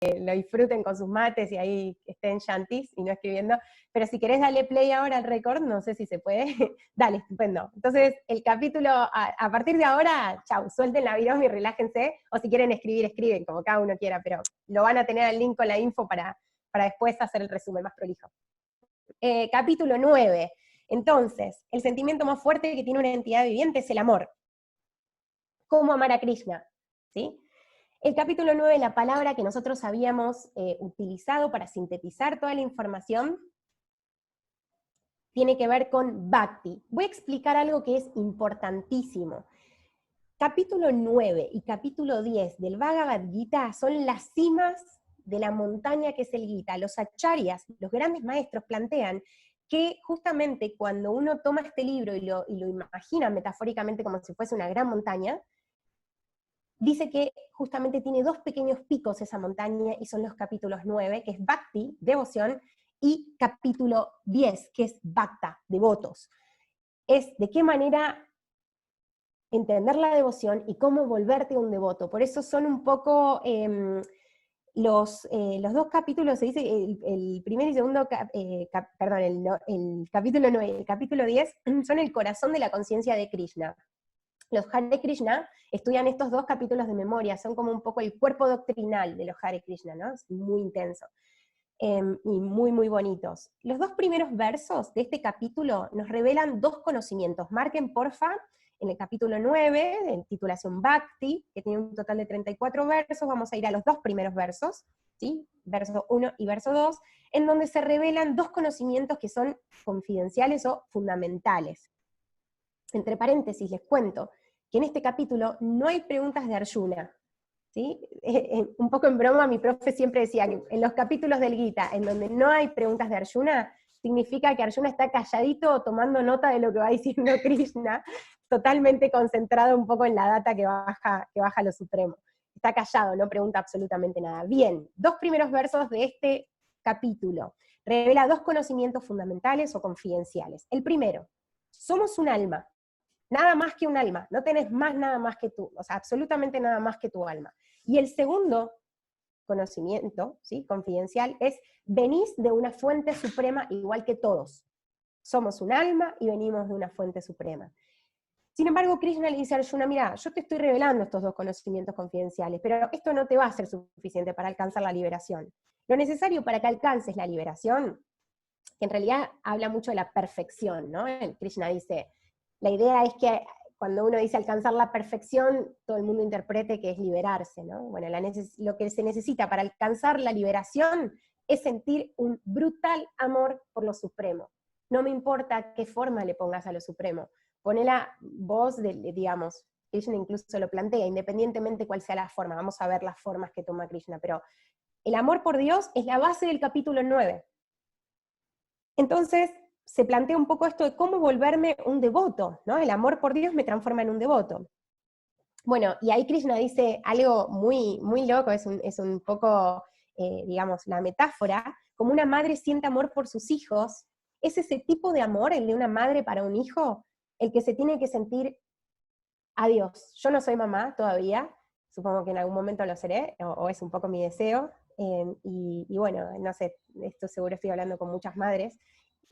lo disfruten con sus mates y ahí estén llantis y no escribiendo, pero si querés darle play ahora al récord, no sé si se puede, dale, estupendo. Entonces, el capítulo, a partir de ahora, chau, suelten la virome y relájense, o si quieren escribir, escriben, como cada uno quiera, pero lo van a tener al link con la info para después hacer el resumen más prolijo. Capítulo 9. Entonces, el sentimiento más fuerte que tiene una entidad viviente es el amor. ¿Cómo amar a Krishna? ¿Sí? El capítulo 9, la palabra que nosotros habíamos utilizado para sintetizar toda la información, tiene que ver con Bhakti. Voy a explicar algo que es importantísimo. Capítulo 9 y capítulo 10 del Bhagavad Gita son las cimas de la montaña que es el Gita. Los acharyas, los grandes maestros, plantean que justamente cuando uno toma este libro y lo imagina metafóricamente como si fuese una gran montaña, dice que justamente tiene dos pequeños picos esa montaña, y son los capítulos 9, que es Bhakti, devoción, y capítulo 10, que es Bhakta, devotos. Es de qué manera entender la devoción y cómo volverte un devoto. Por eso son un poco los dos capítulos, se dice, el primer y segundo, el capítulo 9 y el capítulo 10, son el corazón de la conciencia de Krishna. Los Hare Krishna estudian estos dos capítulos de memoria, son como un poco el cuerpo doctrinal de los Hare Krishna, ¿no? Es muy intenso. Y muy, muy bonitos. Los dos primeros versos de este capítulo nos revelan dos conocimientos. Marquen, porfa, en el capítulo 9, en titulación Bhakti, que tiene un total de 34 versos, vamos a ir a los dos primeros versos, ¿sí? Verso 1 y verso 2, en donde se revelan dos conocimientos que son confidenciales o fundamentales. Entre paréntesis les cuento que en este capítulo no hay preguntas de Arjuna, ¿sí? Un poco en broma, mi profe siempre decía que en los capítulos del Gita, en donde no hay preguntas de Arjuna, significa que Arjuna está calladito tomando nota de lo que va diciendo Krishna, totalmente concentrado un poco en la data que baja lo supremo. Está callado, no pregunta absolutamente nada. Bien, dos primeros versos de este capítulo revela dos conocimientos fundamentales o confidenciales. El primero, somos un alma. Nada más que un alma, no tenés más nada más que tú, o sea, absolutamente nada más que tu alma. Y el segundo conocimiento, ¿sí? Confidencial, es venís de una fuente suprema igual que todos. Somos un alma y venimos de una fuente suprema. Sin embargo, Krishna le dice a Arjuna, mira, yo te estoy revelando estos dos conocimientos confidenciales, pero esto no te va a ser suficiente para alcanzar la liberación. Lo necesario para que alcances la liberación, que en realidad habla mucho de la perfección, ¿no? El Krishna dice, la idea es que cuando uno dice alcanzar la perfección, todo el mundo interprete que es liberarse, ¿no? Bueno, lo que se necesita para alcanzar la liberación es sentir un brutal amor por lo supremo. No me importa qué forma le pongas a lo supremo. Ponela vos, digamos, Krishna incluso lo plantea, independientemente cuál sea la forma. Vamos a ver las formas que toma Krishna, pero el amor por Dios es la base del capítulo 9. Entonces, se plantea un poco esto de cómo volverme un devoto, ¿no? El amor por Dios me transforma en un devoto. Bueno, y ahí Krishna dice algo muy, muy loco, es un poco, digamos, la metáfora, como una madre siente amor por sus hijos, es ese tipo de amor, el de una madre para un hijo, el que se tiene que sentir a Dios. Yo no soy mamá todavía, supongo que en algún momento lo seré, o es un poco mi deseo, y bueno, no sé, esto seguro estoy hablando con muchas madres,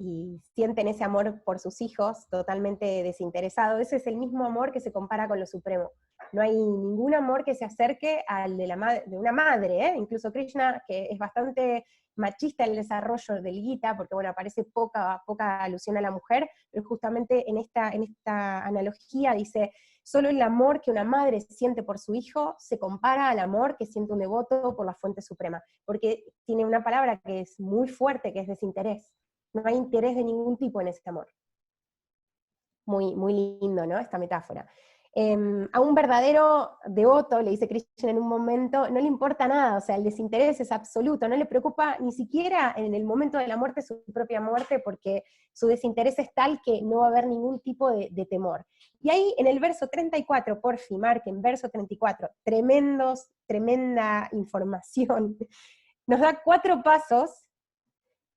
y sienten ese amor por sus hijos totalmente desinteresado. Ese es el mismo amor que se compara con lo supremo. No hay ningún amor que se acerque al de una madre, ¿eh? Incluso Krishna, que es bastante machista en el desarrollo del Gita, porque bueno, aparece poca alusión a la mujer, pero justamente en esta analogía dice, solo el amor que una madre siente por su hijo se compara al amor que siente un devoto por la fuente suprema, porque tiene una palabra que es muy fuerte, que es desinterés. No hay interés de ningún tipo en ese amor. Muy, muy lindo, ¿no? Esta metáfora. A un verdadero devoto, le dice Krishna en un momento, no le importa nada, o sea, el desinterés es absoluto, no le preocupa ni siquiera en el momento de la muerte su propia muerte, porque su desinterés es tal que no va a haber ningún tipo de temor. Y ahí en el verso 34, porfi, marquen, verso 34, tremenda información, nos da 4 pasos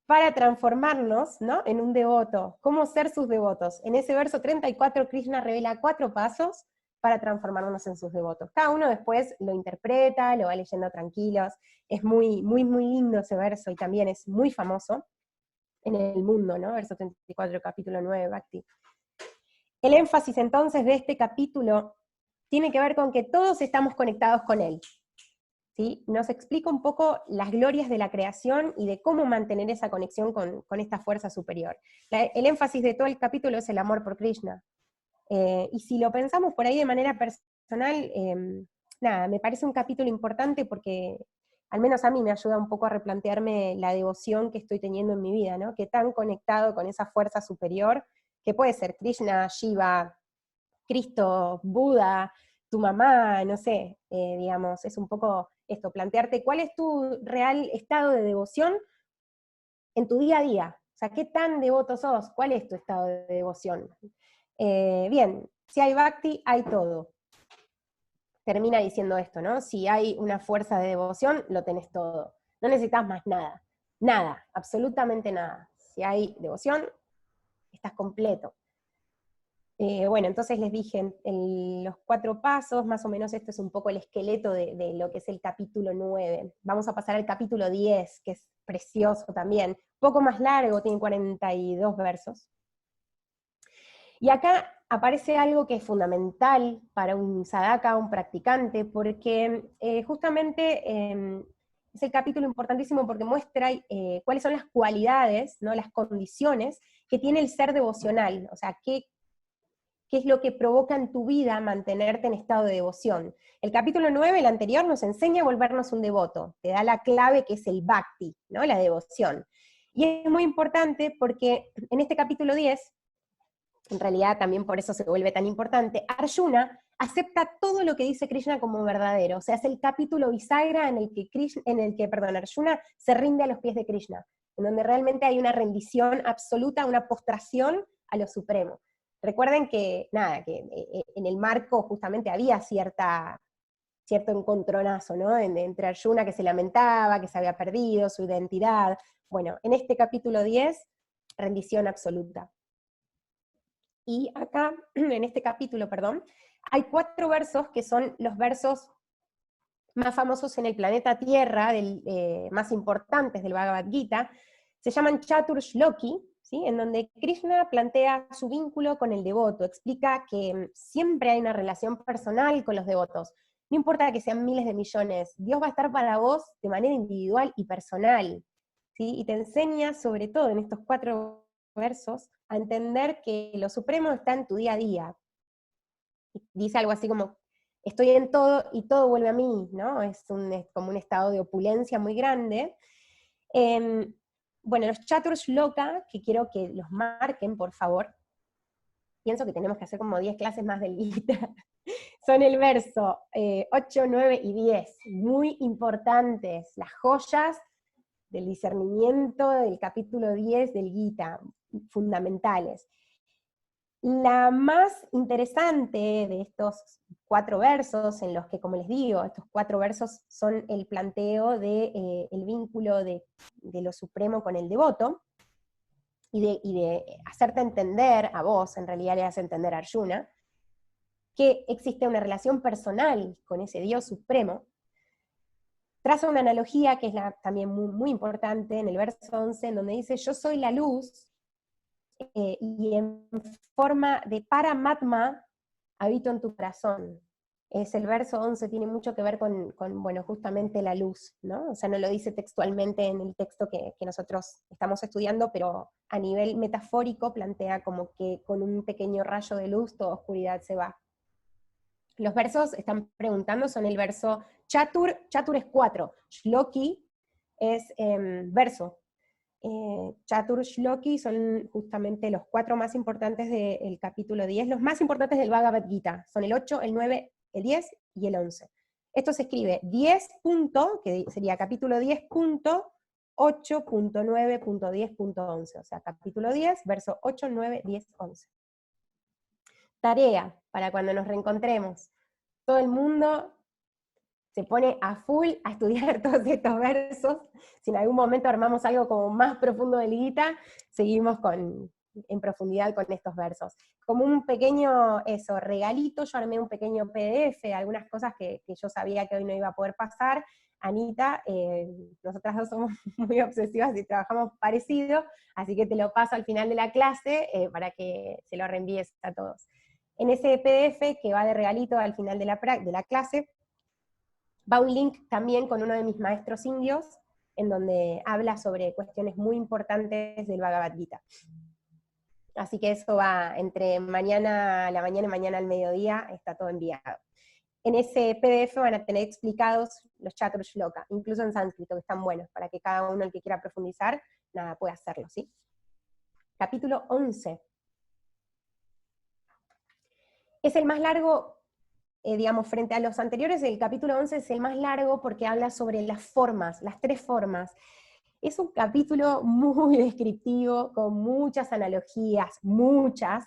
para transformarnos, ¿no?, en un devoto. ¿Cómo ser sus devotos? En ese verso 34, Krishna revela 4 pasos para transformarnos en sus devotos. Cada uno después lo interpreta, lo va leyendo tranquilos, es muy, muy, muy lindo ese verso, y también es muy famoso en el mundo, ¿no? Verso 34, capítulo 9, Bhakti. El énfasis entonces de este capítulo tiene que ver con que todos estamos conectados con él, ¿sí? Nos explica un poco las glorias de la creación y de cómo mantener esa conexión con esta fuerza superior. El énfasis de todo el capítulo es el amor por Krishna. Y si lo pensamos por ahí de manera personal, nada, me parece un capítulo importante porque al menos a mí me ayuda un poco a replantearme la devoción que estoy teniendo en mi vida, ¿no? Que tan conectado con esa fuerza superior, que puede ser Krishna, Shiva, Cristo, Buda, tu mamá, no sé, digamos, es un poco esto, plantearte cuál es tu real estado de devoción en tu día a día. O sea, ¿qué tan devoto sos? ¿Cuál es tu estado de devoción? Bien, si hay bhakti, hay todo. Termina diciendo esto, ¿no? Si hay una fuerza de devoción, lo tenés todo. No necesitas más nada. Nada, absolutamente nada. Si hay devoción, estás completo. Bueno, entonces les dije los 4 pasos, más o menos esto es un poco el esqueleto de lo que es el capítulo 9. Vamos a pasar al capítulo 10, que es precioso también. Poco más largo, tiene 42 versos. Y acá aparece algo que es fundamental para un sadhaka, un practicante, porque justamente es el capítulo importantísimo porque muestra cuáles son las cualidades, ¿no? Las condiciones que tiene el ser devocional, o sea, qué es lo que provoca en tu vida mantenerte en estado de devoción. El capítulo 9, el anterior, nos enseña a volvernos un devoto, te da la clave que es el bhakti, ¿no? La devoción. Y es muy importante porque en este capítulo 10, en realidad también por eso se vuelve tan importante, Arjuna acepta todo lo que dice Krishna como verdadero, o sea, es el capítulo bisagra en el que Arjuna se rinde a los pies de Krishna, en donde realmente hay una rendición absoluta, una postración a lo supremo. Recuerden que, nada, que en el marco justamente había cierto encontronazo, ¿no? Entre Arjuna, que se lamentaba, que se había perdido su identidad. Bueno, en este capítulo 10, rendición absoluta. Y acá, en este capítulo, perdón, hay 4 versos que son los versos más famosos en el planeta Tierra, más importantes del Bhagavad Gita, se llaman Chatur Shloki, ¿sí? En donde Krishna plantea su vínculo con el devoto, explica que siempre hay una relación personal con los devotos, no importa que sean miles de millones, Dios va a estar para vos de manera individual y personal, ¿sí? Y te enseña, sobre todo en estos 4 versos, a entender que lo supremo está en tu día a día. Dice algo así como, estoy en todo y todo vuelve a mí, ¿no? Es como un estado de opulencia muy grande. Bueno, los Chatur Shloka, que quiero que los marquen, por favor, pienso que tenemos que hacer como 10 clases más del Gita, son el verso 8, 9 y 10, muy importantes, las joyas del discernimiento del capítulo 10 del Gita, fundamentales. La más interesante de estos 4 versos, en los que, como les digo, estos 4 versos son el planteo del vínculo de lo supremo con el devoto, y de hacerte entender a vos, en realidad le hace entender a Arjuna, que existe una relación personal con ese Dios supremo. Traza una analogía que es también muy, muy importante en el verso 11, en donde dice, yo soy la luz, y en forma de Paramatma habito en tu corazón. Es el verso 11, tiene mucho que ver con bueno, justamente la luz, ¿no? O sea, no lo dice textualmente en el texto que nosotros estamos estudiando, pero a nivel metafórico plantea como que con un pequeño rayo de luz toda oscuridad se va. Los versos, están preguntando, son el verso Chatur, Chatur es 4, Shloki es verso. Chatur Shloki son justamente los 4 más importantes del capítulo 10, los más importantes del Bhagavad Gita, son el 8, el 9, el 10 y el 11. Esto se escribe 10. Que sería capítulo 10.8.9.10.11, o sea, capítulo 10, verso 8, 9, 10, 11. Tarea para cuando nos reencontremos. Todo el mundo se pone a full a estudiar todos estos versos. Si en algún momento armamos algo como más profundo del Gita, seguimos con en profundidad con estos versos. Como un pequeño, regalito, yo armé un pequeño PDF, algunas cosas que yo sabía que hoy no iba a poder pasar. Anita, nosotras dos somos muy obsesivas y trabajamos parecido, así que te lo paso al final de la clase para que se lo reenvíes a todos. En ese PDF que va de regalito al final de la clase, va un link también con uno de mis maestros indios, en donde habla sobre cuestiones muy importantes del Bhagavad Gita. Así que eso va entre mañana a la mañana y mañana al mediodía, está todo enviado. En ese PDF van a tener explicados los Chatur Shloka, incluso en sánscrito, que están buenos, para que cada uno el que quiera profundizar, nada, pueda hacerlo, ¿sí? Capítulo 11. Es el más largo, digamos, frente a los anteriores, el capítulo 11 es el más largo porque habla sobre las formas, las 3 formas. Es un capítulo muy descriptivo, con muchas analogías, muchas,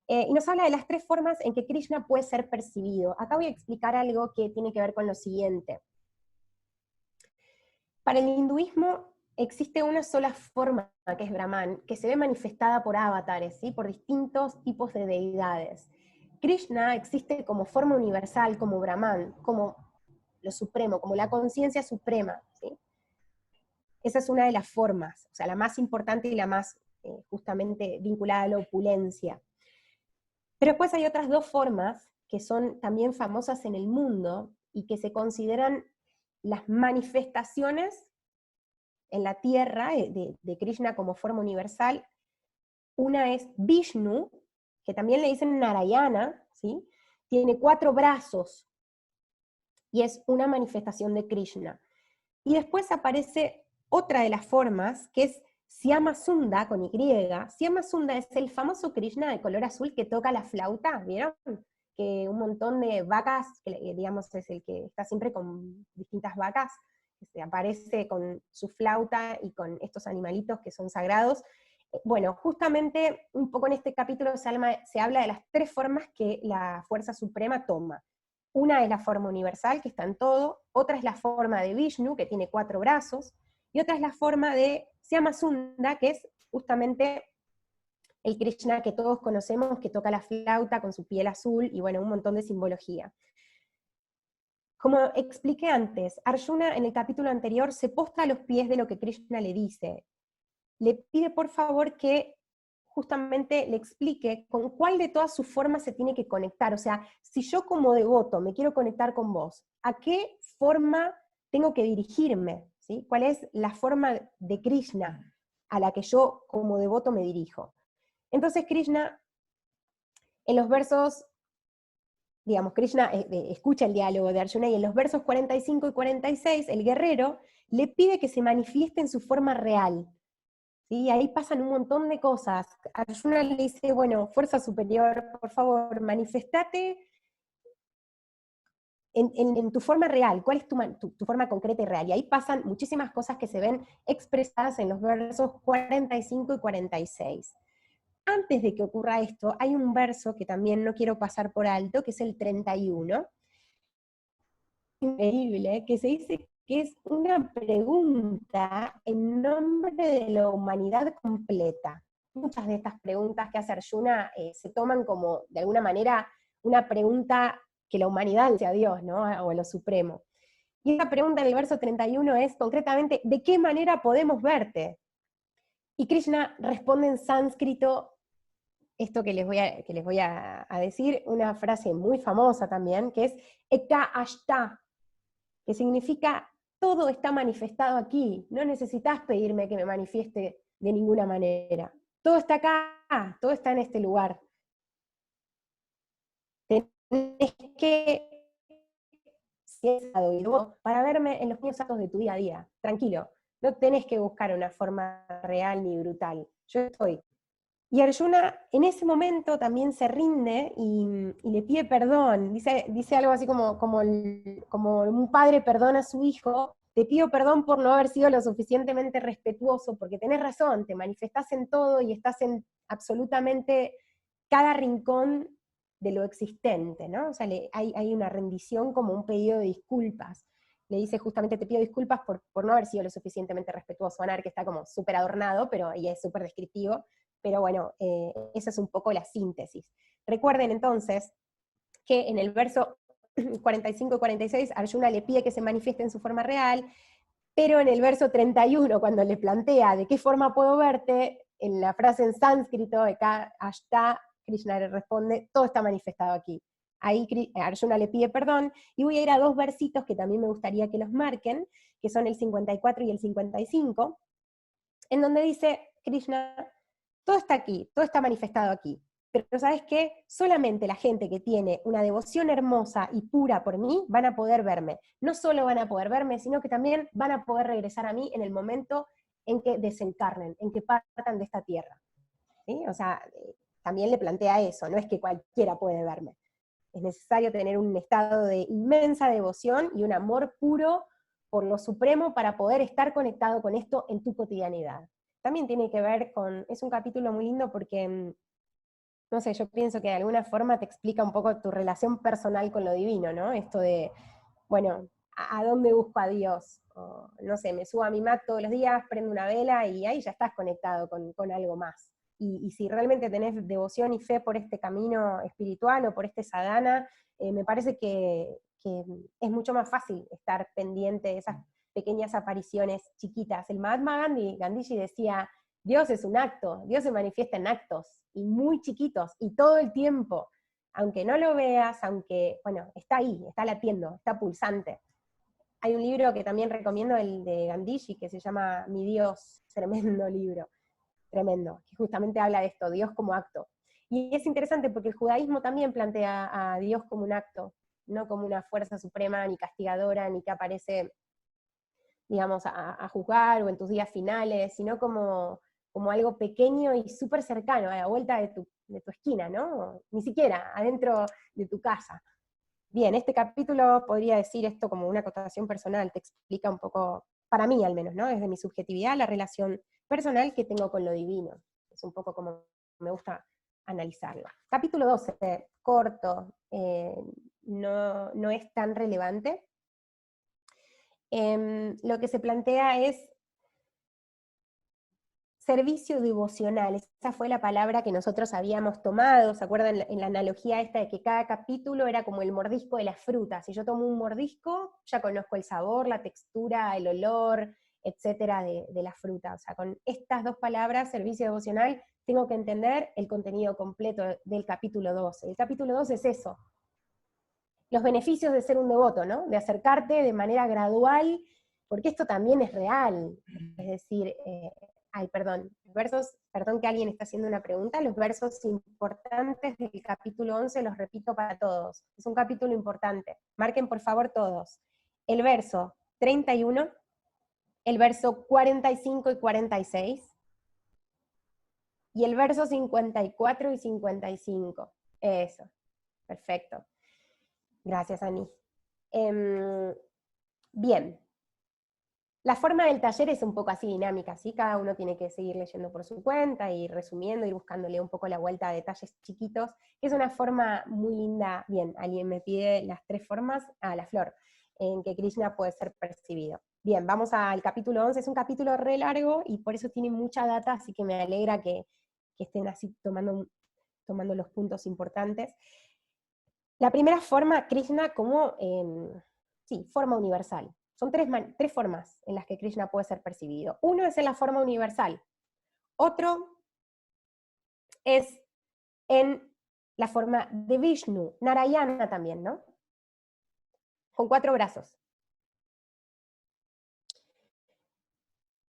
y nos habla de las 3 formas en que Krishna puede ser percibido. Acá voy a explicar algo que tiene que ver con lo siguiente. Para el hinduismo existe una sola forma, que es Brahman, que se ve manifestada por avatares, ¿sí? Por distintos tipos de deidades. Krishna existe como forma universal, como Brahman, como lo supremo, como la conciencia suprema, ¿sí? Esa es una de las formas, o sea, la más importante y la más justamente vinculada a la opulencia. Pero después hay otras 2 formas que son también famosas en el mundo y que se consideran las manifestaciones en la tierra de Krishna como forma universal. Una es Vishnu, que también le dicen Narayana, ¿sí? Tiene 4 brazos, y es una manifestación de Krishna. Y después aparece otra de las formas, que es Syamasunda, con Y. Syamasunda es el famoso Krishna de color azul que toca la flauta, ¿vieron? Que un montón de vacas, que digamos es el que está siempre con distintas vacas, que se aparece con su flauta y con estos animalitos que son sagrados. Bueno, justamente un poco en este capítulo se habla de las 3 formas que la Fuerza Suprema toma. Una es la forma universal, que está en todo, otra es la forma de Vishnu, que tiene 4 brazos, y otra es la forma de Syamasunda, que es justamente el Krishna que todos conocemos, que toca la flauta con su piel azul, y bueno, un montón de simbología. Como expliqué antes, Arjuna en el capítulo anterior se posta a los pies de lo que Krishna le dice. Le pide por favor que justamente le explique con cuál de todas sus formas se tiene que conectar. O sea, si yo como devoto me quiero conectar con vos, ¿a qué forma tengo que dirigirme? ¿Sí? ¿Cuál es la forma de Krishna a la que yo como devoto me dirijo? Entonces Krishna, en los versos, digamos, Krishna escucha el diálogo de Arjuna, y en los versos 45 y 46, el guerrero le pide que se manifieste en su forma real. ¿Sí? Ahí pasan un montón de cosas. Arjuna le dice, bueno, fuerza superior, por favor, manifestate en tu forma real. ¿Cuál es tu forma concreta y real? Y ahí pasan muchísimas cosas que se ven expresadas en los versos 45 y 46. Antes de que ocurra esto, hay un verso que también no quiero pasar por alto, que es el 31, increíble, que se dice que es una pregunta en nombre de la humanidad completa. Muchas de estas preguntas que hace Arjuna se toman como, de alguna manera, una pregunta que la humanidad hace a Dios, ¿no? O a lo supremo. Y esta pregunta en el verso 31 es, concretamente, ¿de qué manera podemos verte? Y Krishna responde en sánscrito esto que les voy a decir, una frase muy famosa también, que es Eka Ashta, que significa todo está manifestado aquí, no necesitas pedirme que me manifieste de ninguna manera. Todo está acá, todo está en este lugar. Tenés que para verme en los pequeños actos de tu día a día, tranquilo, no tenés que buscar una forma real ni brutal, yo estoy. Y Arjuna en ese momento también se rinde y le pide perdón, dice algo así como un padre perdona a su hijo, te pido perdón por no haber sido lo suficientemente respetuoso, porque tenés razón, te manifestás en todo y estás en absolutamente cada rincón de lo existente, ¿no? O sea, hay una rendición como un pedido de disculpas. Le dice justamente, te pido disculpas por no haber sido lo suficientemente respetuoso. Anar, que está como súper adornado, pero y es súper descriptivo, pero bueno, esa es un poco la síntesis. Recuerden entonces que en el verso 45 y 46 Arjuna le pide que se manifieste en su forma real, pero en el verso 31, cuando le plantea de qué forma puedo verte, en la frase en sánscrito, Ashta, Krishna le responde, todo está manifestado aquí. Ahí Arjuna le pide perdón, y voy a ir a dos versitos que también me gustaría que los marquen, que son el 54 y el 55, en donde dice Krishna, todo está aquí, todo está manifestado aquí, pero ¿sabes qué? Solamente la gente que tiene una devoción hermosa y pura por mí van a poder verme. No solo van a poder verme, sino que también van a poder regresar a mí en el momento en que desencarnen, en que partan de esta tierra. ¿Sí? O sea, también le plantea eso, no es que cualquiera puede verme. Es necesario tener un estado de inmensa devoción y un amor puro por lo supremo para poder estar conectado con esto en tu cotidianidad. También tiene que ver con, es un capítulo muy lindo porque, no sé, yo pienso que de alguna forma te explica un poco tu relación personal con lo divino, ¿no? Esto de, bueno, ¿a dónde busco a Dios? O, no sé, me subo a mi mat todos los días, prendo una vela y ahí ya estás conectado con algo más. Y si realmente tenés devoción y fe por este camino espiritual o por este sadhana, me parece que es mucho más fácil estar pendiente de esas pequeñas apariciones chiquitas. El Mahatma Gandhiji decía, Dios es un acto, Dios se manifiesta en actos, y muy chiquitos, y todo el tiempo, aunque no lo veas, aunque, bueno, está ahí, está latiendo, está pulsante. Hay un libro que también recomiendo, el de Gandhiji, que se llama Mi Dios, tremendo libro, tremendo, que justamente habla de esto, Dios como acto. Y es interesante porque el judaísmo también plantea a Dios como un acto, no como una fuerza suprema, ni castigadora, ni que aparece, digamos, a juzgar o en tus días finales, sino como algo pequeño y súper cercano, a la vuelta de tu esquina, ¿no? Ni siquiera adentro de tu casa. Bien, este capítulo podría decir esto como una acotación personal, te explica un poco, para mí al menos, ¿no? Desde mi subjetividad, la relación personal que tengo con lo divino. Es un poco como me gusta analizarlo. Capítulo 12, corto, no es tan relevante. Lo que se plantea es servicio devocional, esa fue la palabra que nosotros habíamos tomado, ¿se acuerdan en la analogía esta de que cada capítulo era como el mordisco de las frutas? Si yo tomo un mordisco, ya conozco el sabor, la textura, el olor, etcétera, de la fruta. O sea, con estas dos palabras, servicio devocional, tengo que entender el contenido completo del capítulo 12. El capítulo 12 es eso, los beneficios de ser un devoto, ¿no? De acercarte de manera gradual, porque esto también es real, es decir, perdón que alguien está haciendo una pregunta, los versos importantes del capítulo 11 los repito para todos, es un capítulo importante, marquen por favor todos, el verso 31, el verso 45 y 46, y el verso 54 y 55, eso, perfecto. Gracias, Ani. Bien, la forma del taller es un poco así dinámica, ¿sí? Cada uno tiene que seguir leyendo por su cuenta y resumiendo, ir buscándole un poco la vuelta a detalles chiquitos, que es una forma muy linda. Bien, alguien me pide las 3 formas, la flor, en que Krishna puede ser percibido. Bien, vamos al capítulo 11, es un capítulo re largo y por eso tiene mucha data, así que me alegra que estén así tomando los puntos importantes. La primera forma, Krishna como, sí, forma universal. Son tres formas en las que Krishna puede ser percibido. Uno es en la forma universal. Otro es en la forma de Vishnu, Narayana también, ¿no? Con 4 brazos.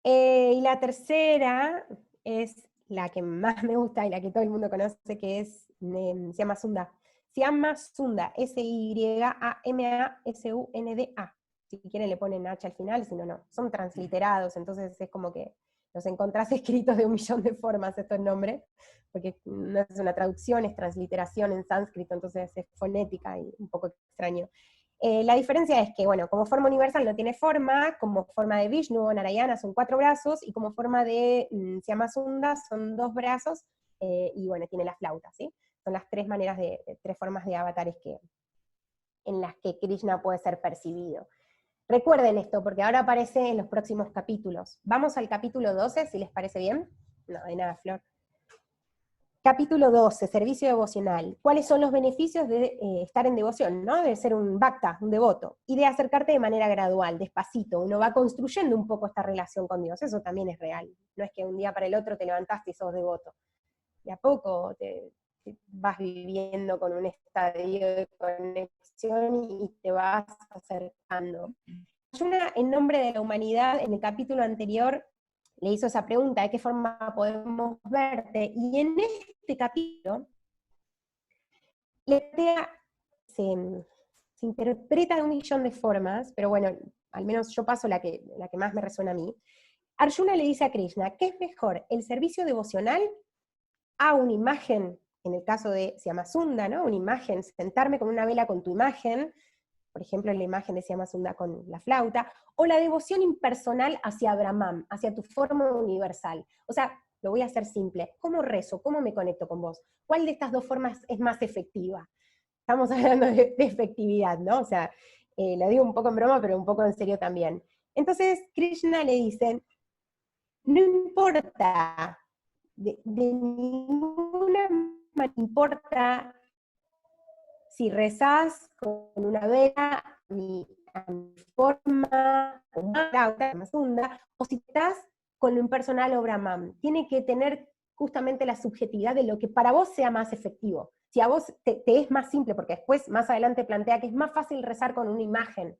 Y la tercera es la que más me gusta y la que todo el mundo conoce, que es, se llama Sunda. Se llama Sunda, S-Y-A-M-A-S-U-N-D-A. Si quieren le ponen H al final, si no, no. Son transliterados, entonces es como que los encontrás escritos de 1.000.000 de formas estos nombres, porque no es una traducción, es transliteración en sánscrito, entonces es fonética y un poco extraño. La diferencia es que, bueno, como forma universal no tiene forma, como forma de Vishnu o Narayana son 4 brazos, y como forma de Sunda son 2 brazos, y bueno, tiene la flauta, ¿sí? Son las 3 maneras 3 formas de avatares en las que Krishna puede ser percibido. Recuerden esto, porque ahora aparece en los próximos capítulos. Vamos al capítulo 12, si les parece bien. No, de nada, Flor. Capítulo 12, servicio devocional. ¿Cuáles son los beneficios de estar en devoción, ¿no? De ser un bhakta, un devoto, y de acercarte de manera gradual, despacito. Uno va construyendo un poco esta relación con Dios, eso también es real. No es que un día para el otro te levantaste y sos devoto. De a poco te vas viviendo con un estadio de conexión y te vas acercando. Arjuna, en nombre de la humanidad, en el capítulo anterior, le hizo esa pregunta, ¿de qué forma podemos verte? Y en este capítulo, la idea se interpreta de un millón de formas, pero bueno, al menos yo paso la que más me resuena a mí. Arjuna le dice a Krishna, ¿qué es mejor, el servicio devocional a una imagen, en el caso de Syamasunda, ¿no? Una imagen, sentarme con una vela con tu imagen, por ejemplo, la imagen de Syamasunda con la flauta, o la devoción impersonal hacia Brahman, hacia tu forma universal. O sea, lo voy a hacer simple. ¿Cómo rezo? ¿Cómo me conecto con vos? ¿Cuál de estas dos formas es más efectiva? Estamos hablando de efectividad, ¿no? O sea, lo digo un poco en broma, pero un poco en serio también. Entonces, Krishna le dice, no importa, de ninguna manera importa si rezás con una vela, ni a mi forma, una segunda, o si estás con lo impersonal o Brahman. Tiene que tener justamente la subjetividad de lo que para vos sea más efectivo. Si a vos te es más simple, porque después más adelante plantea que es más fácil rezar con una imagen,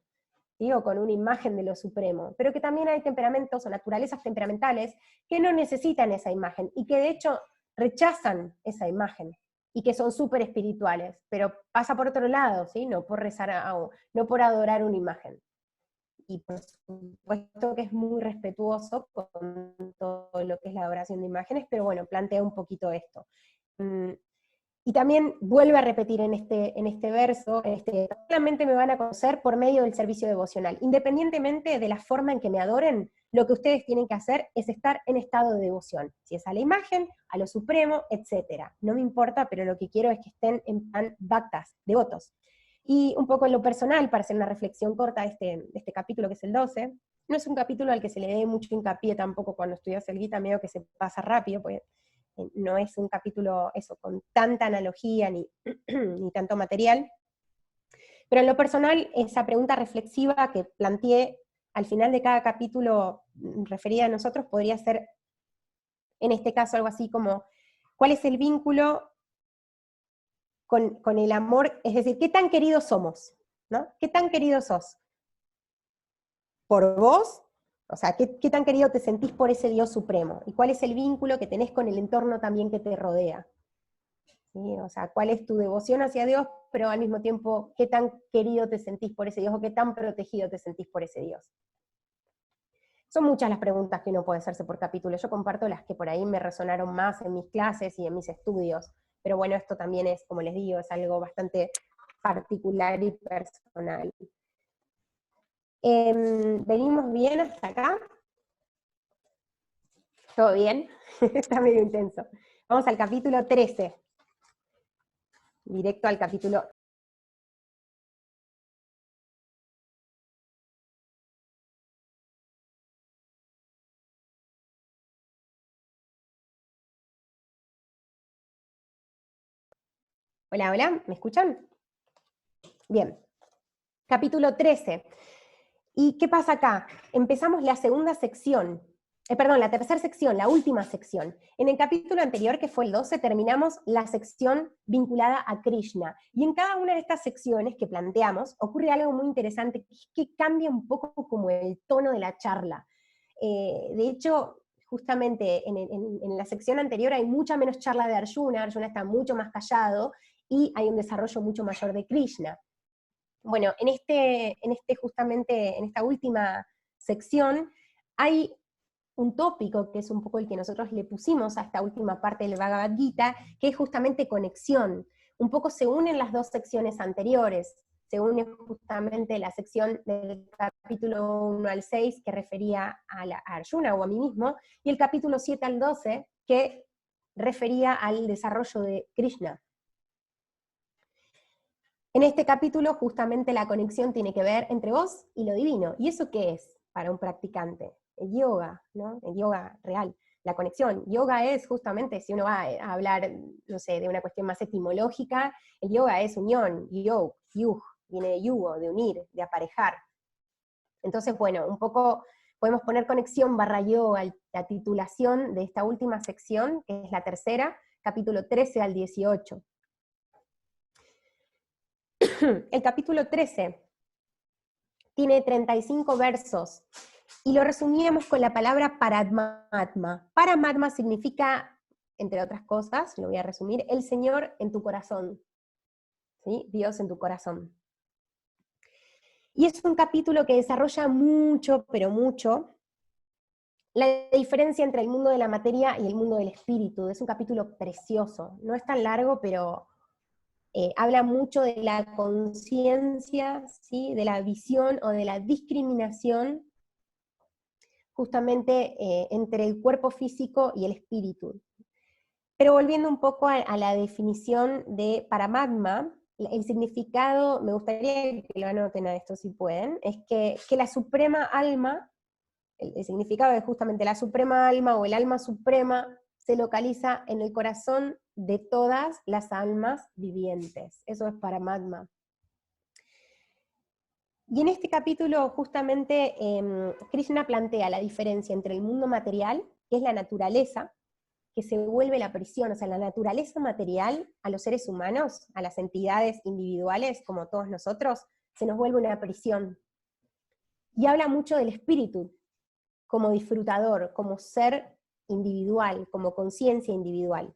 ¿sí? O con una imagen de lo supremo, pero que también hay temperamentos o naturalezas temperamentales que no necesitan esa imagen, y que de hecho rechazan esa imagen, y que son súper espirituales, pero pasa por otro lado, ¿sí? No por rezar, no por adorar una imagen. Y por supuesto que es muy respetuoso con todo lo que es la adoración de imágenes, pero bueno, plantea un poquito esto. Y también vuelve a repetir en este verso, solamente me van a conocer por medio del servicio devocional. Independientemente de la forma en que me adoren, lo que ustedes tienen que hacer es estar en estado de devoción. Si es a la imagen, a lo supremo, etc. No me importa, pero lo que quiero es que estén en plan bhaktas, devotos. Y un poco en lo personal, para hacer una reflexión corta de este capítulo que es el 12, no es un capítulo al que se le dé mucho hincapié tampoco cuando estudias el Gita, medio que se pasa rápido, porque no es un capítulo eso, con tanta analogía ni, ni tanto material, pero en lo personal, esa pregunta reflexiva que planteé al final de cada capítulo referida a nosotros podría ser, en este caso, algo así como, ¿cuál es el vínculo con el amor? Es decir, ¿qué tan queridos somos? ¿No? ¿Qué tan queridos sos? ¿Por vos? O sea, ¿qué tan querido te sentís por ese Dios supremo? ¿Y cuál es el vínculo que tenés con el entorno también que te rodea? ¿Sí? O sea, ¿cuál es tu devoción hacia Dios, pero al mismo tiempo, qué tan querido te sentís por ese Dios o qué tan protegido te sentís por ese Dios? Son muchas las preguntas que uno puede hacerse por capítulo. Yo comparto las que por ahí me resonaron más en mis clases y en mis estudios, pero bueno, esto también es, como les digo, es algo bastante particular y personal. ¿Venimos bien hasta acá? ¿Todo bien? Está medio intenso. Vamos al capítulo 13. Directo al capítulo. Hola, hola, ¿me escuchan? Bien. Capítulo 13. ¿Y qué pasa acá? Empezamos la segunda sección, la tercera sección, la última sección. En el capítulo anterior, que fue el 12, terminamos la sección vinculada a Krishna. Y en cada una de estas secciones que planteamos, ocurre algo muy interesante, que cambia un poco como el tono de la charla. De hecho, justamente en la sección anterior hay mucha menos charla de Arjuna está mucho más callado, y hay un desarrollo mucho mayor de Krishna. Bueno, justamente en esta última sección hay un tópico que es un poco el que nosotros le pusimos a esta última parte del Bhagavad Gita, que es justamente conexión. Un poco se unen las dos secciones anteriores, se une justamente la sección del capítulo 1 al 6 que refería a Arjuna o a mí mismo, y el capítulo 7 al 12 que refería al desarrollo de Krishna. En este capítulo justamente la conexión tiene que ver entre vos y lo divino. ¿Y eso qué es para un practicante? El yoga, ¿no? El yoga real. la conexión. Yoga es justamente, si uno va a hablar, no sé, de una cuestión más etimológica, el yoga es unión, yog, viene de yugo, de unir, de aparejar. Entonces, bueno, un poco podemos poner conexión / yoga, la titulación de esta última sección, que es la tercera, capítulo 13 al 18. El capítulo 13 tiene 35 versos, y lo resumíamos con la palabra Paramatma. Paramatma significa, entre otras cosas, lo voy a resumir, el Señor en tu corazón, ¿sí? Dios en tu corazón. Y es un capítulo que desarrolla mucho, pero mucho, la diferencia entre el mundo de la materia y el mundo del espíritu. Es un capítulo precioso, no es tan largo, pero habla mucho de la conciencia, ¿sí? De la visión o de la discriminación justamente entre el cuerpo físico y el espíritu. Pero volviendo un poco a la definición de Paramatma, el significado, me gustaría que lo anoten a esto si pueden, es que la suprema alma, el significado es justamente la suprema alma o el alma suprema, se localiza en el corazón de todas las almas vivientes. Eso es Paramatma. Y en este capítulo justamente Krishna plantea la diferencia entre el mundo material, que es la naturaleza, que se vuelve la prisión, o sea, la naturaleza material a los seres humanos, a las entidades individuales como todos nosotros, se nos vuelve una prisión. Y habla mucho del espíritu, como disfrutador, como ser individual, como conciencia individual.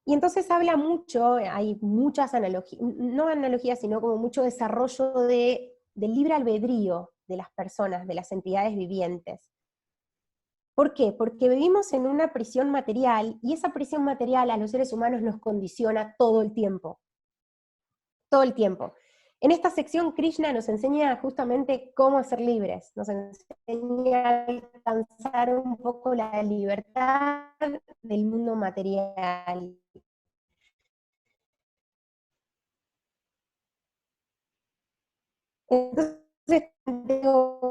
Y entonces habla mucho, hay muchas analogías, no analogías, sino como mucho desarrollo del libre albedrío de las personas, de las entidades vivientes. ¿Por qué? Porque vivimos en una prisión material, y esa prisión material a los seres humanos nos condiciona todo el tiempo. Todo el tiempo. En esta sección Krishna nos enseña justamente cómo ser libres, nos enseña a alcanzar un poco la libertad del mundo material. Entonces,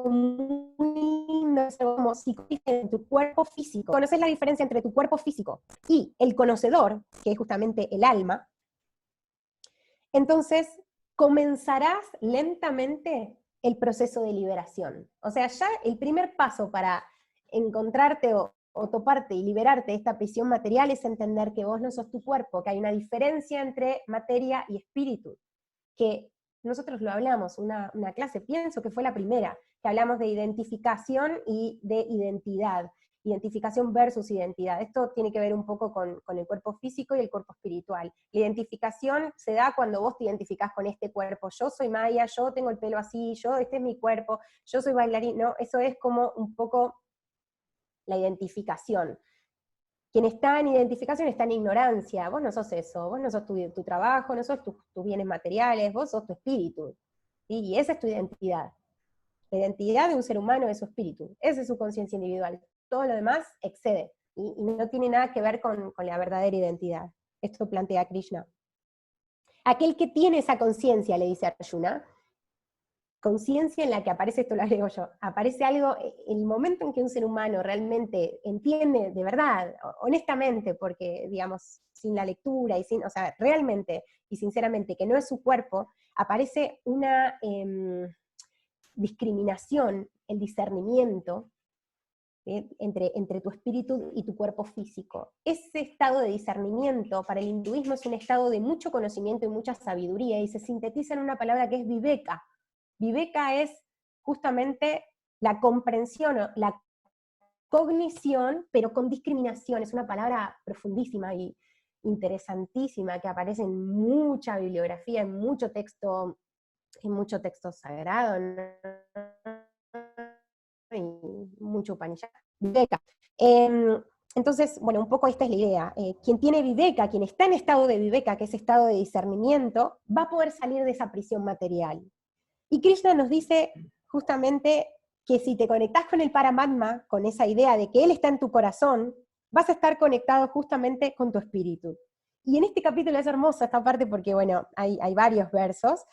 muy lindo, como si en tu cuerpo físico, conoces la diferencia entre tu cuerpo físico y el conocedor, que es justamente el alma, entonces comenzarás lentamente el proceso de liberación. O sea, ya el primer paso para encontrarte o toparte y liberarte de esta prisión material es entender que vos no sos tu cuerpo, que hay una diferencia entre materia y espíritu, que nosotros lo hablamos, una clase, pienso que fue la primera, que hablamos de identificación y de identidad. Identificación versus identidad. Esto tiene que ver un poco con el cuerpo físico y el cuerpo espiritual. La identificación se da cuando vos te identificás con este cuerpo. Yo soy Maya, yo tengo el pelo así, este es mi cuerpo, yo soy bailarín. No, eso es como un poco la identificación. Quien está en identificación está en ignorancia. Vos no sos eso, vos no sos tu trabajo, no sos tus bienes materiales, vos sos tu espíritu. ¿Sí? Y esa es tu identidad. La identidad de un ser humano es su espíritu, esa es su conciencia individual. Todo lo demás excede, y no tiene nada que ver con la verdadera identidad. Esto plantea Krishna. Aquel que tiene esa conciencia, le dice Arjuna, conciencia en la que aparece, esto lo agrego yo, aparece algo, el momento en que un ser humano realmente entiende de verdad, honestamente, porque digamos, sin la lectura, o sea, realmente y sinceramente que no es su cuerpo, aparece una discriminación, el discernimiento, entre tu espíritu y tu cuerpo físico. Ese estado de discernimiento para el hinduismo es un estado de mucho conocimiento y mucha sabiduría, y se sintetiza en una palabra que es viveka. Viveka es justamente la comprensión, la cognición, pero con discriminación. Es una palabra profundísima y interesantísima que aparece en mucha bibliografía, en mucho texto sagrado, ¿no? Y mucho Upanishad. Viveka. Entonces, bueno, un poco esta es la idea. Quien tiene viveka, quien está en estado de viveka, que es estado de discernimiento, va a poder salir de esa prisión material. Y Krishna nos dice justamente que si te conectás con el Paramatma, con esa idea de que Él está en tu corazón, vas a estar conectado justamente con tu espíritu. Y en este capítulo es hermosa esta parte porque, bueno, hay varios versos.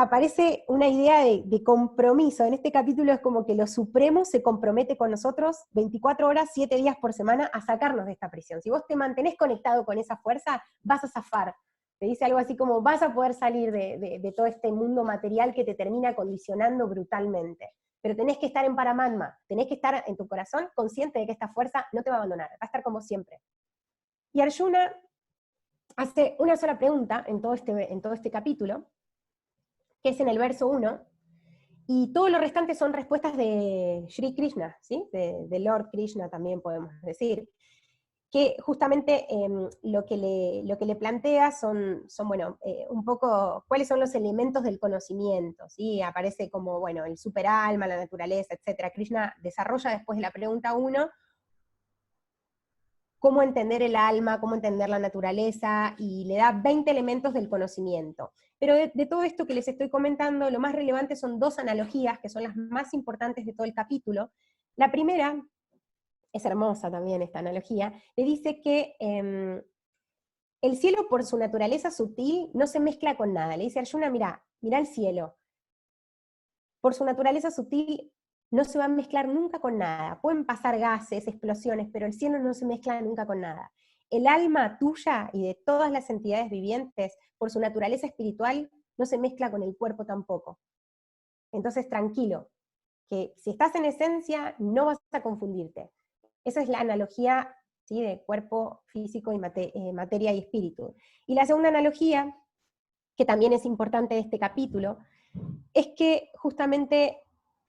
aparece una idea de compromiso. En este capítulo es como que lo supremo se compromete con nosotros 24 horas, 7 días por semana a sacarnos de esta prisión. Si vos te mantenés conectado con esa fuerza, vas a zafar. Te dice algo así como, vas a poder salir de todo este mundo material que te termina condicionando brutalmente. Pero tenés que estar en Paramatma, tenés que estar en tu corazón consciente de que esta fuerza no te va a abandonar, va a estar como siempre. Y Arjuna hace una sola pregunta en todo este capítulo, que es en el verso 1, y todo lo restante son respuestas de Sri Krishna, ¿sí? de Lord Krishna también podemos decir, que justamente lo que le plantea son bueno, un poco cuáles son los elementos del conocimiento, ¿sí? Aparece como, bueno, el superalma, la naturaleza, etc. Krishna desarrolla después de la pregunta 1 cómo entender el alma, cómo entender la naturaleza, y le da 20 elementos del conocimiento. Pero de todo esto que les estoy comentando, lo más relevante son 2 analogías, que son las más importantes de todo el capítulo. La primera, es hermosa también esta analogía, le dice que el cielo por su naturaleza sutil no se mezcla con nada. Le dice a Arjuna, mira el cielo, por su naturaleza sutil no se va a mezclar nunca con nada. Pueden pasar gases, explosiones, pero el cielo no se mezcla nunca con nada. El alma tuya y de todas las entidades vivientes, por su naturaleza espiritual, no se mezcla con el cuerpo tampoco. Entonces, tranquilo, que si estás en esencia, no vas a confundirte. Esa es la analogía, ¿sí? De cuerpo físico y materia y espíritu. Y la segunda analogía, que también es importante de este capítulo, es que justamente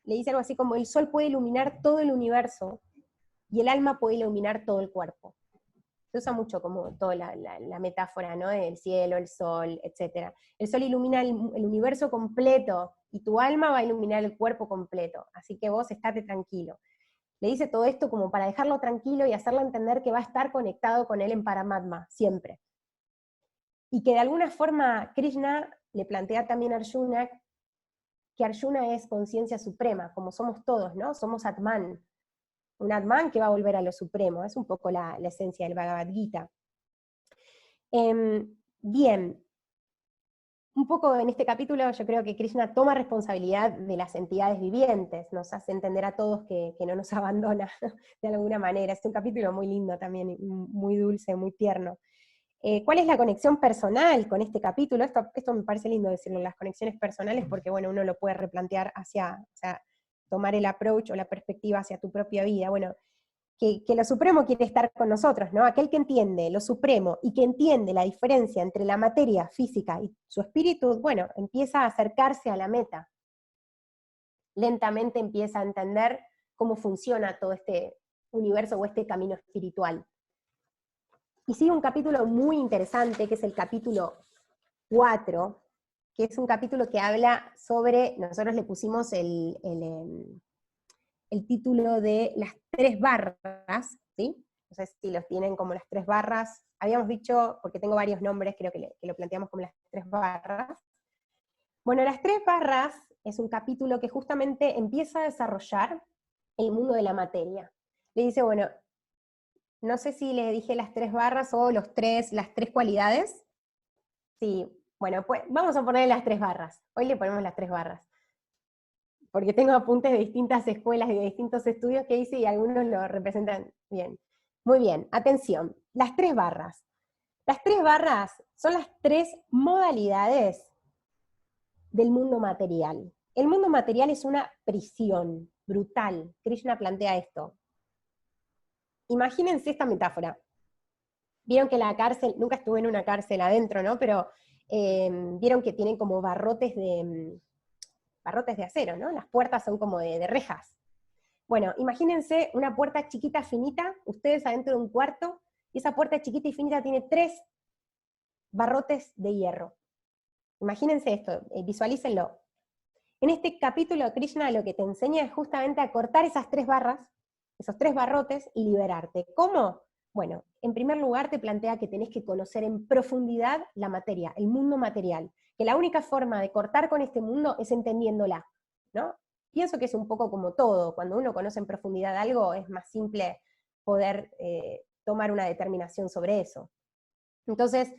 le dice algo así como el sol puede iluminar todo el universo y el alma puede iluminar todo el cuerpo. Se usa mucho como toda la metáfora, ¿no? Del cielo, el sol, etc. El sol ilumina el universo completo y tu alma va a iluminar el cuerpo completo, así que vos estate tranquilo. Le dice todo esto como para dejarlo tranquilo y hacerlo entender que va a estar conectado con él en Paramatma, siempre. Y que de alguna forma Krishna le plantea también a Arjuna que Arjuna es conciencia suprema, como somos todos, ¿no? Somos Atman, un Atman que va a volver a lo supremo, es un poco la esencia del Bhagavad Gita. Bien, un poco en este capítulo yo creo que Krishna toma responsabilidad de las entidades vivientes, nos hace entender a todos que no nos abandona de alguna manera. Es un capítulo muy lindo también, muy dulce, muy tierno. ¿Cuál es la conexión personal con este capítulo? Esto me parece lindo decirlo, las conexiones personales, porque bueno, uno lo puede replantear o sea, tomar el approach o la perspectiva hacia tu propia vida. Bueno, que lo supremo quiere estar con nosotros, ¿no? Aquel que entiende lo supremo y que entiende la diferencia entre la materia física y su espíritu, bueno, empieza a acercarse a la meta. Lentamente empieza a entender cómo funciona todo este universo o este camino espiritual. Y sigue un capítulo muy interesante, que es el capítulo 4, que es un capítulo que habla sobre, nosotros le pusimos el título de las 3 barras, ¿sí? No sé si los tienen como las 3 barras, habíamos dicho, porque tengo varios nombres, creo que lo planteamos como las 3 barras. Bueno, las 3 barras es un capítulo que justamente empieza a desarrollar el mundo de la materia. Le dice, bueno, no sé si le dije las 3 barras o las 3 cualidades. Sí, bueno, pues vamos a poner las 3 barras. Hoy le ponemos las 3 barras. Porque tengo apuntes de distintas escuelas y de distintos estudios que hice y algunos lo representan bien. Muy bien, atención, las 3 barras. Las 3 barras son las 3 modalidades del mundo material. El mundo material es una prisión brutal. Krishna plantea esto. Imagínense esta metáfora. Vieron que la cárcel, nunca estuve en una cárcel adentro, ¿no? Pero vieron que tienen como barrotes de acero, ¿no? Las puertas son como de rejas. Bueno, imagínense una puerta chiquita, finita, ustedes adentro de un cuarto, y esa puerta chiquita y finita tiene 3 barrotes de hierro. Imagínense esto, visualícenlo. En este capítulo Krishna lo que te enseña es justamente a cortar esas 3 barras, esos 3 barrotes, y liberarte. ¿Cómo? Bueno, en primer lugar te plantea que tenés que conocer en profundidad la materia, el mundo material, que la única forma de cortar con este mundo es entendiéndola, ¿no? Pienso que es un poco como todo, cuando uno conoce en profundidad algo es más simple poder tomar una determinación sobre eso. Entonces,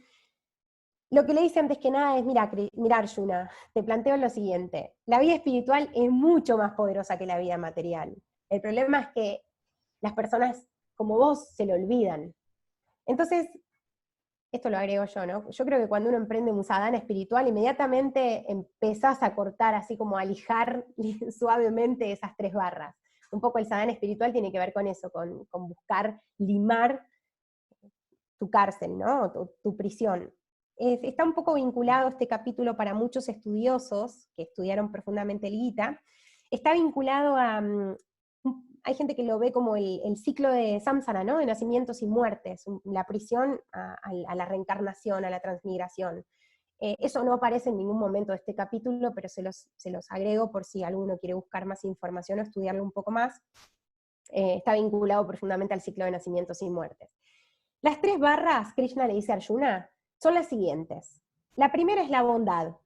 lo que le dice antes que nada es, mira Arjuna, te planteo lo siguiente, la vida espiritual es mucho más poderosa que la vida material. El problema es que las personas como vos se lo olvidan. Entonces, esto lo agrego yo, ¿no? Yo creo que cuando uno emprende un sadhana espiritual, inmediatamente empezás a cortar, así como a lijar suavemente esas 3 barras. Un poco el sadhana espiritual tiene que ver con eso, con buscar limar tu cárcel, ¿no? Tu prisión. Está un poco vinculado este capítulo para muchos estudiosos que estudiaron profundamente el Gita, está vinculado a, hay gente que lo ve como el ciclo de samsara, ¿no? De nacimientos y muertes, la prisión a la reencarnación, a la transmigración. Eso no aparece en ningún momento de este capítulo, pero se los agrego por si alguno quiere buscar más información o estudiarlo un poco más. Está vinculado profundamente al ciclo de nacimientos y muertes. Las 3 barras, Krishna le dice a Arjuna, son las siguientes. La primera es la bondad.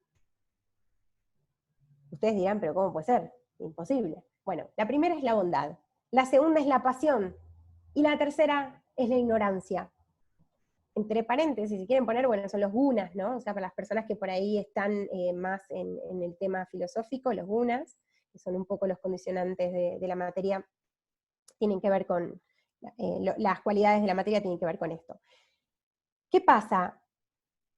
Ustedes dirán, pero ¿cómo puede ser? Imposible. Bueno, la primera es la bondad. La segunda es la pasión. Y la tercera es la ignorancia. Entre paréntesis, si quieren poner, bueno, son los gunas, ¿no? O sea, para las personas que por ahí están más en el tema filosófico, los gunas, que son un poco los condicionantes de la materia, tienen que ver con, las cualidades de la materia tienen que ver con esto. ¿Qué pasa?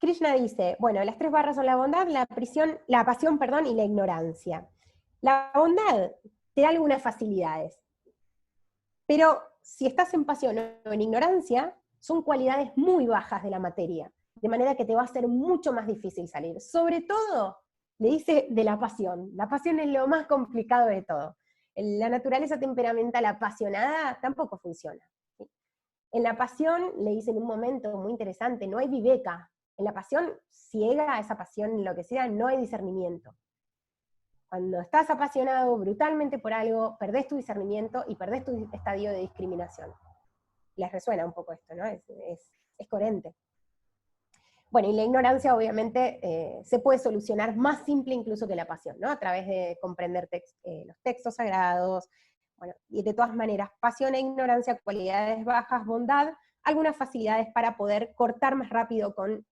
Krishna dice, bueno, las 3 barras son la bondad, la pasión, y la ignorancia. La bondad te da algunas facilidades, pero si estás en pasión o en ignorancia, son cualidades muy bajas de la materia, de manera que te va a ser mucho más difícil salir. Sobre todo, le dice de la pasión. La pasión es lo más complicado de todo. La naturaleza temperamental apasionada tampoco funciona. ¿Sí? En la pasión, le dice en un momento muy interesante, no hay viveka. En la pasión ciega, esa pasión enloquecida, no hay discernimiento. Cuando estás apasionado brutalmente por algo, perdés tu discernimiento y perdés tu estadio de discriminación. Les resuena un poco esto, ¿no? Es coherente. Bueno, y la ignorancia obviamente se puede solucionar más simple incluso que la pasión, ¿no? A través de comprender los textos sagrados, bueno, y de todas maneras, pasión e ignorancia, cualidades bajas, bondad, algunas facilidades para poder cortar más rápido con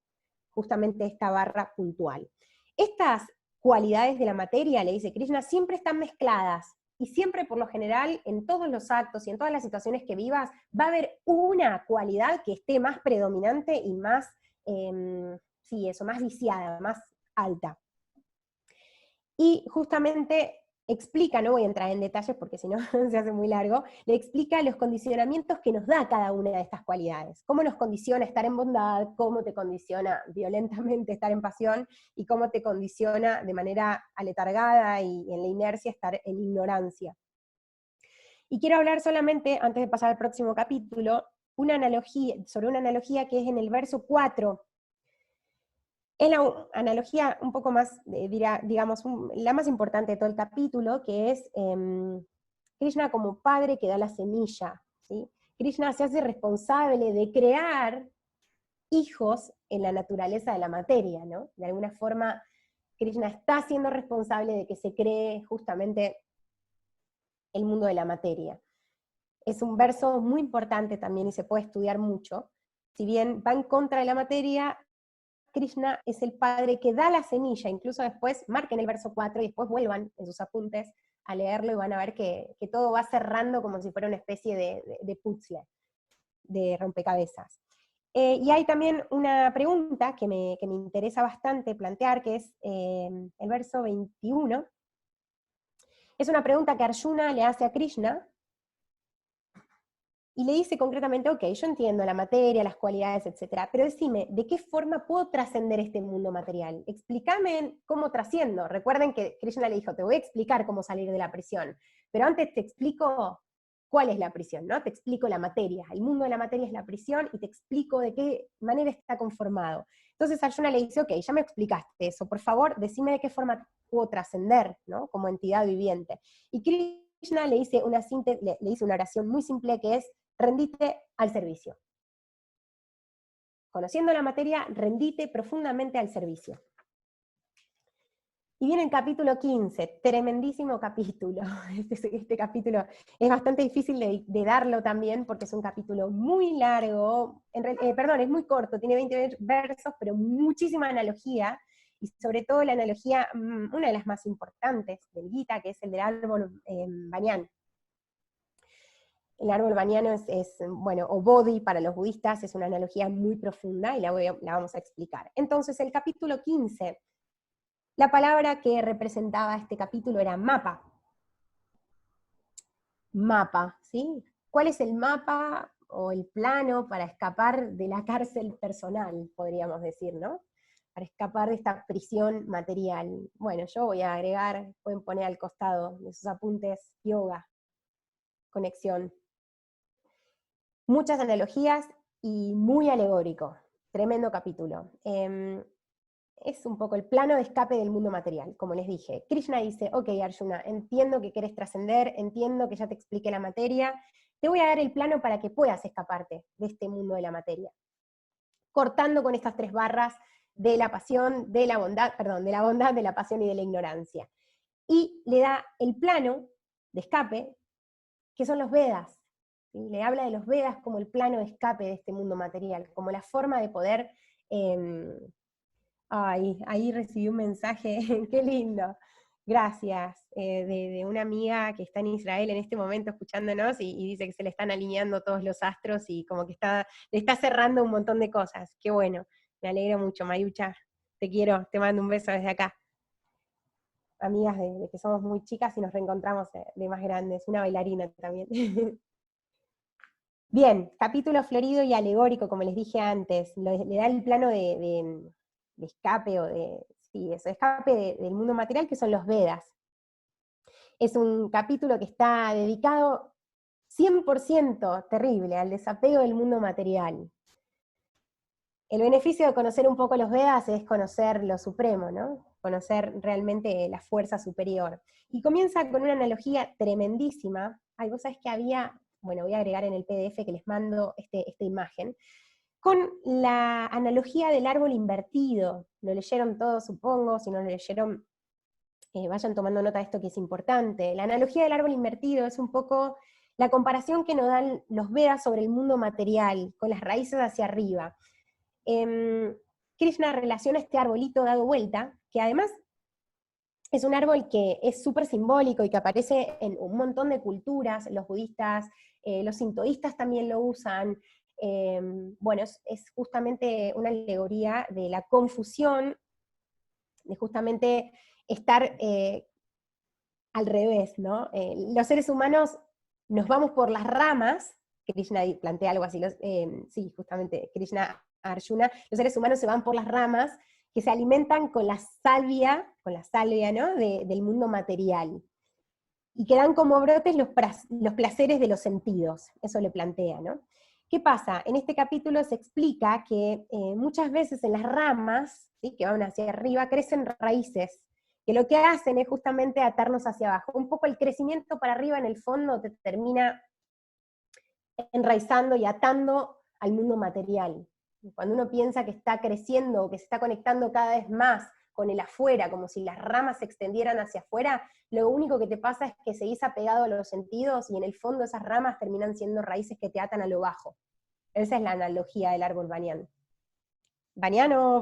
justamente esta barra puntual. Estas cualidades de la materia, le dice Krishna, siempre están mezcladas, y siempre por lo general, en todos los actos y en todas las situaciones que vivas, va a haber una cualidad que esté más predominante y más, más viciada, más alta. Y justamente explica, no voy a entrar en detalles porque si no se hace muy largo, le explica los condicionamientos que nos da cada una de estas cualidades, cómo nos condiciona estar en bondad, cómo te condiciona violentamente estar en pasión, y cómo te condiciona de manera aletargada y en la inercia estar en ignorancia. Y quiero hablar solamente, antes de pasar al próximo capítulo, sobre una analogía que es en el verso 4. Es la analogía un poco más, digamos, la más importante de todo el capítulo, que es Krishna como padre que da la semilla, ¿sí? Krishna se hace responsable de crear hijos en la naturaleza de la materia, ¿no? De alguna forma, Krishna está siendo responsable de que se cree justamente el mundo de la materia. Es un verso muy importante también y se puede estudiar mucho. Si bien va en contra de la materia, Krishna es el padre que da la semilla, incluso después marquen el verso 4 y después vuelvan en sus apuntes a leerlo y van a ver que todo va cerrando como si fuera una especie de puzzle, de rompecabezas. Y hay también una pregunta que me interesa bastante plantear, que es el verso 21. Es una pregunta que Arjuna le hace a Krishna, y le dice concretamente, ok, yo entiendo la materia, las cualidades, etcétera, pero decime, ¿de qué forma puedo trascender este mundo material? Explícame cómo trasciendo. Recuerden que Krishna le dijo, te voy a explicar cómo salir de la prisión, pero antes te explico cuál es la prisión, ¿no? Te explico la materia. El mundo de la materia es la prisión y te explico de qué manera está conformado. Entonces Arjuna le dice, ok, ya me explicaste eso, por favor, decime de qué forma puedo trascender, ¿no? Como entidad viviente. Y Krishna le dice le dice una oración muy simple que es, rendite al servicio. Conociendo la materia, rendite profundamente al servicio. Y viene el capítulo 15, tremendísimo capítulo. Este capítulo es bastante difícil de darlo también, porque es un capítulo muy largo, perdón, es muy corto, tiene 20 versos, pero muchísima analogía, y sobre todo la analogía, una de las más importantes del Gita, que es el del árbol banyan. El árbol baniano bueno, o bodhi para los budistas, es una analogía muy profunda, y la vamos a explicar. Entonces, el capítulo 15, la palabra que representaba este capítulo era mapa. Mapa, ¿sí? ¿Cuál es el mapa o el plano para escapar de la cárcel personal, podríamos decir, ¿no? Para escapar de esta prisión material. Bueno, yo voy a agregar, pueden poner al costado de sus apuntes, yoga, conexión. Muchas analogías y muy alegórico. Tremendo capítulo. Es un poco el plano de escape del mundo material, como les dije. Krishna dice, ok Arjuna, entiendo que querés trascender, entiendo que ya te expliqué la materia, te voy a dar el plano para que puedas escaparte de este mundo de la materia. Cortando con estas 3 barras de la pasión, de la bondad, de la pasión y de la ignorancia. Y le da el plano de escape, que son los Vedas. ¿Sí? Le habla de los Vedas como el plano de escape de este mundo material, como la forma de poder... ahí recibí un mensaje, qué lindo. Gracias, de una amiga que está en Israel en este momento escuchándonos y dice que se le están alineando todos los astros y como que le está cerrando un montón de cosas. Qué bueno, me alegro mucho, Mayucha. Te quiero, te mando un beso desde acá. Amigas de que somos muy chicas y nos reencontramos de más grandes. Una bailarina también. Bien, capítulo florido y alegórico, como les dije antes. Le da el plano de escape o escape del mundo material, que son los Vedas. Es un capítulo que está dedicado 100% terrible al desapego del mundo material. El beneficio de conocer un poco los Vedas es conocer lo supremo, ¿no? Conocer realmente la fuerza superior. Y comienza con una analogía tremendísima. Ay, vos sabés que había, bueno, voy a agregar en el PDF que les mando esta imagen, con la analogía del árbol invertido. Lo leyeron todos, supongo, si no lo leyeron, vayan tomando nota de esto que es importante. La analogía del árbol invertido es un poco la comparación que nos dan los Vedas sobre el mundo material, con las raíces hacia arriba. Krishna relaciona este arbolito dado vuelta, que además es un árbol que es súper simbólico y que aparece en un montón de culturas, los budistas, los sintoístas también lo usan. Bueno, es justamente una alegoría de la confusión, de justamente estar al revés, ¿no? Los seres humanos nos vamos por las ramas, Krishna plantea algo así, sí, justamente Krishna Arjuna, los seres humanos se van por las ramas que se alimentan con la salvia, ¿no? Del mundo material. Y quedan como brotes los placeres de los sentidos, eso le plantea, ¿no? ¿Qué pasa? En este capítulo se explica que muchas veces en las ramas, ¿sí? Que van hacia arriba, crecen raíces, que lo que hacen es justamente atarnos hacia abajo. Un poco el crecimiento para arriba en el fondo te termina enraizando y atando al mundo material. Cuando uno piensa que está creciendo o que se está conectando cada vez más con el afuera, como si las ramas se extendieran hacia afuera, lo único que te pasa es que seguís apegado a los sentidos y en el fondo esas ramas terminan siendo raíces que te atan a lo bajo. Esa es la analogía del árbol baniano. Baniano.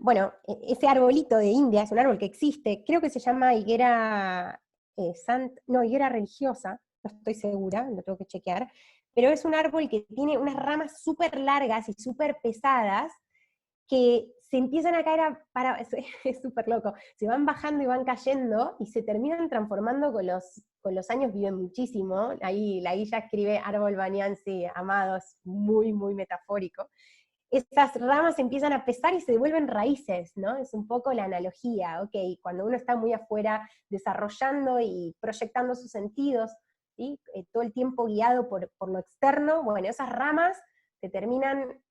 Bueno, ese arbolito de India es un árbol que existe, creo que se llama higuera, higuera religiosa, no estoy segura, lo tengo que chequear, pero es un árbol que tiene unas ramas súper largas y súper pesadas que se empiezan a caer es súper loco, se van bajando y van cayendo y se terminan transformando con los años, viven muchísimo. Ahí la guía escribe árbol banyan, sí, amado, es muy, muy metafórico. Esas ramas empiezan a pesar y se devuelven raíces, ¿no? Es un poco la analogía, ok, cuando uno está muy afuera desarrollando y proyectando sus sentidos, ¿sí? Todo el tiempo guiado por lo externo, bueno, esas ramas se terminan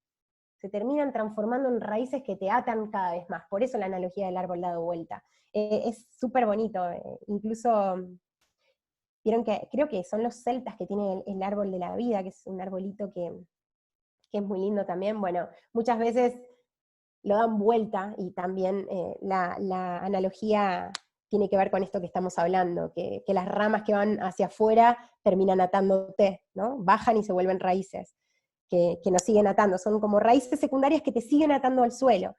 transformando en raíces que te atan cada vez más. Por eso la analogía del árbol dado vuelta. Es súper bonito, incluso vieron que creo que son los celtas que tienen el árbol de la vida, que es un arbolito que es muy lindo también. Bueno, muchas veces lo dan vuelta, y también la analogía tiene que ver con esto que estamos hablando, que las ramas que van hacia afuera terminan atándote, ¿no? Bajan y se vuelven raíces, que nos siguen atando, son como raíces secundarias que te siguen atando al suelo.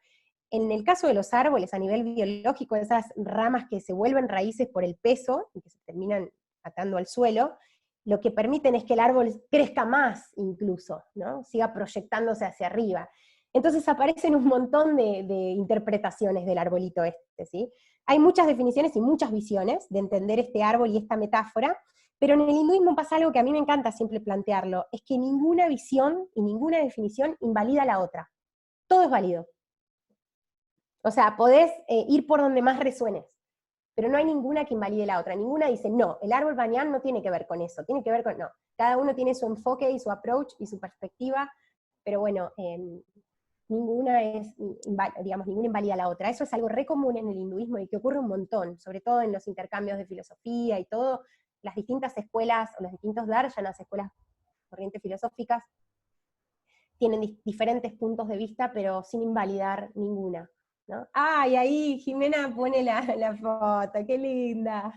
En el caso de los árboles, a nivel biológico, esas ramas que se vuelven raíces por el peso, y que se terminan atando al suelo, lo que permiten es que el árbol crezca más incluso, ¿no? Siga proyectándose hacia arriba. Entonces aparecen un montón de interpretaciones del arbolito este, ¿sí? Hay muchas definiciones y muchas visiones de entender este árbol y esta metáfora, pero en el hinduismo pasa algo que a mí me encanta siempre plantearlo, es que ninguna visión y ninguna definición invalida la otra. Todo es válido. O sea, podés ir por donde más resuenes, pero no hay ninguna que invalide la otra. Ninguna dice, no, el árbol banyan no tiene que ver con eso, tiene que ver con, no. Cada uno tiene su enfoque y su approach y su perspectiva, pero bueno, ninguna es, digamos, ninguna invalida la otra. Eso es algo re común en el hinduismo y que ocurre un montón, sobre todo en los intercambios de filosofía y todo. Las distintas escuelas, o los distintos darshanas, escuelas, corrientes filosóficas, tienen diferentes puntos de vista, pero sin invalidar ninguna, ¿no? ¡Ay, ahí Jimena pone la foto! ¡Qué linda!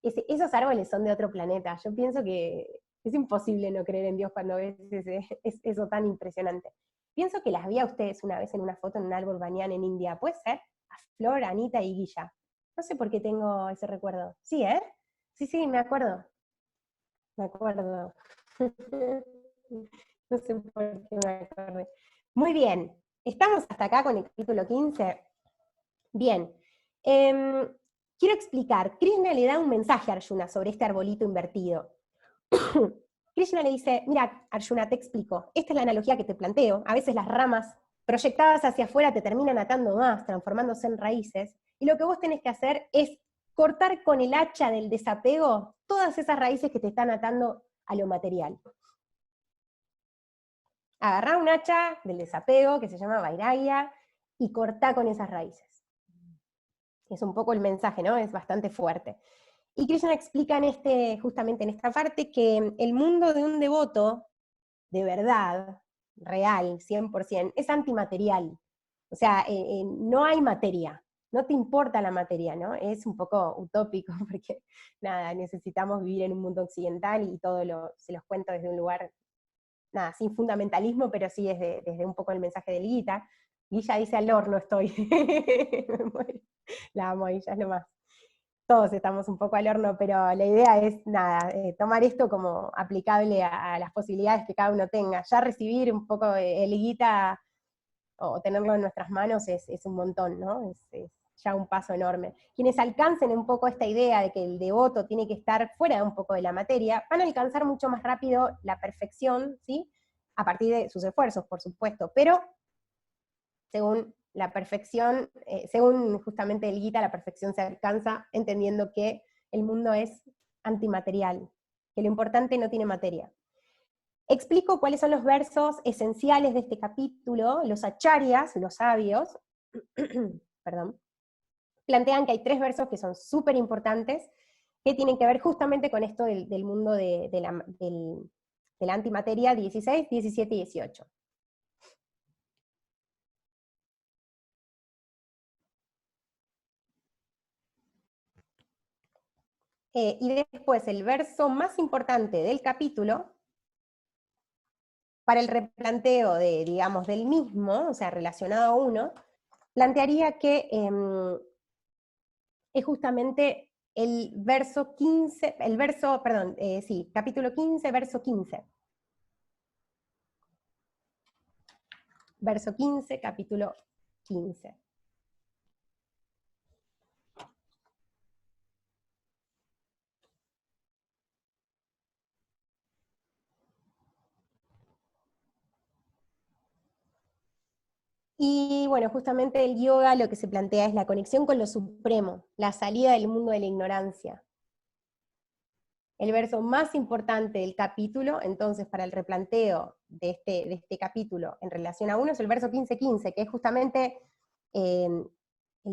Esos árboles son de otro planeta. Yo pienso que es imposible no creer en Dios cuando ves eso tan impresionante. Pienso que las vi a ustedes una vez en una foto en un árbol banyan en India. ¿Puede ser? A Flor, Anita y Guilla. No sé por qué tengo ese recuerdo. Sí, ¿eh? Sí, me acuerdo. Me acuerdo. No sé por qué me acordé. Muy bien. ¿Estamos hasta acá con el capítulo 15? Bien. Quiero explicar. Krishna le da un mensaje a Arjuna sobre este arbolito invertido. Krishna le dice, mira, Arjuna, te explico. Esta es la analogía que te planteo. A veces las ramas proyectadas hacia afuera te terminan atando más, transformándose en raíces. Y lo que vos tenés que hacer es cortar con el hacha del desapego todas esas raíces que te están atando a lo material. Agarrá un hacha del desapego, que se llama Vairagya, y cortá con esas raíces. Es un poco el mensaje, ¿no? Es bastante fuerte. Y Krishna explica justamente en esta parte, que el mundo de un devoto, de verdad, real, 100%, es antimaterial. O sea, no hay materia, no te importa la materia, ¿no? Es un poco utópico, porque nada, necesitamos vivir en un mundo occidental y todo se los cuento desde un lugar, nada, sin fundamentalismo, pero sí desde un poco el mensaje del Gita. Guilla dice, al horno estoy. La amo, Guilla, es lo más. Todos estamos un poco al horno, pero la idea es, nada, tomar esto como aplicable a las posibilidades que cada uno tenga. Ya recibir un poco el Gita o tenerlo en nuestras manos es un montón, ¿no? Es ya un paso enorme. Quienes alcancen un poco esta idea de que el devoto tiene que estar fuera un poco de la materia, van a alcanzar mucho más rápido la perfección, ¿sí? A partir de sus esfuerzos, por supuesto, pero según la perfección, según justamente el Gita, la perfección se alcanza entendiendo que el mundo es antimaterial, que lo importante no tiene materia. Explico cuáles son los versos esenciales de este capítulo. Los acharyas, los sabios, perdón, plantean que hay 3 versos que son súper importantes, que tienen que ver justamente con esto del mundo de la antimateria, 16, 17 y 18. Y después el verso más importante del capítulo, para el replanteo digamos, del mismo, o sea, relacionado a uno, plantearía que es justamente el verso 15, capítulo 15, verso 15. Verso 15, capítulo 15. Y bueno, justamente el yoga lo que se plantea es la conexión con lo supremo, la salida del mundo de la ignorancia. El verso más importante del capítulo, entonces, para el replanteo de este capítulo en relación a uno, es el verso 15-15, que es justamente el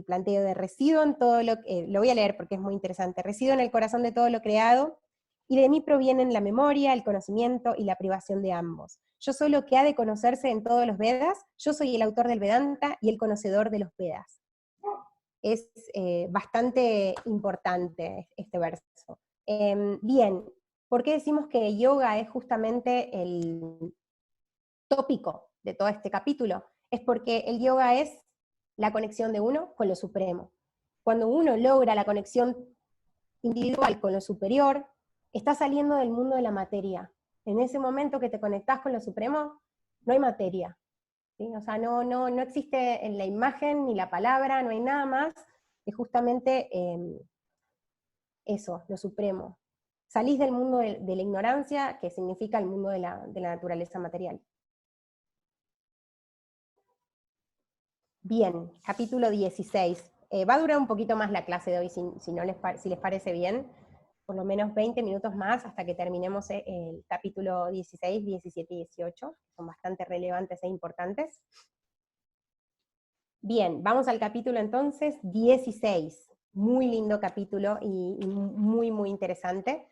planteo de resido en todo lo voy a leer porque es muy interesante, resido en el corazón de todo lo creado, y de mí provienen la memoria, el conocimiento y la privación de ambos. yo soy lo que ha de conocerse en todos los Vedas, yo soy el autor del Vedanta y el conocedor de los Vedas. Es bastante importante este verso. Bien, ¿por qué decimos que yoga es justamente el tópico de todo este capítulo? Es porque el yoga es la conexión de uno con lo supremo. Cuando uno logra la conexión individual con lo superior, está saliendo del mundo de la materia. En ese momento que te conectás con lo supremo, no hay materia, ¿sí? O sea, no existe en la imagen ni la palabra, no hay nada más, es justamente eso, lo supremo. Salís del mundo de la ignorancia, que significa el mundo de la naturaleza material. Bien, capítulo 16. Va a durar un poquito más la clase de hoy, si les parece bien, por lo menos 20 minutos más hasta que terminemos el capítulo 16, 17 y 18, que son bastante relevantes e importantes. Bien, vamos al capítulo entonces 16. Muy lindo capítulo y muy, muy interesante.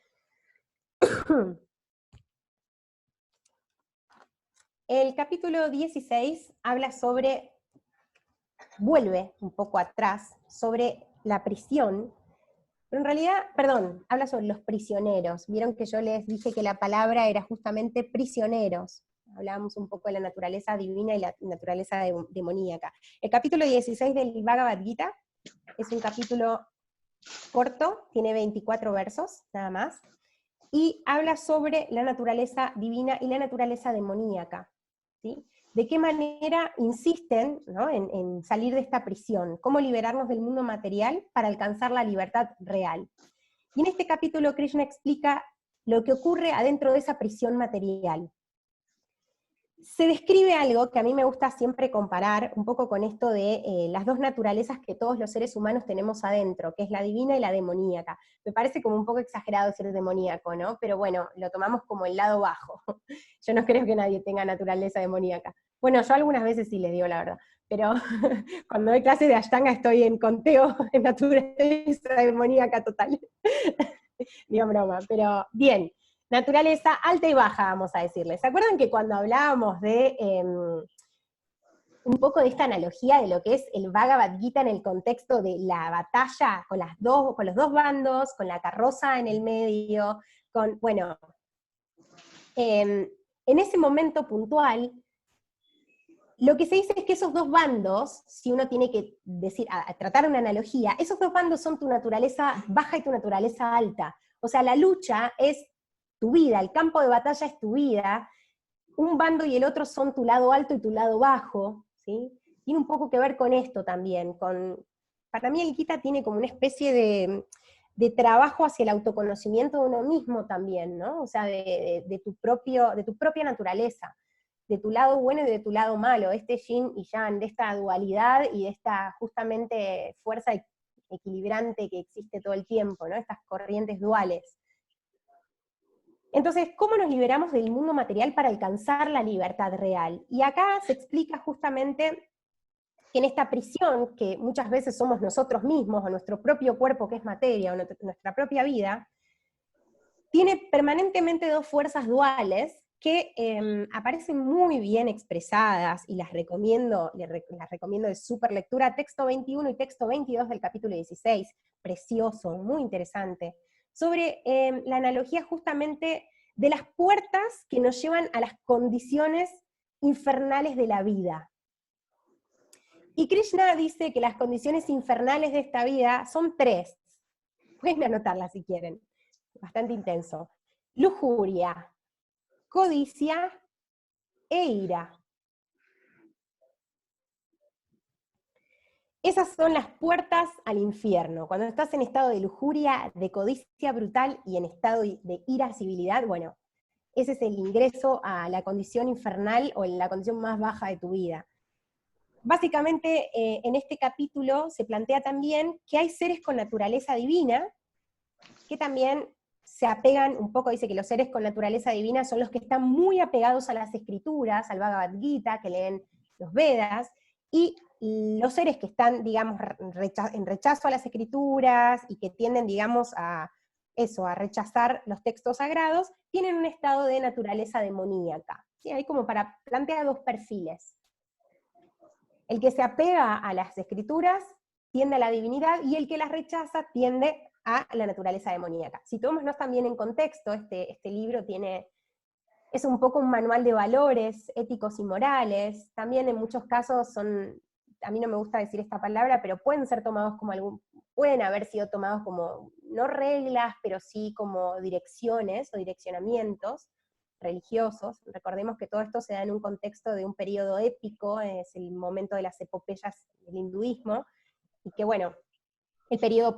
El capítulo 16 habla sobre, vuelve un poco atrás, sobre la prisión, pero en realidad, perdón, habla sobre los prisioneros. Vieron que yo les dije que la palabra era justamente prisioneros. Hablábamos un poco de la naturaleza divina y la naturaleza demoníaca. El capítulo 16 del Bhagavad Gita es un capítulo corto, tiene 24 versos, nada más, y habla sobre la naturaleza divina y la naturaleza demoníaca, ¿sí? De qué manera insisten, ¿no?, en salir de esta prisión, cómo liberarnos del mundo material para alcanzar la libertad real. Y en este capítulo Krishna explica lo que ocurre adentro de esa prisión material. Se describe algo que a mí me gusta siempre comparar un poco con esto de las dos naturalezas que todos los seres humanos tenemos adentro, que es la divina y la demoníaca. Me parece como un poco exagerado ser demoníaco, ¿no? Pero bueno, lo tomamos como el lado bajo. Yo no creo que nadie tenga naturaleza demoníaca. Bueno, yo algunas veces sí les digo la verdad, pero cuando doy clases de Ashtanga estoy en conteo de naturaleza demoníaca total. Digo broma, pero bien. Naturaleza alta y baja, vamos a decirles. ¿Se acuerdan que cuando hablábamos de un poco de esta analogía de lo que es el Bhagavad Gita en el contexto de la batalla con los dos bandos, con la carroza en el medio, bueno, en ese momento puntual, lo que se dice es que esos dos bandos, si uno tiene que decir, tratar una analogía, esos dos bandos son tu naturaleza baja y tu naturaleza alta. O sea, la lucha es tu vida, el campo de batalla es tu vida, un bando y el otro son tu lado alto y tu lado bajo, ¿sí? Tiene un poco que ver con esto también, para mí el Gita tiene como una especie de trabajo hacia el autoconocimiento de uno mismo también, ¿no? O sea, de tu propia naturaleza, de tu lado bueno y de tu lado malo, este yin y yang, de esta dualidad y de esta justamente fuerza equilibrante que existe todo el tiempo, ¿no? Estas corrientes duales. Entonces, ¿cómo nos liberamos del mundo material para alcanzar la libertad real? Y acá se explica justamente que en esta prisión, que muchas veces somos nosotros mismos, o nuestro propio cuerpo que es materia, o nuestra propia vida, tiene permanentemente dos fuerzas duales que aparecen muy bien expresadas, y las recomiendo de súper lectura, texto 21 y texto 22 del capítulo 16, precioso, muy interesante, sobre la analogía justamente de las puertas que nos llevan a las condiciones infernales de la vida. Y Krishna dice que las condiciones infernales de esta vida son tres. Pueden anotarlas si quieren. Bastante intenso. Lujuria, codicia e ira. Esas son las puertas al infierno. Cuando estás en estado de lujuria, de codicia brutal y en estado de irascibilidad, bueno, ese es el ingreso a la condición infernal o en la condición más baja de tu vida. Básicamente, en este capítulo se plantea también que hay seres con naturaleza divina, que también se apegan un poco, dice que los seres con naturaleza divina son los que están muy apegados a las escrituras, al Bhagavad Gita, que leen los Vedas, y los seres que están, digamos, en rechazo a las escrituras y que tienden, digamos, a eso, a rechazar los textos sagrados, tienen un estado de naturaleza demoníaca. ¿Sí? Hay como para plantear dos perfiles. El que se apega a las escrituras tiende a la divinidad, y el que las rechaza tiende a la naturaleza demoníaca. Situémonos también en contexto, este libro es un poco un manual de valores éticos y morales, también en muchos casos son, a mí no me gusta decir esta palabra, pero pueden ser tomados como pueden haber sido tomados como, no reglas, pero sí como direcciones o direccionamientos religiosos. Recordemos que todo esto se da en un contexto de un periodo épico, es el momento de las epopeyas del hinduismo, y que bueno, el periodo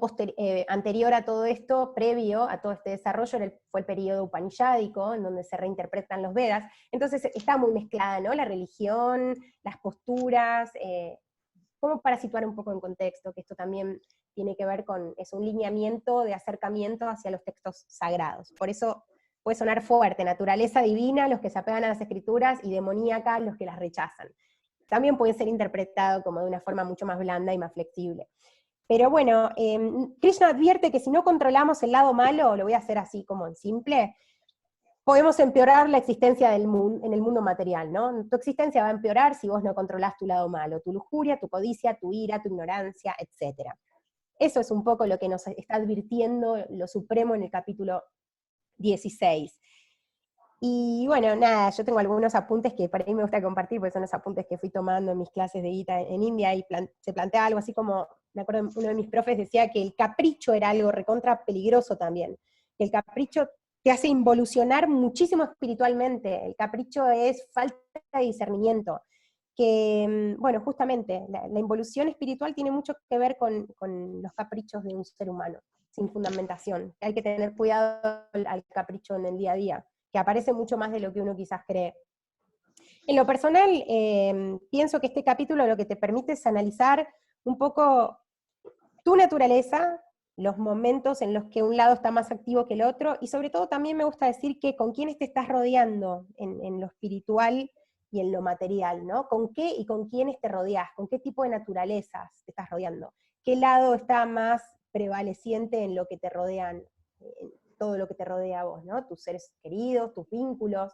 anterior a todo esto, previo a todo este desarrollo, fue el periodo upanishádico, en donde se reinterpretan los Vedas. Entonces está muy mezclada, ¿no? La religión, las posturas, como para situar un poco en contexto, que esto también tiene que ver con un lineamiento de acercamiento hacia los textos sagrados. Por eso puede sonar fuerte, naturaleza divina, los que se apegan a las escrituras, y demoníaca, los que las rechazan. También puede ser interpretado como de una forma mucho más blanda y más flexible. Pero bueno, Krishna advierte que si no controlamos el lado malo, lo voy a hacer así como en simple, podemos empeorar la existencia en el mundo material, ¿no? Tu existencia va a empeorar si vos no controlás tu lado malo, tu lujuria, tu codicia, tu ira, tu ignorancia, etc. Eso es un poco lo que nos está advirtiendo lo Supremo en el capítulo 16. Y bueno, nada, yo tengo algunos apuntes que para mí me gusta compartir, porque son los apuntes que fui tomando en mis clases de Gita en India, y se plantea algo así como, me acuerdo, uno de mis profes decía que el capricho era algo recontra peligroso también, que el capricho te hace involucionar muchísimo espiritualmente, el capricho es falta de discernimiento, que, bueno, justamente, la involución espiritual tiene mucho que ver con los caprichos de un ser humano, sin fundamentación. Hay que tener cuidado al capricho en el día a día, que aparece mucho más de lo que uno quizás cree. En lo personal, pienso que este capítulo lo que te permite es analizar un poco tu naturaleza, los momentos en los que un lado está más activo que el otro, y sobre todo también me gusta decir que con quiénes te estás rodeando en lo espiritual y en lo material, ¿no? ¿Con qué y con quiénes te rodeas? ¿Con qué tipo de naturalezas te estás rodeando? ¿Qué lado está más prevaleciente en lo que te rodean, en todo lo que te rodea a vos, ¿no? Tus seres queridos, tus vínculos.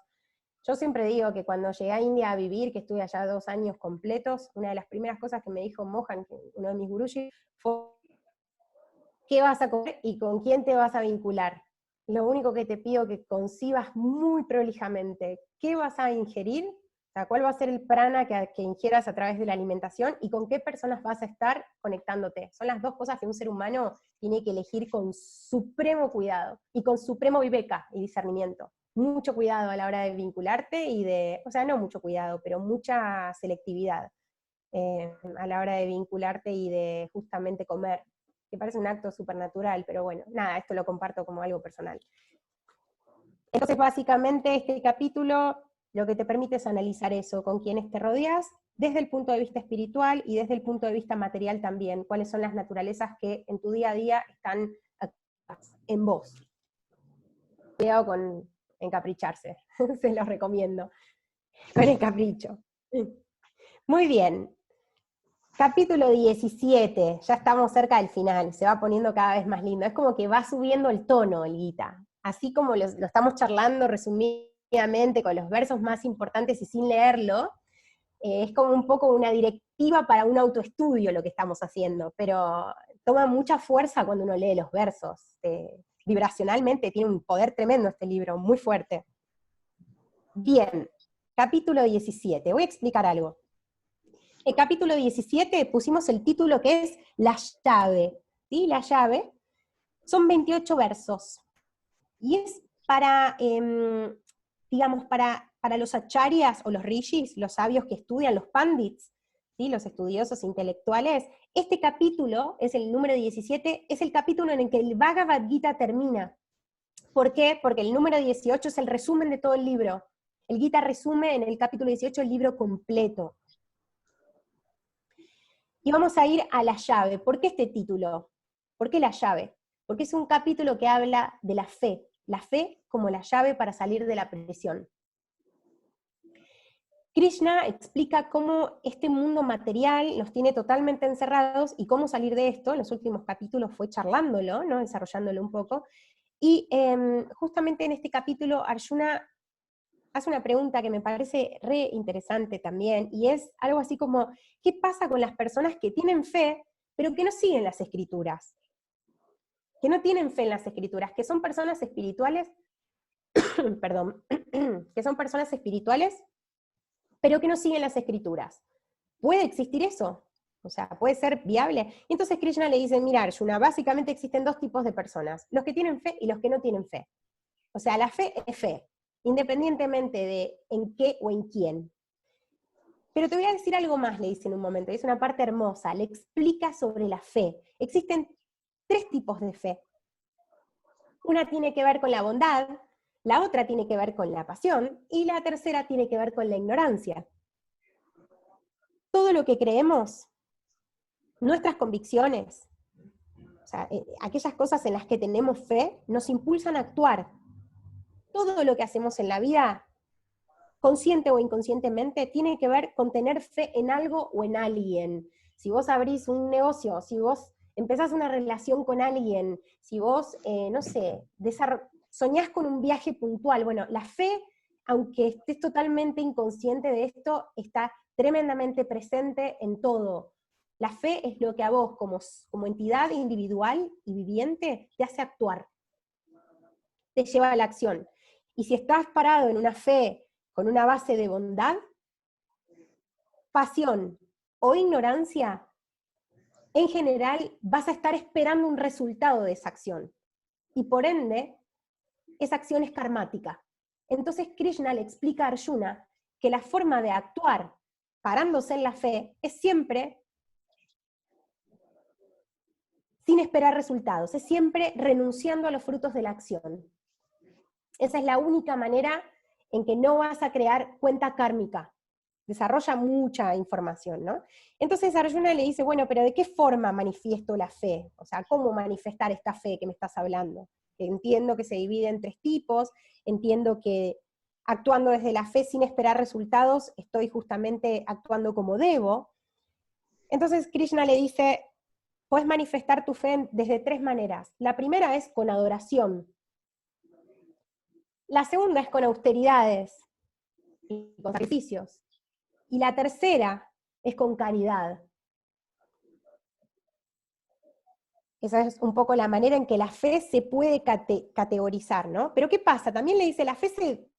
Yo siempre digo que cuando llegué a India a vivir, que estuve allá 2 años completos, una de las primeras cosas que me dijo Mohan, uno de mis gurús, fue: ¿qué vas a comer y con quién te vas a vincular? Lo único que te pido que concibas muy prolijamente, ¿qué vas a ingerir? O sea, ¿cuál va a ser el prana que ingieras a través de la alimentación, y con qué personas vas a estar conectándote? Son las dos cosas que un ser humano tiene que elegir con supremo cuidado, y con supremo viveka y discernimiento. Mucho cuidado a la hora de vincularte, o sea, no mucho cuidado, pero mucha selectividad a la hora de vincularte y de justamente comer, que parece un acto supernatural, pero bueno, nada, esto lo comparto como algo personal. Entonces, básicamente, este capítulo lo que te permite es analizar eso, con quiénes te rodeas, desde el punto de vista espiritual y desde el punto de vista material también, cuáles son las naturalezas que en tu día a día están activas en vos. Cuidado con encapricharse, se los recomiendo, con el capricho. Muy bien. Capítulo 17, ya estamos cerca del final, se va poniendo cada vez más lindo, es como que va subiendo el tono el Gita, así como lo estamos charlando resumidamente con los versos más importantes y sin leerlo, es como un poco una directiva para un autoestudio lo que estamos haciendo, pero toma mucha fuerza cuando uno lee los versos, vibracionalmente tiene un poder tremendo este libro, muy fuerte. Bien, capítulo 17, voy a explicar algo. El capítulo 17 pusimos el título que es La llave, ¿sí? La llave, son 28 versos, y es para, digamos, para los acharyas o los rishis, los sabios que estudian, los pandits, ¿sí? Los estudiosos intelectuales. Este capítulo, es el número 17, es el capítulo en el que el Bhagavad Gita termina. ¿Por qué? Porque el número 18 es el resumen de todo el libro. El Gita resume en el capítulo 18 el libro completo. Y vamos a ir a la llave. ¿Por qué este título? ¿Por qué la llave? Porque es un capítulo que habla de la fe como la llave para salir de la prisión. Krishna explica cómo este mundo material nos tiene totalmente encerrados y cómo salir de esto. En los últimos capítulos fue charlándolo, ¿no? Desarrollándolo un poco, Y justamente en este capítulo Arjuna hace una pregunta que me parece re interesante también, y es algo así como, ¿qué pasa con las personas que tienen fe, pero que no siguen las escrituras? Que no tienen fe en las escrituras, que son personas espirituales, perdón, que son personas espirituales, pero que no siguen las escrituras. ¿Puede existir eso? O sea, ¿puede ser viable? Y entonces Krishna le dice, mira Arjuna, básicamente existen dos tipos de personas, los que tienen fe y los que no tienen fe. O sea, la fe es fe, independientemente de en qué o en quién. Pero te voy a decir algo más, le dice en un momento, es una parte hermosa, le explica sobre la fe. Existen tres tipos de fe. Una tiene que ver con la bondad, la otra tiene que ver con la pasión, y la tercera tiene que ver con la ignorancia. Todo lo que creemos, nuestras convicciones, o sea, aquellas cosas en las que tenemos fe, nos impulsan a actuar. Todo lo que hacemos en la vida, consciente o inconscientemente, tiene que ver con tener fe en algo o en alguien. Si vos abrís un negocio, si vos empezás una relación con alguien, si vos, no sé, soñás con un viaje puntual, bueno, la fe, aunque estés totalmente inconsciente de esto, está tremendamente presente en todo. La fe es lo que a vos, como entidad individual y viviente, te hace actuar, te lleva a la acción. Y si estás parado en una fe con una base de bondad, pasión o ignorancia, en general vas a estar esperando un resultado de esa acción. Y por ende, esa acción es karmática. Entonces Krishna le explica a Arjuna que la forma de actuar parándose en la fe es siempre sin esperar resultados, es siempre renunciando a los frutos de la acción. Esa es la única manera en que no vas a crear cuenta kármica. Desarrolla mucha información, ¿no? Entonces Arjuna le dice, bueno, pero ¿de qué forma manifiesto la fe? O sea, ¿cómo manifestar esta fe que me estás hablando? Entiendo que se divide en tres tipos, entiendo que actuando desde la fe sin esperar resultados, estoy justamente actuando como debo. Entonces Krishna le dice, puedes manifestar tu fe desde tres maneras. La primera es con adoración. La segunda es con austeridades y con sacrificios. Y la tercera es con caridad. Esa es un poco la manera en que la fe se puede categorizar, ¿no? Pero ¿qué pasa? También le dice, la fe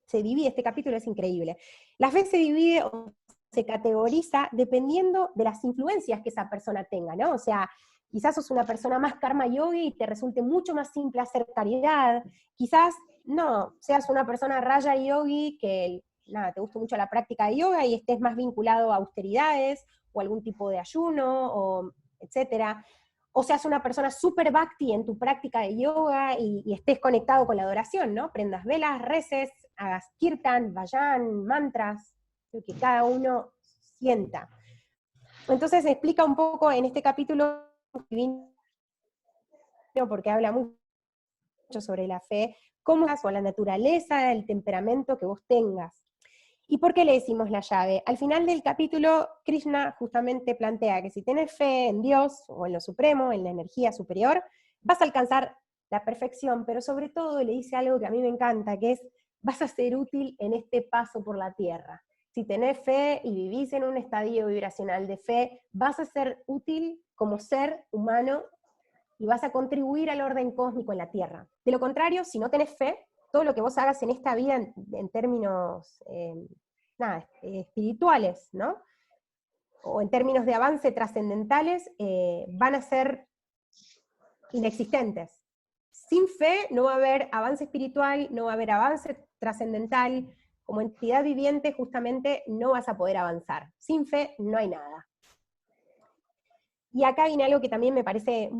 se divide, este capítulo es increíble. La fe se divide o se categoriza dependiendo de las influencias que esa persona tenga, ¿no? O sea, quizás sos una persona más karma yogi y te resulte mucho más simple hacer caridad. Quizás, no, seas una persona raya yogi que, nada, te gusta mucho la práctica de yoga y estés más vinculado a austeridades o algún tipo de ayuno, o etcétera. O seas una persona súper bhakti en tu práctica de yoga y estés conectado con la adoración, ¿no? Prendas velas, reces, hagas kirtan, vayan, mantras, lo que cada uno sienta. Entonces explica un poco en este capítulo, porque habla mucho sobre la fe, cómo es o la naturaleza, el temperamento que vos tengas. ¿Y por qué le decimos la llave? Al final del capítulo, Krishna justamente plantea que si tienes fe en Dios, o en lo supremo, en la energía superior, vas a alcanzar la perfección, pero sobre todo le dice algo que a mí me encanta, que es, vas a ser útil en este paso por la tierra. Si tenés fe y vivís en un estadio vibracional de fe, vas a ser útil como ser humano y vas a contribuir al orden cósmico en la Tierra. De lo contrario, si no tenés fe, todo lo que vos hagas en esta vida en términos espirituales, ¿no? O en términos de avance trascendentales, van a ser inexistentes. Sin fe no va a haber avance espiritual, no va a haber avance trascendental. Como entidad viviente, justamente, no vas a poder avanzar. Sin fe no hay nada. Y acá viene algo que también me parece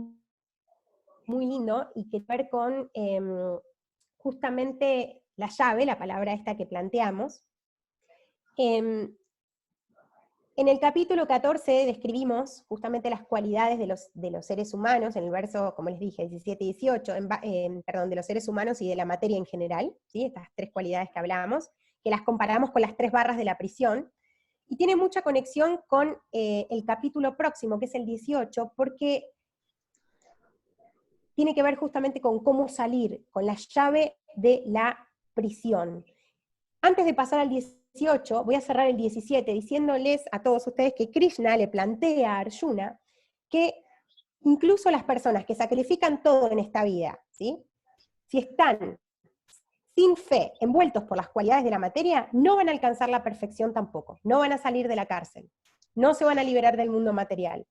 muy lindo y que tiene que ver con justamente la llave, la palabra esta que planteamos. En el capítulo 14 describimos justamente las cualidades de los seres humanos, en el verso, como les dije, 17 y 18, perdón, de los seres humanos y de la materia en general, ¿sí? Estas tres cualidades que hablábamos, que las comparamos con las tres barras de la prisión, y tiene mucha conexión con el capítulo próximo, que es el 18, porque tiene que ver justamente con cómo salir, con la llave de la prisión. Antes de pasar al 18, voy a cerrar el 17 diciéndoles a todos ustedes que Krishna le plantea a Arjuna que incluso las personas que sacrifican todo en esta vida, ¿sí?, si están sin fe, envueltos por las cualidades de la materia, no van a alcanzar la perfección tampoco, no van a salir de la cárcel, no se van a liberar del mundo material.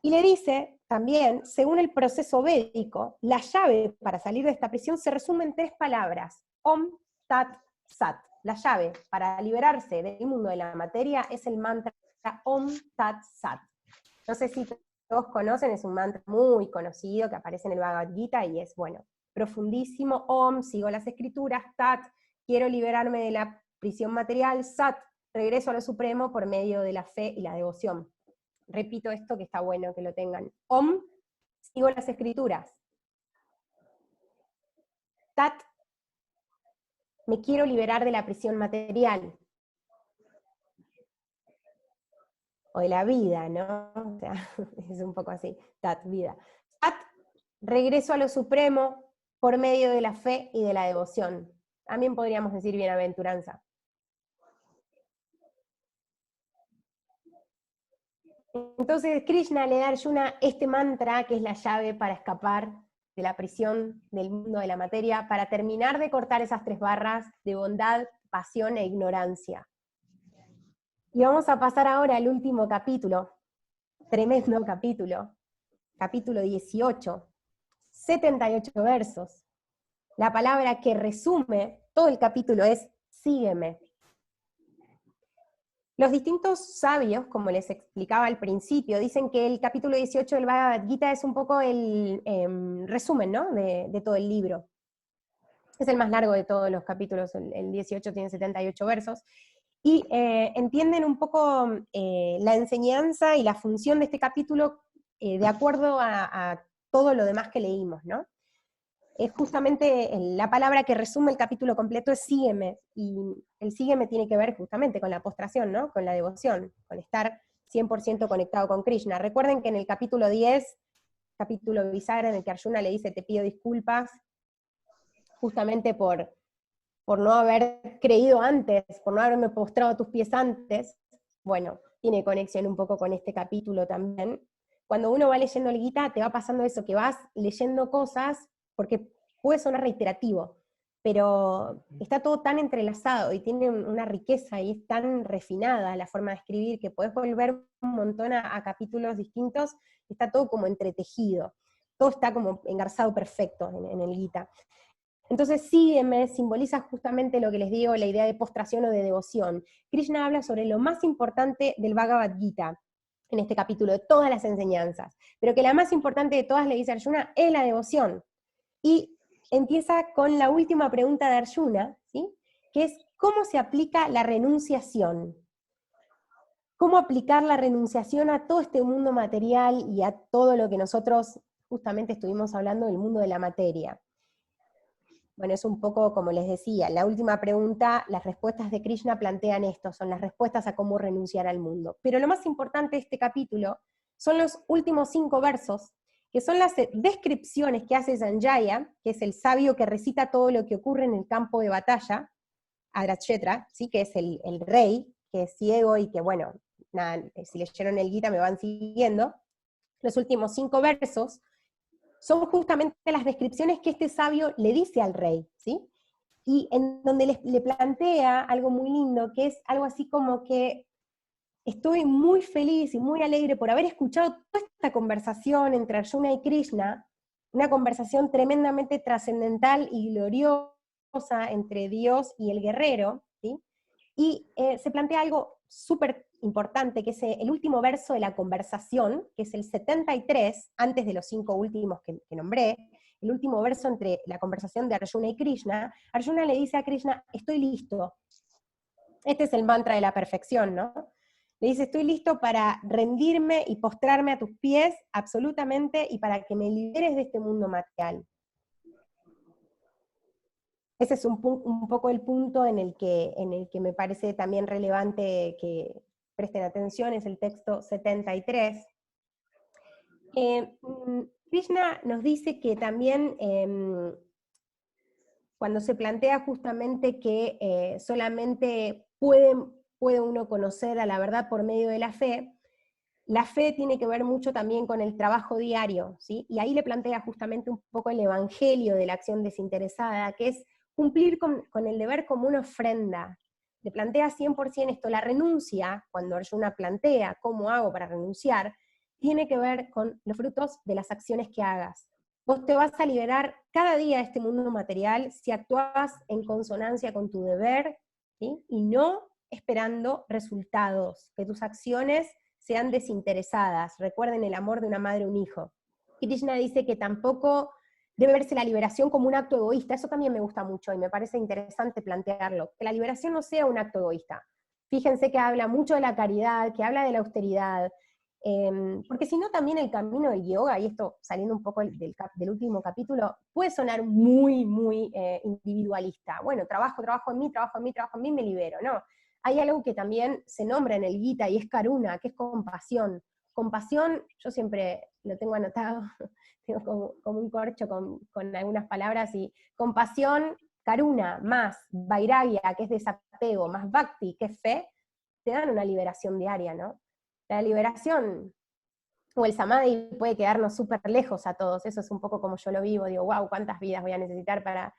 Y le dice también, según el proceso védico, la llave para salir de esta prisión se resume en 3 palabras: Om, Tat, Sat. La llave para liberarse del mundo de la materia es el mantra Om, Tat, Sat. No sé si todos conocen, es un mantra muy conocido que aparece en el Bhagavad Gita y es, bueno, profundísimo. Om, sigo las escrituras. Tat, quiero liberarme de la prisión material. Sat, regreso a lo supremo por medio de la fe y la devoción. Repito esto que está bueno que lo tengan. Om, sigo las escrituras. Tat, me quiero liberar de la prisión material. O de la vida, ¿no? O sea, es un poco así. Tat, vida. Sat, regreso a lo supremo por medio de la fe y de la devoción. También podríamos decir bienaventuranza. Entonces Krishna le da a Arjuna este mantra que es la llave para escapar de la prisión del mundo de la materia, para terminar de cortar esas 3 barras de bondad, pasión e ignorancia. Y vamos a pasar ahora al último capítulo, tremendo capítulo, capítulo 18, 78 versos. La palabra que resume todo el capítulo es sígueme. Los distintos sabios, como les explicaba al principio, dicen que el capítulo 18 del Bhagavad Gita es un poco el resumen, ¿no?, de todo el libro. Es el más largo de todos los capítulos, el 18 tiene 78 versos, y entienden un poco la enseñanza y la función de este capítulo de acuerdo a todo lo demás que leímos, ¿no? Es justamente la palabra que resume el capítulo completo es sígueme, y el sígueme tiene que ver justamente con la postración, ¿no?, con la devoción, con estar 100% conectado con Krishna. Recuerden que en el capítulo 10, capítulo bisagra, en el que Arjuna le dice, te pido disculpas, justamente por no haber creído antes, por no haberme postrado a tus pies antes, bueno, tiene conexión un poco con este capítulo también. Cuando uno va leyendo el Gita, te va pasando eso, que vas leyendo cosas, porque puede sonar reiterativo, pero está todo tan entrelazado y tiene una riqueza y es tan refinada la forma de escribir que podés volver un montón a capítulos distintos, está todo como entretejido, todo está como engarzado perfecto en el Gita. Entonces sígueme simboliza justamente lo que les digo, la idea de postración o de devoción. Krishna habla sobre lo más importante del Bhagavad Gita, en este capítulo, de todas las enseñanzas, pero que la más importante de todas, le dice Arjuna, es la devoción. Y empieza con la última pregunta de Arjuna, ¿sí?, que es, ¿cómo se aplica la renunciación? ¿Cómo aplicar la renunciación a todo este mundo material y a todo lo que nosotros justamente estuvimos hablando del mundo de la materia? Bueno, es un poco como les decía, la última pregunta, las respuestas de Krishna plantean esto, son las respuestas a cómo renunciar al mundo. Pero lo más importante de este capítulo son los últimos 5 versos, que son las descripciones que hace Sanjaya, que es el sabio que recita todo lo que ocurre en el campo de batalla, Adrachetra, ¿sí?, que es el rey, que es ciego y que, bueno, nada, si leyeron el Gita me van siguiendo. Los últimos 5 versos son justamente las descripciones que este sabio le dice al rey, ¿sí? Y en donde le plantea algo muy lindo, que es algo así como que estoy muy feliz y muy alegre por haber escuchado toda esta conversación entre Arjuna y Krishna, una conversación tremendamente trascendental y gloriosa entre Dios y el guerrero, ¿sí? Y se plantea algo súper importante, que es el último verso de la conversación, que es el 73, antes de los 5 últimos que nombré, el último verso entre la conversación de Arjuna y Krishna. Arjuna le dice a Krishna, estoy listo. Este es el mantra de la perfección, ¿no? Le dice, estoy listo para rendirme y postrarme a tus pies absolutamente y para que me liberes de este mundo material. Ese es un poco el punto en el que me parece también relevante que presten atención, es el texto 73. Krishna nos dice que también cuando se plantea justamente que solamente puede uno conocer a la verdad por medio de la fe tiene que ver mucho también con el trabajo diario, ¿sí? Y ahí le plantea justamente un poco el evangelio de la acción desinteresada, que es cumplir con el deber como una ofrenda. Le plantea 100% esto, la renuncia, cuando Arjuna plantea cómo hago para renunciar, tiene que ver con los frutos de las acciones que hagas. Vos te vas a liberar cada día de este mundo material si actúas en consonancia con tu deber, ¿sí? Y no esperando resultados, que tus acciones sean desinteresadas. Recuerden el amor de una madre a un hijo. Krishna dice que tampoco debe verse la liberación como un acto egoísta. Eso también me gusta mucho y me parece interesante plantearlo. Que la liberación no sea un acto egoísta. Fíjense que habla mucho de la caridad, que habla de la austeridad, porque si no también el camino del yoga, y esto saliendo un poco del último capítulo, puede sonar muy, muy individualista. Bueno, trabajo en mí, me libero. No, hay algo que también se nombra en el Gita y es karuna, que es compasión. Compasión, yo siempre lo tengo anotado, tengo como un corcho con algunas palabras, y compasión, karuna, más vairagya, que es desapego, más bhakti, que es fe, te dan una liberación diaria, ¿no? La liberación o el samadhi puede quedarnos súper lejos a todos, eso es un poco como yo lo vivo, digo, wow, cuántas vidas voy a necesitar para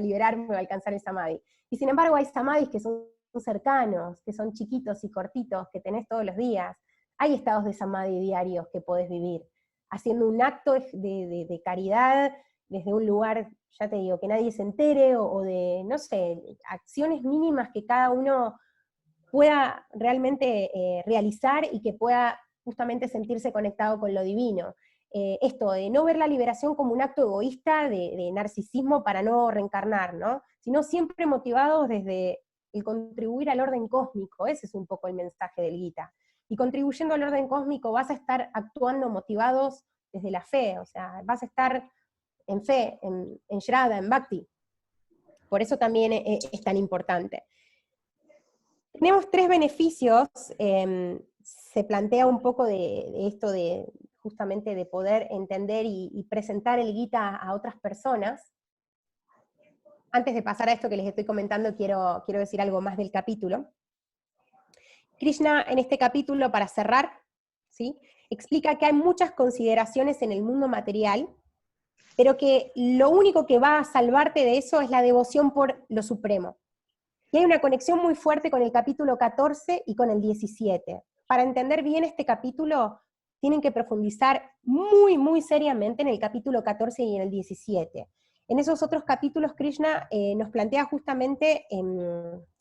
liberarme o alcanzar el samadhi. Y sin embargo hay samadhis que son cercanos, que son chiquitos y cortitos, que tenés todos los días. Hay estados de samadhi diarios que podés vivir, haciendo un acto de caridad desde un lugar, ya te digo, que nadie se entere, o de, no sé, acciones mínimas que cada uno pueda realmente realizar y que pueda justamente sentirse conectado con lo divino. Esto de no ver la liberación como un acto egoísta de narcisismo para no reencarnar, ¿no? Sino siempre motivados desde el contribuir al orden cósmico. Ese es un poco el mensaje del Gita. Y contribuyendo al orden cósmico vas a estar actuando motivados desde la fe, o sea, vas a estar en fe, en Shraddha, en Bhakti. Por eso también es tan importante. Tenemos 3 beneficios, se plantea un poco de esto de justamente de poder entender y presentar el Gita a otras personas. Antes de pasar a esto que les estoy comentando, quiero decir algo más del capítulo. Krishna en este capítulo, para cerrar, ¿sí?, explica que hay muchas consideraciones en el mundo material, pero que lo único que va a salvarte de eso es la devoción por lo supremo. Y hay una conexión muy fuerte con el capítulo 14 y con el 17. Para entender bien este capítulo, tienen que profundizar muy, muy seriamente en el capítulo 14 y en el 17. En esos otros capítulos, Krishna nos plantea justamente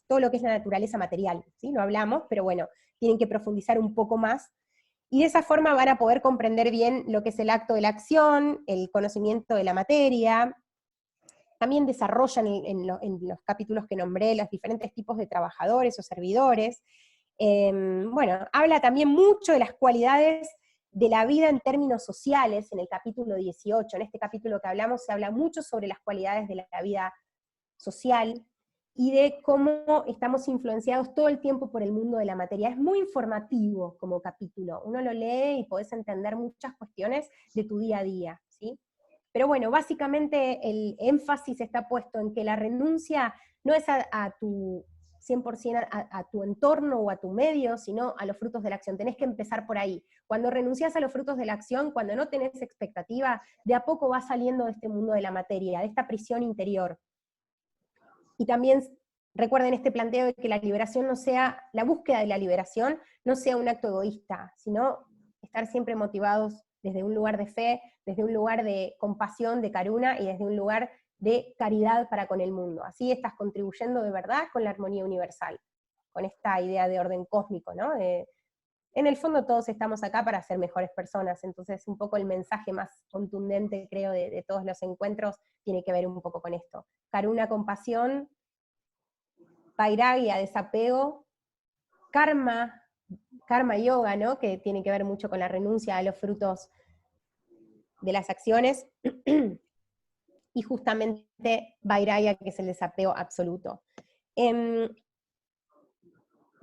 todo lo que es la naturaleza material, ¿sí? Lo hablamos, pero bueno, tienen que profundizar un poco más. Y de esa forma van a poder comprender bien lo que es el acto de la acción, el conocimiento de la materia. También desarrollan en los capítulos que nombré los diferentes tipos de trabajadores o servidores. Bueno, habla también mucho de las cualidades de la vida en términos sociales en el capítulo 18. En este capítulo que hablamos se habla mucho sobre las cualidades de la vida social y de cómo estamos influenciados todo el tiempo por el mundo de la materia. Es muy informativo como capítulo. Uno lo lee y podés entender muchas cuestiones de tu día a día, ¿sí? Pero bueno, básicamente el énfasis está puesto en que la renuncia no es a tu 100% a tu entorno o a tu medio, sino a los frutos de la acción. Tenés que empezar por ahí. Cuando renuncias a los frutos de la acción, cuando no tenés expectativa, de a poco vas saliendo de este mundo de la materia, de esta prisión interior. Y también recuerden este planteo de que la liberación no sea, la búsqueda de la liberación no sea un acto egoísta, sino estar siempre motivados desde un lugar de fe, desde un lugar de compasión, de karuna, y desde un lugar de caridad para con el mundo. Así estás contribuyendo de verdad con la armonía universal, con esta idea de orden cósmico, ¿no? En el fondo todos estamos acá para ser mejores personas, entonces un poco el mensaje más contundente, creo, de todos los encuentros tiene que ver un poco con esto. Karuna, compasión, vairagya, desapego, karma yoga, ¿no?, que tiene que ver mucho con la renuncia a los frutos de las acciones, y justamente vairagya, que es el desapego absoluto.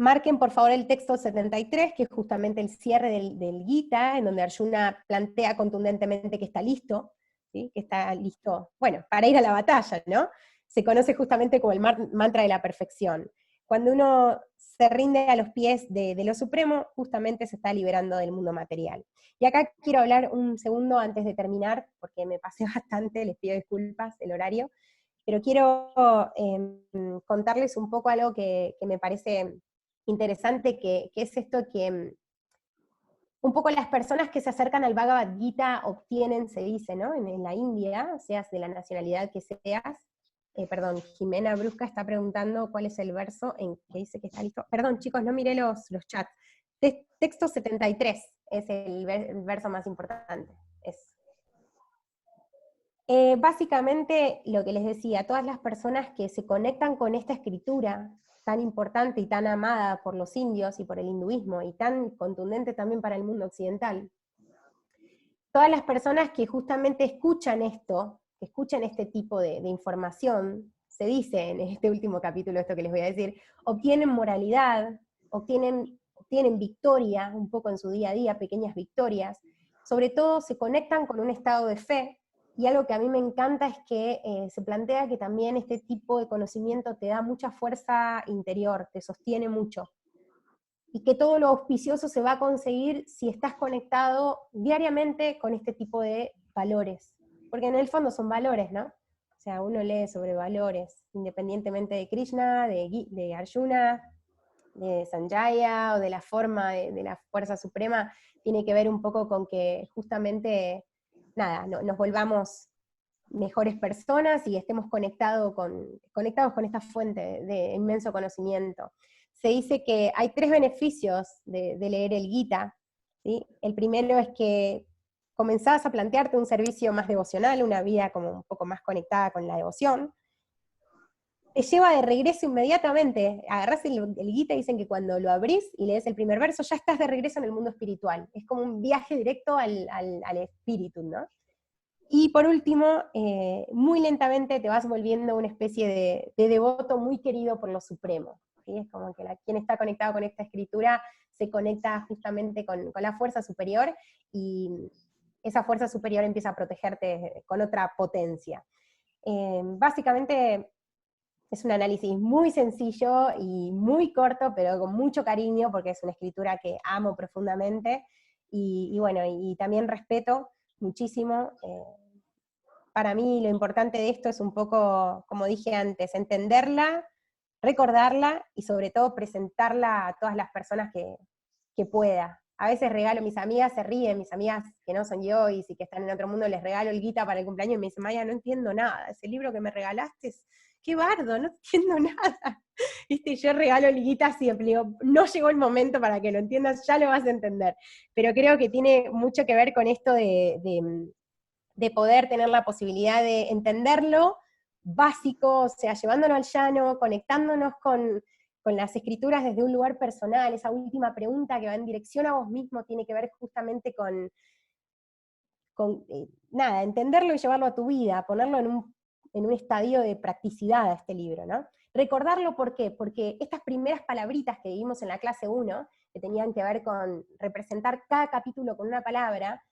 Marquen por favor el texto 73, que es justamente el cierre del Gita, en donde Arjuna plantea contundentemente que está listo, ¿sí? Que está listo, bueno, para ir a la batalla, ¿no? Se conoce justamente como el mantra de la perfección. Cuando uno se rinde a los pies de lo supremo, justamente se está liberando del mundo material. Y acá quiero hablar un segundo antes de terminar, porque me pasé bastante, les pido disculpas, el horario, pero quiero contarles un poco algo que me parece interesante, que es esto que un poco las personas que se acercan al Bhagavad Gita obtienen, se dice, ¿no? En la India, seas de la nacionalidad que seas. Perdón, Jimena Brusca está preguntando cuál es el verso en que dice que está listo. Perdón, chicos, no miré los chats. Texto 73 es el verso más importante. Básicamente, lo que les decía, todas las personas que se conectan con esta escritura tan importante y tan amada por los indios y por el hinduismo, y tan contundente también para el mundo occidental, todas las personas que justamente escuchan esto, que escuchan este tipo de información, se dice en este último capítulo, esto que les voy a decir, obtienen moralidad, obtienen victoria, un poco en su día a día, pequeñas victorias, sobre todo se conectan con un estado de fe, y algo que a mí me encanta es que se plantea que también este tipo de conocimiento te da mucha fuerza interior, te sostiene mucho, y que todo lo auspicioso se va a conseguir si estás conectado diariamente con este tipo de valores, porque en el fondo son valores, ¿no? O sea, uno lee sobre valores, independientemente de Krishna, de Arjuna, de Sanjaya, o de la forma de la fuerza suprema, tiene que ver un poco con que justamente, nada, nos volvamos mejores personas y estemos conectados con esta fuente de inmenso conocimiento. Se dice que hay 3 beneficios de leer el Gita, ¿sí? El primero es que comenzás a plantearte un servicio más devocional, una vida como un poco más conectada con la devoción. Te lleva de regreso inmediatamente, agarrás el Gita y dicen que cuando lo abrís y lees el primer verso, ya estás de regreso en el mundo espiritual. Es como un viaje directo al espíritu, ¿no? Y por último, muy lentamente te vas volviendo una especie de devoto muy querido por lo supremo, ¿sí? Es como que quien está conectado con esta escritura se conecta justamente con la fuerza superior, y esa fuerza superior empieza a protegerte con otra potencia. Básicamente es un análisis muy sencillo y muy corto, pero con mucho cariño, porque es una escritura que amo profundamente, y bueno, y también respeto muchísimo. Para mí lo importante de esto es un poco, como dije antes, entenderla, recordarla y sobre todo presentarla a todas las personas que pueda. A veces regalo, mis amigas se ríen, mis amigas que no son yogis y que están en otro mundo, les regalo el Gita para el cumpleaños y me dicen, Maya, no entiendo nada, ese libro que me regalaste es, qué bardo, no entiendo nada. ¿Viste? Yo regalo el Gita siempre, digo, no llegó el momento para que lo entiendas, ya lo vas a entender. Pero creo que tiene mucho que ver con esto de poder tener la posibilidad de entenderlo básico, o sea, llevándolo al llano, conectándonos con las escrituras desde un lugar personal. Esa última pregunta que va en dirección a vos mismo tiene que ver justamente con nada, entenderlo y llevarlo a tu vida, ponerlo en un estadio de practicidad a este libro, ¿no? Recordarlo, ¿por qué? Porque estas primeras palabritas que vimos en la clase 1, que tenían que ver con representar cada capítulo con una palabra,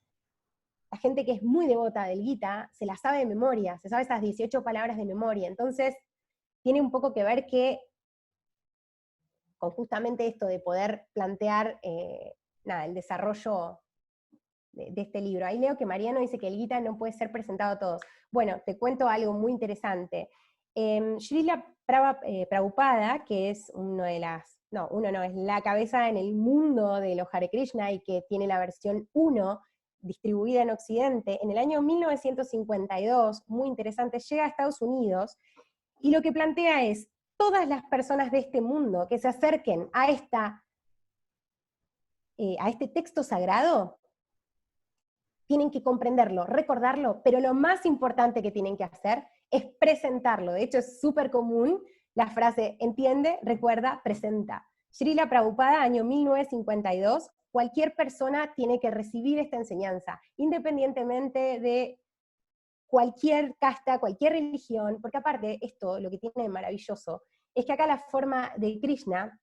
la gente que es muy devota del Gita se la sabe de memoria, se sabe esas 18 palabras de memoria, entonces tiene un poco que ver con justamente esto de poder plantear el desarrollo de este libro. Ahí leo que Mariano dice que el Gita no puede ser presentado a todos. Bueno, te cuento algo muy interesante. Srila Prabhupada, que es es la cabeza en el mundo de los Hare Krishna y que tiene la versión 1 distribuida en Occidente, en el año 1952, muy interesante, llega a Estados Unidos y lo que plantea es, todas las personas de este mundo que se acerquen a este texto sagrado, tienen que comprenderlo, recordarlo, pero lo más importante que tienen que hacer es presentarlo. De hecho, es súper común la frase, entiende, recuerda, presenta. Srila Prabhupada, año 1952, cualquier persona tiene que recibir esta enseñanza, independientemente de cualquier casta, cualquier religión, porque aparte, esto, lo que tiene de maravilloso, es que acá la forma de Krishna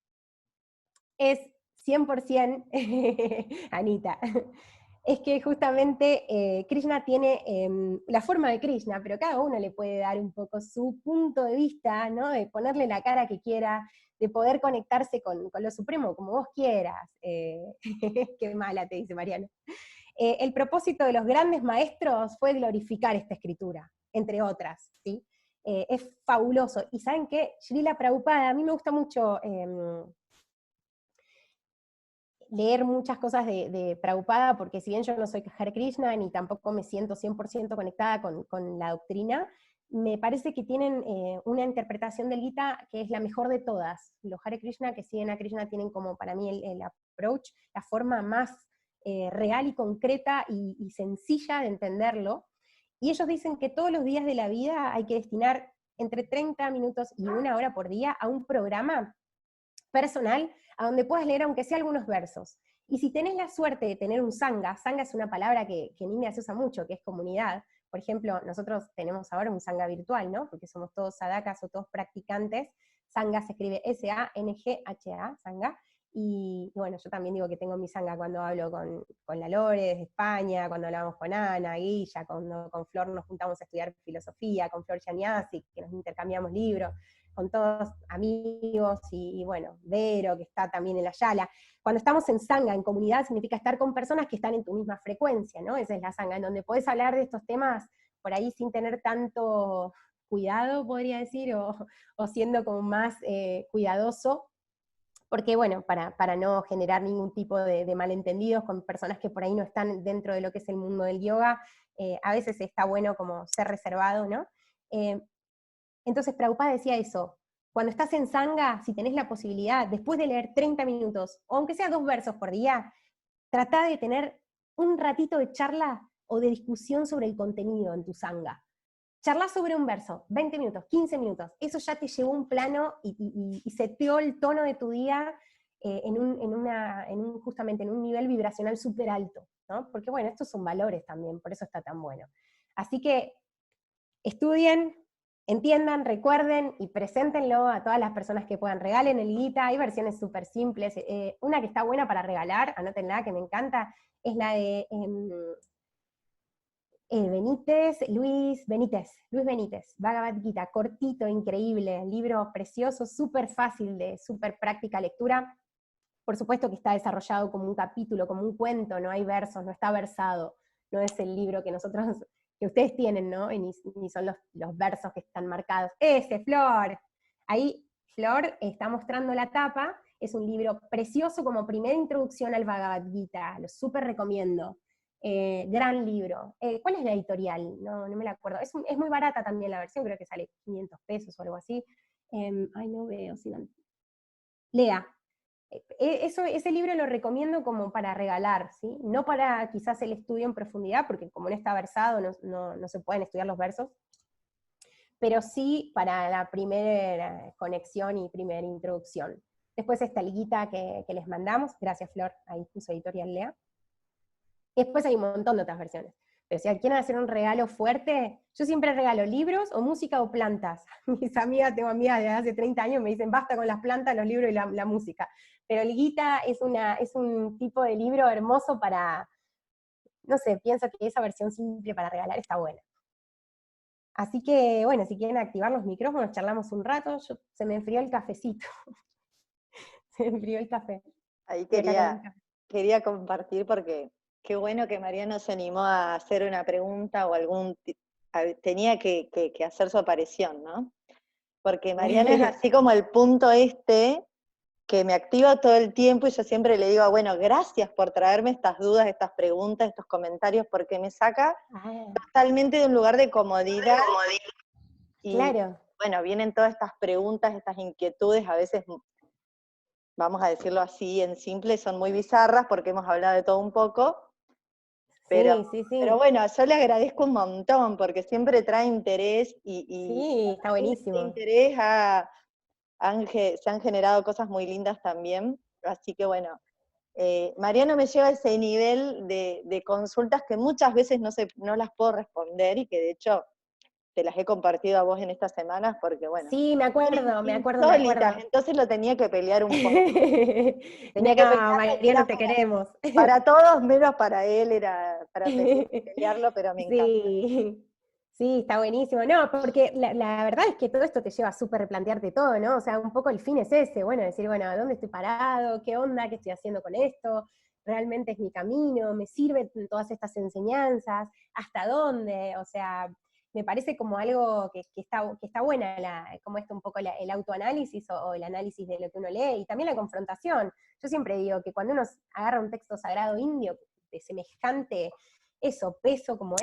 es 100% Anita. Es que justamente Krishna tiene la forma de Krishna, pero cada uno le puede dar un poco su punto de vista, ¿no? De ponerle la cara que quiera, de poder conectarse con lo supremo, como vos quieras. Qué mala, te dice Mariano. El propósito de los grandes maestros fue glorificar esta escritura, entre otras, ¿sí? Es fabuloso. Y ¿saben qué? Srila Prabhupada, a mí me gusta mucho leer muchas cosas de Prabhupada, porque si bien yo no soy Hare Krishna, ni tampoco me siento 100% conectada con la doctrina, me parece que tienen una interpretación del Gita que es la mejor de todas. Los Hare Krishna que siguen a Krishna tienen como para mí el approach, la forma más real y concreta y sencilla de entenderlo. Y ellos dicen que todos los días de la vida hay que destinar entre 30 minutos y 1 hora por día a un programa personal a donde puedas leer aunque sea algunos versos. Y si tenés la suerte de tener un sangha, sangha es una palabra que en India se usa mucho, que es comunidad. Por ejemplo, nosotros tenemos ahora un sangha virtual, ¿no? Porque somos todos sadhakas o todos practicantes. Sangha se escribe S-A-N-G-H-A, sangha. Y bueno, yo también digo que tengo mi sangha cuando hablo con la Lore desde España, cuando hablamos con Ana, Guilla, cuando con Flor nos juntamos a estudiar filosofía, con Flor Chaniasi, que nos intercambiamos libros, con todos amigos, y bueno, Vero, que está también en la Yala. Cuando estamos en sangha, en comunidad, significa estar con personas que están en tu misma frecuencia, ¿no? Esa es la sangha, en donde podés hablar de estos temas por ahí sin tener tanto cuidado, podría decir, o siendo como más cuidadoso, porque bueno, para no generar ningún tipo de malentendidos con personas que por ahí no están dentro de lo que es el mundo del yoga, a veces está bueno como ser reservado, ¿no? Entonces Prabhupada decía eso: cuando estás en sangha, si tenés la posibilidad, después de leer 30 minutos, o aunque sea 2 versos por día, tratá de tener un ratito de charla o de discusión sobre el contenido en tu sangha. Charlar sobre un verso, 20 minutos, 15 minutos, eso ya te llevó a un plano y seteó el tono de tu día justamente en un nivel vibracional súper alto, ¿no? Porque bueno, estos son valores también, por eso está tan bueno. Así que estudien, entiendan, recuerden y preséntenlo a todas las personas que puedan. Regalen el Gita, hay versiones súper simples. Una que está buena para regalar, anótenla, que me encanta, es la de Luis Benítez, Bhagavad Gita, cortito, increíble, libro precioso, súper fácil de súper práctica lectura. Por supuesto que está desarrollado como un capítulo, como un cuento, no hay versos, no está versado, no es el libro que que ustedes tienen, ¿no? Y ni son los versos que están marcados. ¡Ese, Flor! Ahí Flor está mostrando la tapa, es un libro precioso como primera introducción al Bhagavad Gita, lo súper recomiendo. Gran libro. ¿Cuál es la editorial? No me la acuerdo. Es muy barata también la versión, creo que sale 500 pesos o algo así. Ay, no veo. Si no... Lea. Ese libro lo recomiendo como para regalar, ¿sí? No para quizás el estudio en profundidad, porque como no está versado, no se pueden estudiar los versos, pero sí para la primera conexión y primera introducción. Después esta liguita que les mandamos, gracias Flor, ahí puso editorial Lea. Después hay un montón de otras versiones. Pero si quieren hacer un regalo fuerte, yo siempre regalo libros o música o plantas. Mis amigas, tengo amigas de hace 30 años, me dicen basta con las plantas, los libros y la música. Pero el Gita es un tipo de libro hermoso para, no sé, pienso que esa versión simple para regalar está buena. Así que, bueno, si quieren activar los micrófonos, charlamos un rato. Se me enfrió el cafecito. Se me enfrió el café. Ahí quería compartir porque qué bueno que Mariano se animó a hacer una pregunta o tenía que hacer su aparición, ¿no? Porque Mariano es así como el punto que me activa todo el tiempo y yo siempre le digo, bueno, gracias por traerme estas dudas, estas preguntas, estos comentarios, porque me saca totalmente de un lugar de comodidad. Y claro. bueno, vienen todas estas preguntas, estas inquietudes, a veces, vamos a decirlo así en simple, son muy bizarras porque hemos hablado de todo un poco. Pero, sí. pero bueno, yo le agradezco un montón porque siempre trae interés sí, está buenísimo. Ese interés se han generado cosas muy lindas también. Así que bueno, Mariano me lleva a ese nivel de consultas que muchas veces no las puedo responder y que de hecho te las he compartido a vos en estas semanas porque, bueno, Sí, me acuerdo. entonces lo tenía que pelear un poco. Tenía que No, Mariano, te queremos. para todos, menos para él, era para pelearlo, pero me encanta. Sí, sí, está buenísimo. No, porque la verdad es que todo esto te lleva a súper replantearte todo, ¿no? O sea, un poco el fin es ese, bueno, decir, bueno, ¿dónde estoy parado? ¿Qué onda? ¿Qué estoy haciendo con esto? ¿Realmente es mi camino? ¿Me sirven todas estas enseñanzas? ¿Hasta dónde? O sea, me parece como algo que está buena, como esto un poco el autoanálisis o el análisis de lo que uno lee, y también la confrontación. Yo siempre digo que cuando uno agarra un texto sagrado indio de semejante peso como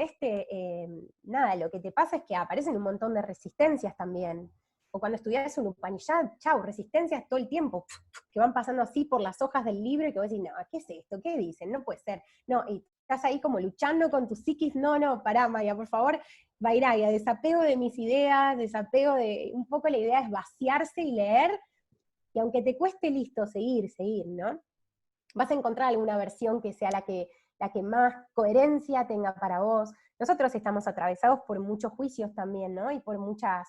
nada, lo que te pasa es que aparecen un montón de resistencias también. O cuando estudias un Upanishad, chau, resistencias todo el tiempo, que van pasando así por las hojas del libro y que vos decís, no, ¿qué es esto? ¿Qué dicen? No puede ser. No, y estás ahí como luchando con tu psiquis, no, pará, Maya, por favor, Vairaya, desapego de mis ideas, desapego de, un poco la idea es vaciarse y leer, y aunque te cueste listo seguir, ¿no? Vas a encontrar alguna versión que sea la que más coherencia tenga para vos. Nosotros estamos atravesados por muchos juicios también, ¿no? Y por muchas,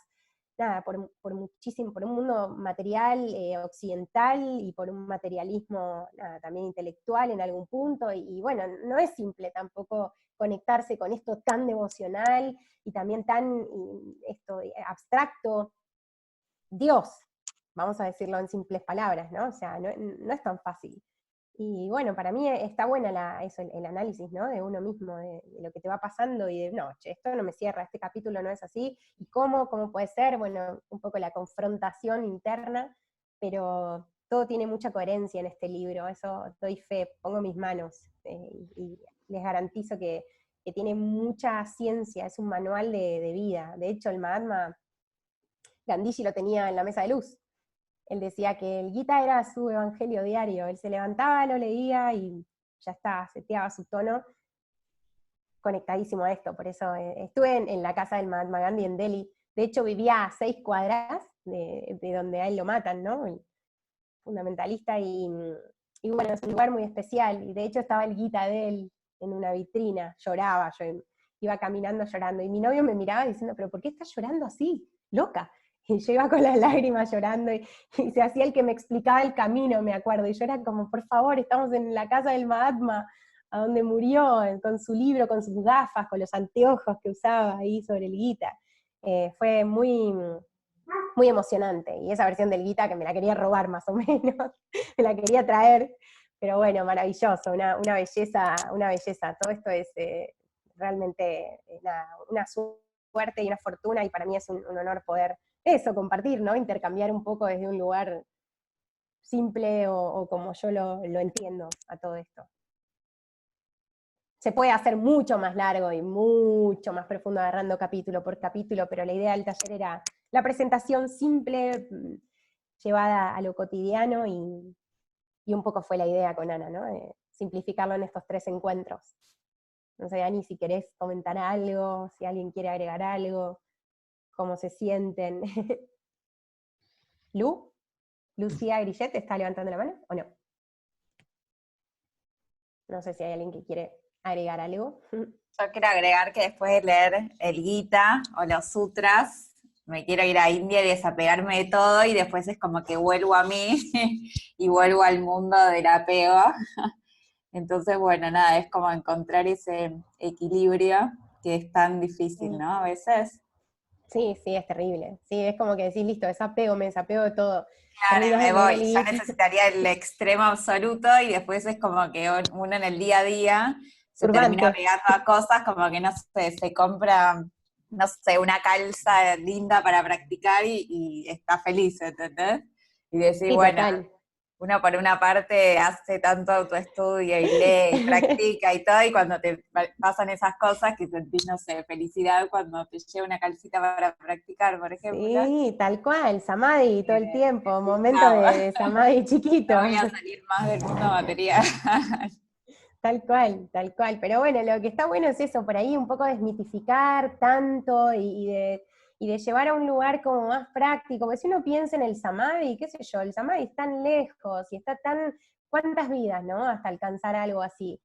nada, por muchísimo, por un mundo material occidental y por un materialismo nada, también intelectual en algún punto, y bueno, no es simple tampoco conectarse con esto tan devocional y también tan abstracto. Dios, vamos a decirlo en simples palabras, ¿no? O sea, no es tan fácil. Y bueno, para mí está buena el análisis, ¿no? De uno mismo, de lo que te va pasando y de, no, che, esto no me cierra, este capítulo no es así, y cómo puede ser, bueno, un poco la confrontación interna, pero todo tiene mucha coherencia en este libro, eso doy fe, pongo mis manos, y les garantizo que tiene mucha ciencia, es un manual de vida. De hecho, el Mahatma Gandhi lo tenía en la mesa de luz. Él decía que el Gita era su evangelio diario, él se levantaba, lo leía y ya está, seteaba su tono, conectadísimo a esto. Por eso estuve en la casa del Mahatma Gandhi en Delhi. De hecho, vivía a 6 cuadras de donde a él lo matan, ¿no? El fundamentalista, y bueno, es un lugar muy especial. Y de hecho estaba el Gita de él en una vitrina, lloraba, yo iba caminando llorando. Y mi novio me miraba diciendo, ¿pero por qué estás llorando así? Loca. Y yo iba con las lágrimas llorando, y se hacía el que me explicaba el camino, me acuerdo. Y yo era como, por favor, estamos en la casa del Mahatma, a donde murió, con su libro, con sus gafas, con los anteojos que usaba ahí sobre el Gita. Fue muy, muy emocionante, y esa versión del Gita que me la quería robar más o menos, me la quería traer, pero bueno, maravilloso, una belleza, todo esto es realmente una suerte y una fortuna, y para mí es un honor poder eso, compartir, ¿no? Intercambiar un poco desde un lugar simple o como yo lo entiendo a todo esto. Se puede hacer mucho más largo y mucho más profundo agarrando capítulo por capítulo, pero la idea del taller era la presentación simple, llevada a lo cotidiano, y un poco fue la idea con Ana, ¿no? Simplificarlo en estos 3 encuentros. No sé, Ani, si querés comentar algo, si alguien quiere agregar algo, cómo se sienten. Lucía Grillet, ¿está levantando la mano o no? No sé si hay alguien que quiere agregar algo. Yo quiero agregar que después de leer el Gita o los sutras, me quiero ir a India y desapegarme de todo, y después es como que vuelvo a mí y vuelvo al mundo del apego. Entonces, bueno, nada, es como encontrar ese equilibrio que es tan difícil, ¿no? A veces. Sí, es terrible. Sí, es como que decís, listo, me desapego de todo. Claro, me voy. Yo necesitaría el extremo absoluto, y después es como que uno en el día a día se termina pegando a cosas, como que no sé, se compra, no sé, una calza linda para practicar y está feliz, ¿entendés? Y decir, sí, bueno, total. Uno por una parte hace tanto autoestudio y lee y practica y todo, y cuando te pasan esas cosas que sentís, no sé, felicidad cuando te lleva una calcita para practicar, por ejemplo. Sí, tal cual, samadhi todo el tiempo, sí, momento de samadhi chiquito. No voy a salir más del mundo material. Tal cual. Pero bueno, lo que está bueno es eso, por ahí un poco desmitificar tanto y de llevar a un lugar como más práctico, porque si uno piensa en el samadhi, qué sé yo, el samadhi es tan lejos y está tan, cuántas vidas, ¿no? Hasta alcanzar algo así.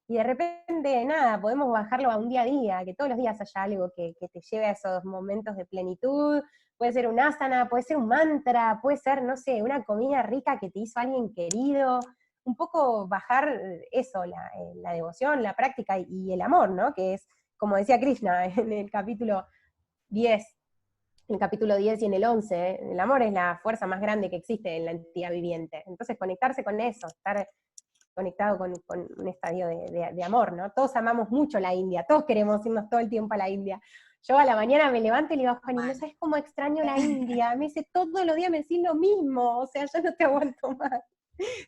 y de repente, nada, podemos bajarlo a un día a día, que todos los días haya algo que te lleve a esos momentos de plenitud. Puede ser un asana, puede ser un mantra, puede ser, no sé, una comida rica que te hizo alguien querido, un poco bajar eso, la devoción, la práctica y el amor, ¿no? Que es, como decía Krishna en el capítulo 10, en el capítulo 10 y en el 11, el amor es la fuerza más grande que existe en la entidad viviente. Entonces conectarse con eso, estar conectado con un estadio de amor, ¿no? Todos amamos mucho la India, todos queremos irnos todo el tiempo a la India. Yo a la mañana me levanto y le digo a Juan, y no sabes cómo extraño la India, me dice todos los días me decís lo mismo, o sea, yo no te aguanto más.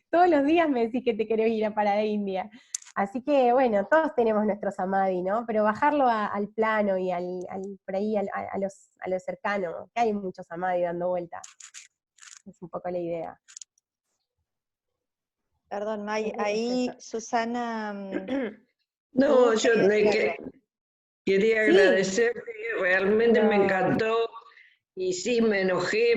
Todos los días me decís que te querés ir para la India. Así que, bueno, todos tenemos nuestro samadhi, ¿no? Pero bajarlo al plano y por ahí a lo cercano, que hay muchos samadhi dando vuelta. Es un poco la idea. Perdón, May, ahí Susana... No, yo quería Sí. agradecerte, realmente me encantó. Y sí, me enojé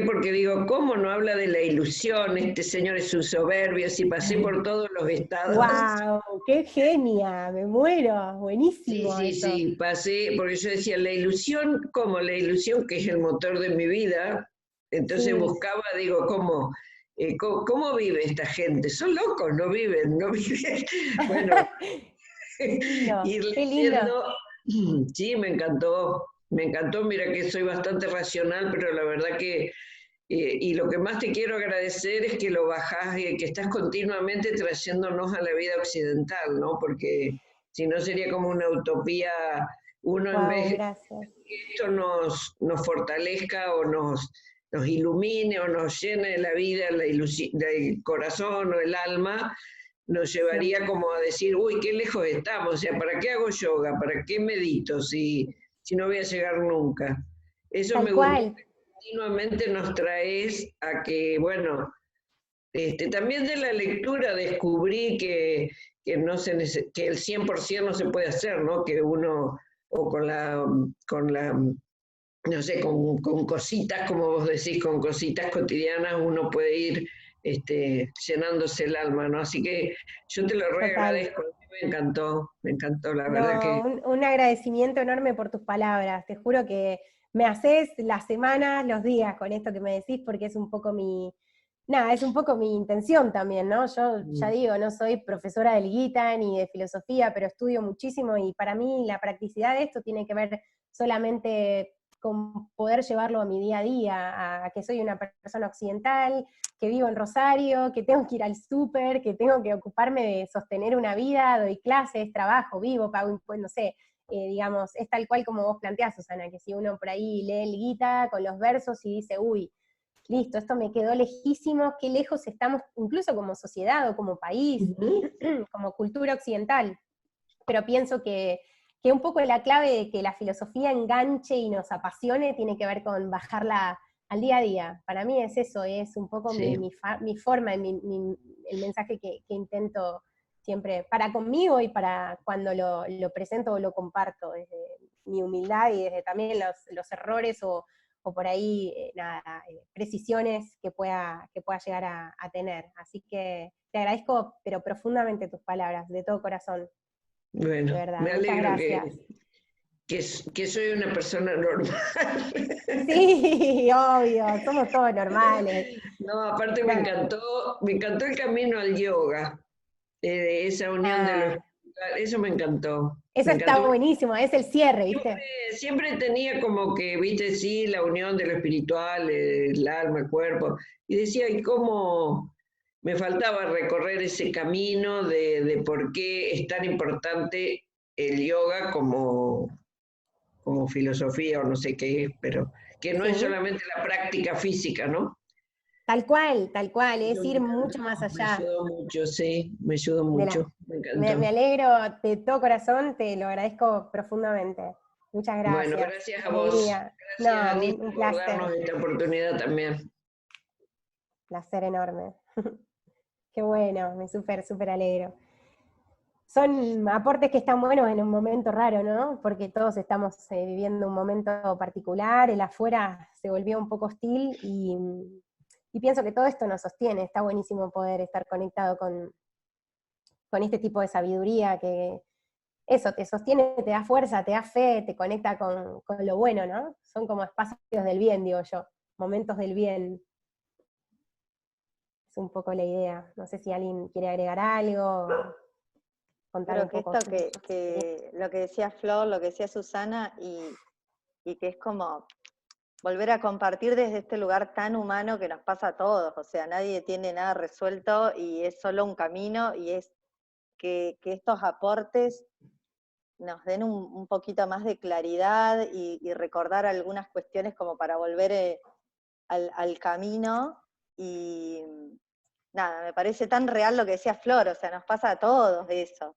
porque digo, ¿cómo no habla de la ilusión? Este señor es un soberbio, si pasé por todos los estados. ¡Wow! ¡Qué genia! Me muero, buenísimo. Sí, pasé, porque yo decía, la ilusión, ¿cómo? La ilusión que es el motor de mi vida. Entonces buscaba, digo, ¿cómo vive esta gente? Son locos, no viven. Bueno, ir leyendo, sí, me encantó, mira que soy bastante racional, pero la verdad que, y lo que más te quiero agradecer es que lo bajás y que estás continuamente trayéndonos a la vida occidental, ¿no? Porque si no sería como una utopía, uno en vez de que esto nos fortalezca o nos ilumine o nos llene de la vida, del corazón o el alma, nos llevaría como a decir, uy, qué lejos estamos, o sea, ¿para qué hago yoga? ¿Para qué medito si no voy a llegar nunca? Eso Tal me cual. gusta, que continuamente nos traes a que, bueno, también de la lectura descubrí que el 100% no se puede hacer, ¿no? Que uno, o con la no sé, con cositas, como vos decís, con cositas cotidianas, uno puede ir llenándose el alma, ¿no? Así que yo te lo agradezco, me encantó, la verdad que... Un agradecimiento enorme por tus palabras, te juro que me haces las semanas, los días con esto que me decís, porque es un poco es un poco mi intención también, ¿no? Yo ya digo, no soy profesora del Gita ni de filosofía, pero estudio muchísimo y para mí la practicidad de esto tiene que ver solamente con poder llevarlo a mi día a día, a que soy una persona occidental, que vivo en Rosario, que tengo que ir al súper, que tengo que ocuparme de sostener una vida, doy clases, trabajo, vivo, pago impuestos, no sé, digamos, es tal cual como vos planteás, Susana, que si uno por ahí lee el Gita con los versos y dice, uy, listo, esto me quedó lejísimo, qué lejos estamos, incluso como sociedad o como país, como cultura occidental, pero pienso que un poco la clave de que la filosofía enganche y nos apasione tiene que ver con bajarla al día a día. Para mí es eso, es un poco mi forma, el mensaje que intento siempre, para conmigo y para cuando lo presento o lo comparto, desde mi humildad y desde también los errores o por ahí, precisiones que pueda llegar a tener. Así que te agradezco, pero profundamente tus palabras, de todo corazón. Bueno, verdad, me alegro que soy una persona normal. Sí, obvio, somos todos normales. No, aparte me encantó el camino al yoga, esa unión de lo espiritual, eso me encantó. Eso está buenísimo, es el cierre, ¿viste? Siempre tenía como que, viste, sí, la unión de lo espiritual, el alma, el cuerpo, y decía, ¿y cómo me faltaba recorrer ese camino de por qué es tan importante el yoga como filosofía o no sé qué es, pero que no es solamente la práctica física, ¿no? Tal cual, es ir mucho más allá. Me ayudó mucho, sí, me ayudó mucho, me encantó. Me alegro de todo corazón, te lo agradezco profundamente. Muchas gracias. Bueno, gracias a vos. Gracias, Anita, un por placer. darnos esta oportunidad también. Placer enorme. Qué bueno, me súper alegro. Son aportes que están buenos en un momento raro, ¿no? Porque todos estamos viviendo un momento particular, el afuera se volvió un poco hostil y pienso que todo esto nos sostiene, está buenísimo poder estar conectado con con este tipo de sabiduría que eso te sostiene, te da fuerza, te da fe, te conecta con lo bueno, ¿no? Son como espacios del bien, digo yo, momentos del bien. Es un poco la idea. No sé si alguien quiere agregar algo, contar Creo un que poco. esto que lo que decía Flor, lo que decía Susana, y que es como volver a compartir desde este lugar tan humano que nos pasa a todos, o sea, nadie tiene nada resuelto y es solo un camino, y es que estos aportes nos den un poquito más de claridad y recordar algunas cuestiones como para volver al camino, y nada, me parece tan real lo que decía Flor, o sea, nos pasa a todos eso,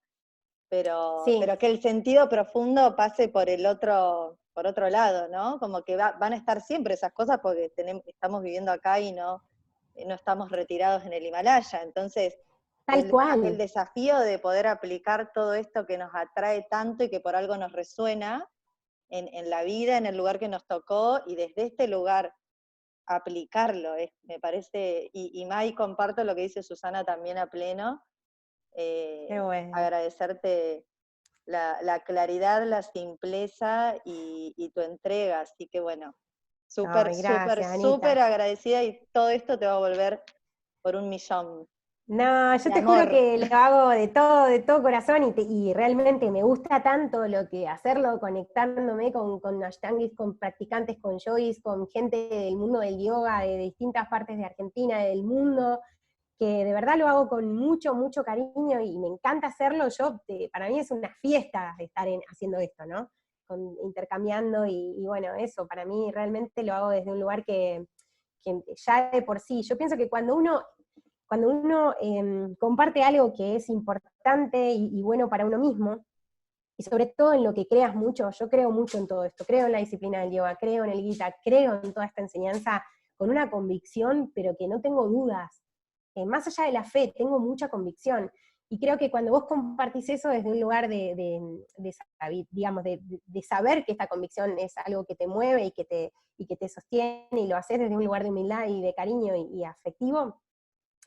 pero Sí, que el sentido profundo pase por otro lado, ¿no? Como que van a estar siempre esas cosas porque estamos viviendo acá y no estamos retirados en el Himalaya. Entonces, tal el cual. desafío de poder aplicar todo esto que nos atrae tanto y que por algo nos resuena en la vida, en el lugar que nos tocó, y desde este lugar aplicarlo, me parece, y Mai, comparto lo que dice Susana también a pleno. Qué bueno. Agradecerte la claridad, la simpleza y tu entrega, así que bueno, Ay, gracias, súper Anita. agradecida, y todo esto te va a volver por 1.000.000 No, yo de te juro amor. que lo hago de todo corazón, y realmente me gusta tanto lo que hacerlo conectándome con ashtangis, con practicantes, con yogis, con gente del mundo del yoga, de distintas partes de Argentina, del mundo, que de verdad lo hago con mucho, mucho cariño y me encanta hacerlo. Para mí es una fiesta estar haciendo esto, ¿no? Intercambiando y bueno, eso, para mí realmente lo hago desde un lugar que ya de por sí, yo pienso que cuando uno comparte algo que es importante y bueno para uno mismo, y sobre todo en lo que creas mucho, yo creo mucho en todo esto, creo en la disciplina del yoga, creo en el Gita, creo en toda esta enseñanza con una convicción, pero que no tengo dudas. Más allá de la fe, tengo mucha convicción. Y creo que cuando vos compartís eso desde un lugar digamos, de saber que esta convicción es algo que te mueve y que te sostiene, y lo haces desde un lugar de humildad y de cariño y afectivo,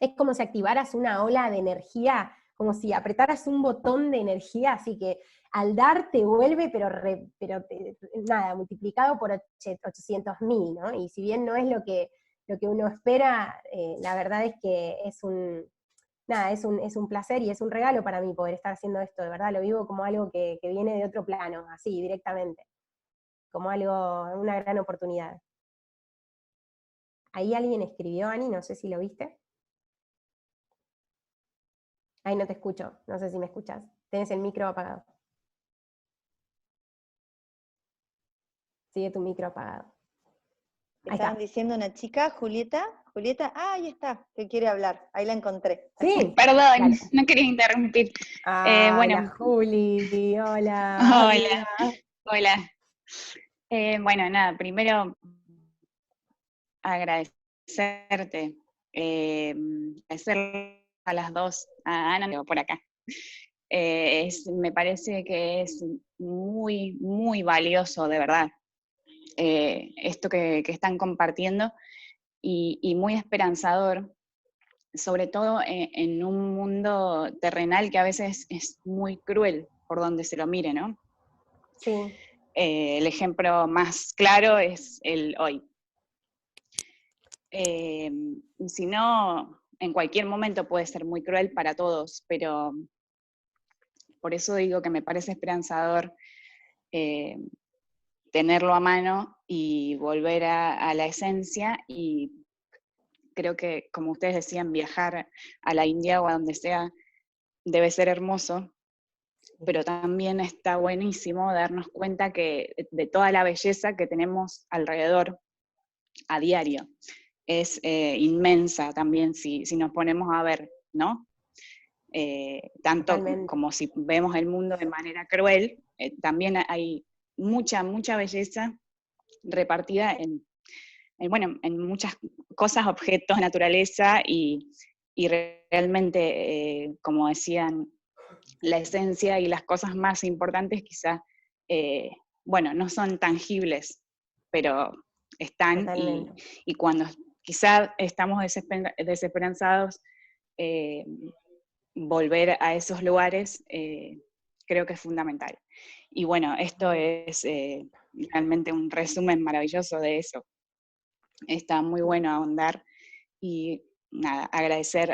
es como si activaras una ola de energía, como si apretaras un botón de energía, así que al dar te vuelve, nada, multiplicado por 800.000, ¿no? Y si bien no es lo que uno espera, la verdad es que es un placer y es un regalo para mí poder estar haciendo esto, de verdad lo vivo como algo que viene de otro plano, así, directamente, como una gran oportunidad. Ahí alguien escribió, Ani, no sé si lo viste. Ahí no te escucho, no sé si me escuchas. Tenés el micro apagado. Sigue tu micro apagado. Ahí Estaban está. diciendo una chica, Julieta, ahí está, que quiere hablar, ahí la encontré. Sí. Perdón, Dale. no quería interrumpir. Ay, la Bueno, Juli, hola, amiga. hola, hola. Bueno, nada, primero agradecerte, agradecer a las dos, a Ana por acá. Me parece que es muy, muy valioso, de verdad, esto que están compartiendo, y muy esperanzador, sobre todo en un mundo terrenal que a veces es muy cruel por donde se lo mire, ¿no? Sí. El ejemplo más claro es el hoy. Y si no, en cualquier momento puede ser muy cruel para todos, pero por eso digo que me parece esperanzador tenerlo a mano y volver a la esencia, y creo que, como ustedes decían, viajar a la India o a donde sea debe ser hermoso, pero también está buenísimo darnos cuenta que de toda la belleza que tenemos alrededor a diario. Es inmensa también si nos ponemos a ver, ¿no? Tanto Totalmente. como si vemos el mundo de manera cruel, también hay mucha, mucha belleza repartida en muchas cosas, objetos, naturaleza, y realmente, como decían, la esencia y las cosas más importantes quizá, no son tangibles, pero están, Totalmente. y cuando quizá estamos desesperanzados, volver a esos lugares creo que es fundamental. Y bueno, esto es realmente un resumen maravilloso de eso. Está muy bueno ahondar y nada, agradecer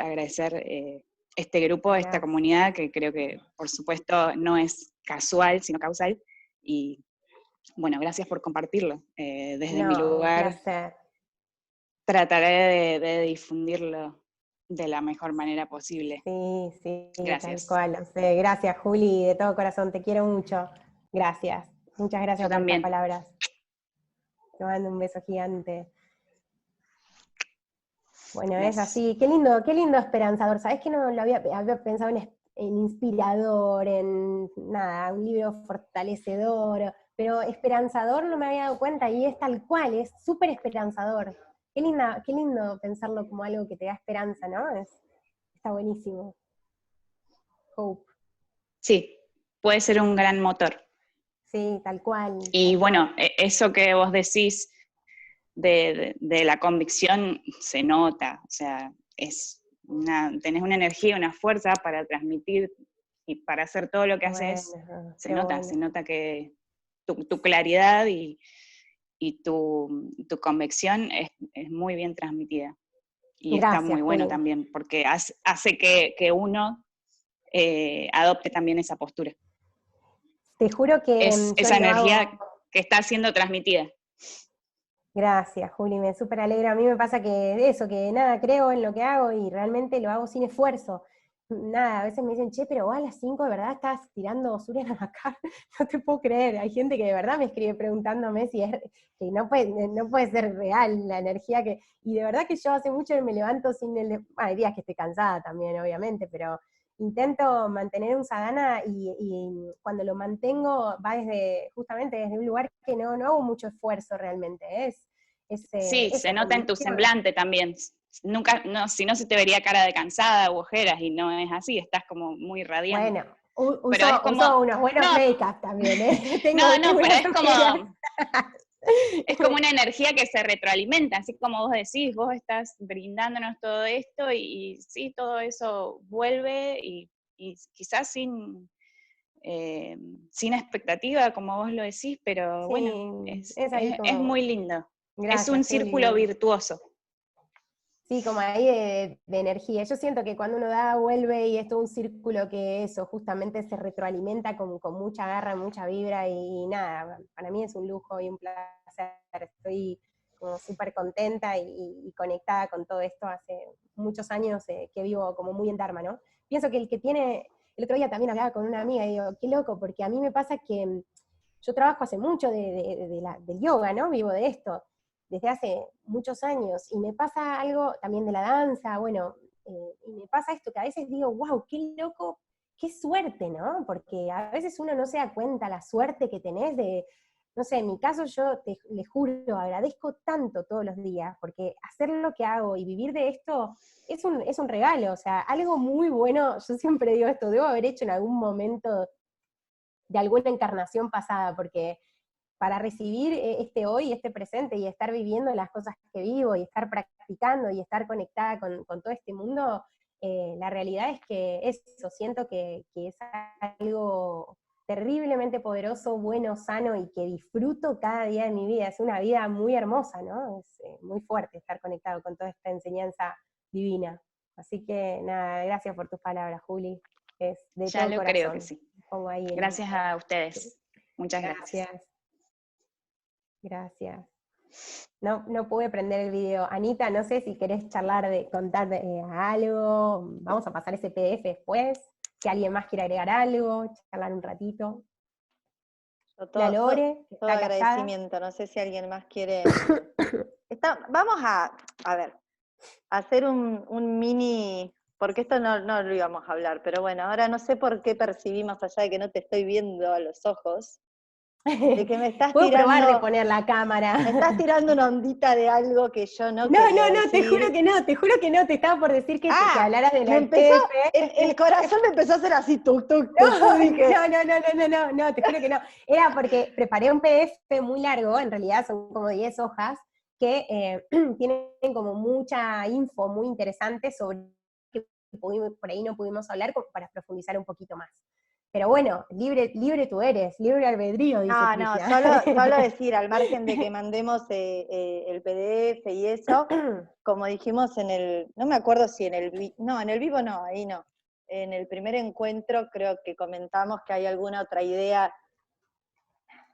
este grupo, esta comunidad, que creo que por supuesto no es casual, sino causal. Y bueno, gracias por compartirlo. Desde mi lugar trataré de difundirlo de la mejor manera posible. Sí, gracias. Tal cual. Gracias, Juli, de todo corazón, te quiero mucho. Gracias. Muchas gracias por estas palabras. Te mando un beso gigante. Bueno, gracias. Es así. Qué lindo esperanzador. ¿Sabés que no lo había pensado en inspirador, en nada, un libro fortalecedor, pero esperanzador no me había dado cuenta, y es tal cual, es súper esperanzador. Qué lindo pensarlo como algo que te da esperanza, ¿no? Está buenísimo. Hope. Sí, puede ser un gran motor. Sí, tal cual. Y bueno, eso que vos decís de la convicción se nota, o sea, tenés una energía, una fuerza para transmitir y para hacer todo lo que haces, se nota que tu claridad y tu convicción es muy bien transmitida. Y gracias, está muy bueno también, porque hace que uno adopte también esa postura. Te juro que esa energía que está siendo transmitida. Gracias, Juli, me súper alegra. A mí me pasa que nada, creo en lo que hago y realmente lo hago sin esfuerzo. Nada, a veces me dicen, che, pero vos a las 5 de verdad estás tirando basura en la cara. No te puedo creer. Hay gente que de verdad me escribe preguntándome si que no puede ser real la energía que... Y de verdad que yo hace mucho que me levanto sin hay días que estoy cansada también, obviamente, pero intento mantener un sadhana y cuando lo mantengo va justamente desde un lugar que no hago mucho esfuerzo realmente. Sí, se nota en tu semblante también. Si no se te vería cara de cansada u ojeras, y no es así, estás como muy radiante. Bueno, uso unos buenos make-up también, ¿eh? Pero es como... Es como una energía que se retroalimenta, así como vos decís, vos estás brindándonos todo esto y sí, todo eso vuelve y quizás sin expectativa, como vos lo decís, pero sí, bueno, es muy lindo. Gracias, es un círculo virtuoso. Sí, como ahí de energía. Yo siento que cuando uno da, vuelve, y es todo un círculo que eso justamente se retroalimenta con mucha garra, mucha vibra, y nada, para mí es un lujo y un placer. Estoy como súper contenta y conectada con todo esto. Hace muchos años que vivo como muy en Dharma, ¿no? Pienso que el otro día también hablaba con una amiga y digo, qué loco, porque a mí me pasa que yo trabajo hace mucho del yoga, ¿no? Vivo de esto desde hace muchos años, y me pasa algo también de la danza, bueno, y me pasa esto, que a veces digo, wow, qué loco, qué suerte, ¿no? Porque a veces uno no se da cuenta la suerte que tenés no sé, en mi caso yo les juro, agradezco tanto todos los días, porque hacer lo que hago y vivir de esto es un regalo, o sea, algo muy bueno. Yo siempre digo esto, debo haber hecho en algún momento de alguna encarnación pasada, porque para recibir este hoy, este presente, y estar viviendo las cosas que vivo, y estar practicando, y estar conectada con todo este mundo, la realidad es que eso, siento que es algo terriblemente poderoso, bueno, sano, y que disfruto cada día de mi vida. Es una vida muy hermosa, ¿no? Es muy fuerte estar conectado con toda esta enseñanza divina. Así que nada, gracias por tus palabras, Juli. Es de ya todo lo corazón. Creo que sí. Pongo ahí gracias a ustedes. Muchas gracias. Gracias. No pude prender el video. Anita, no sé si querés contar algo. Vamos a pasar ese PDF después. Si alguien más quiere agregar algo, charlar un ratito. La Lore, todo agradecimiento. No sé si alguien más quiere. Vamos a ver, hacer un mini, porque esto no lo íbamos a hablar, pero bueno, ahora no sé por qué percibí, más allá de que no te estoy viendo a los ojos, de que me estás ¿Puedo tirando, probar de poner la cámara? Me estás tirando una ondita de algo que yo no quería decir. Te juro que no, te estaba por decir que hablaras de la PDF. El corazón me empezó a hacer así, tuc, tuc, no, te juro que no. Era porque preparé un PDF muy largo, en realidad son como 10 hojas, que tienen como mucha info muy interesante sobre por ahí no pudimos hablar como para profundizar un poquito más. Pero bueno, libre tú eres, libre albedrío, dice No, Cristian. solo decir, al margen de que mandemos el PDF y eso, como dijimos no me acuerdo si en el vivo no, ahí no. En el primer encuentro creo que comentamos que hay alguna otra idea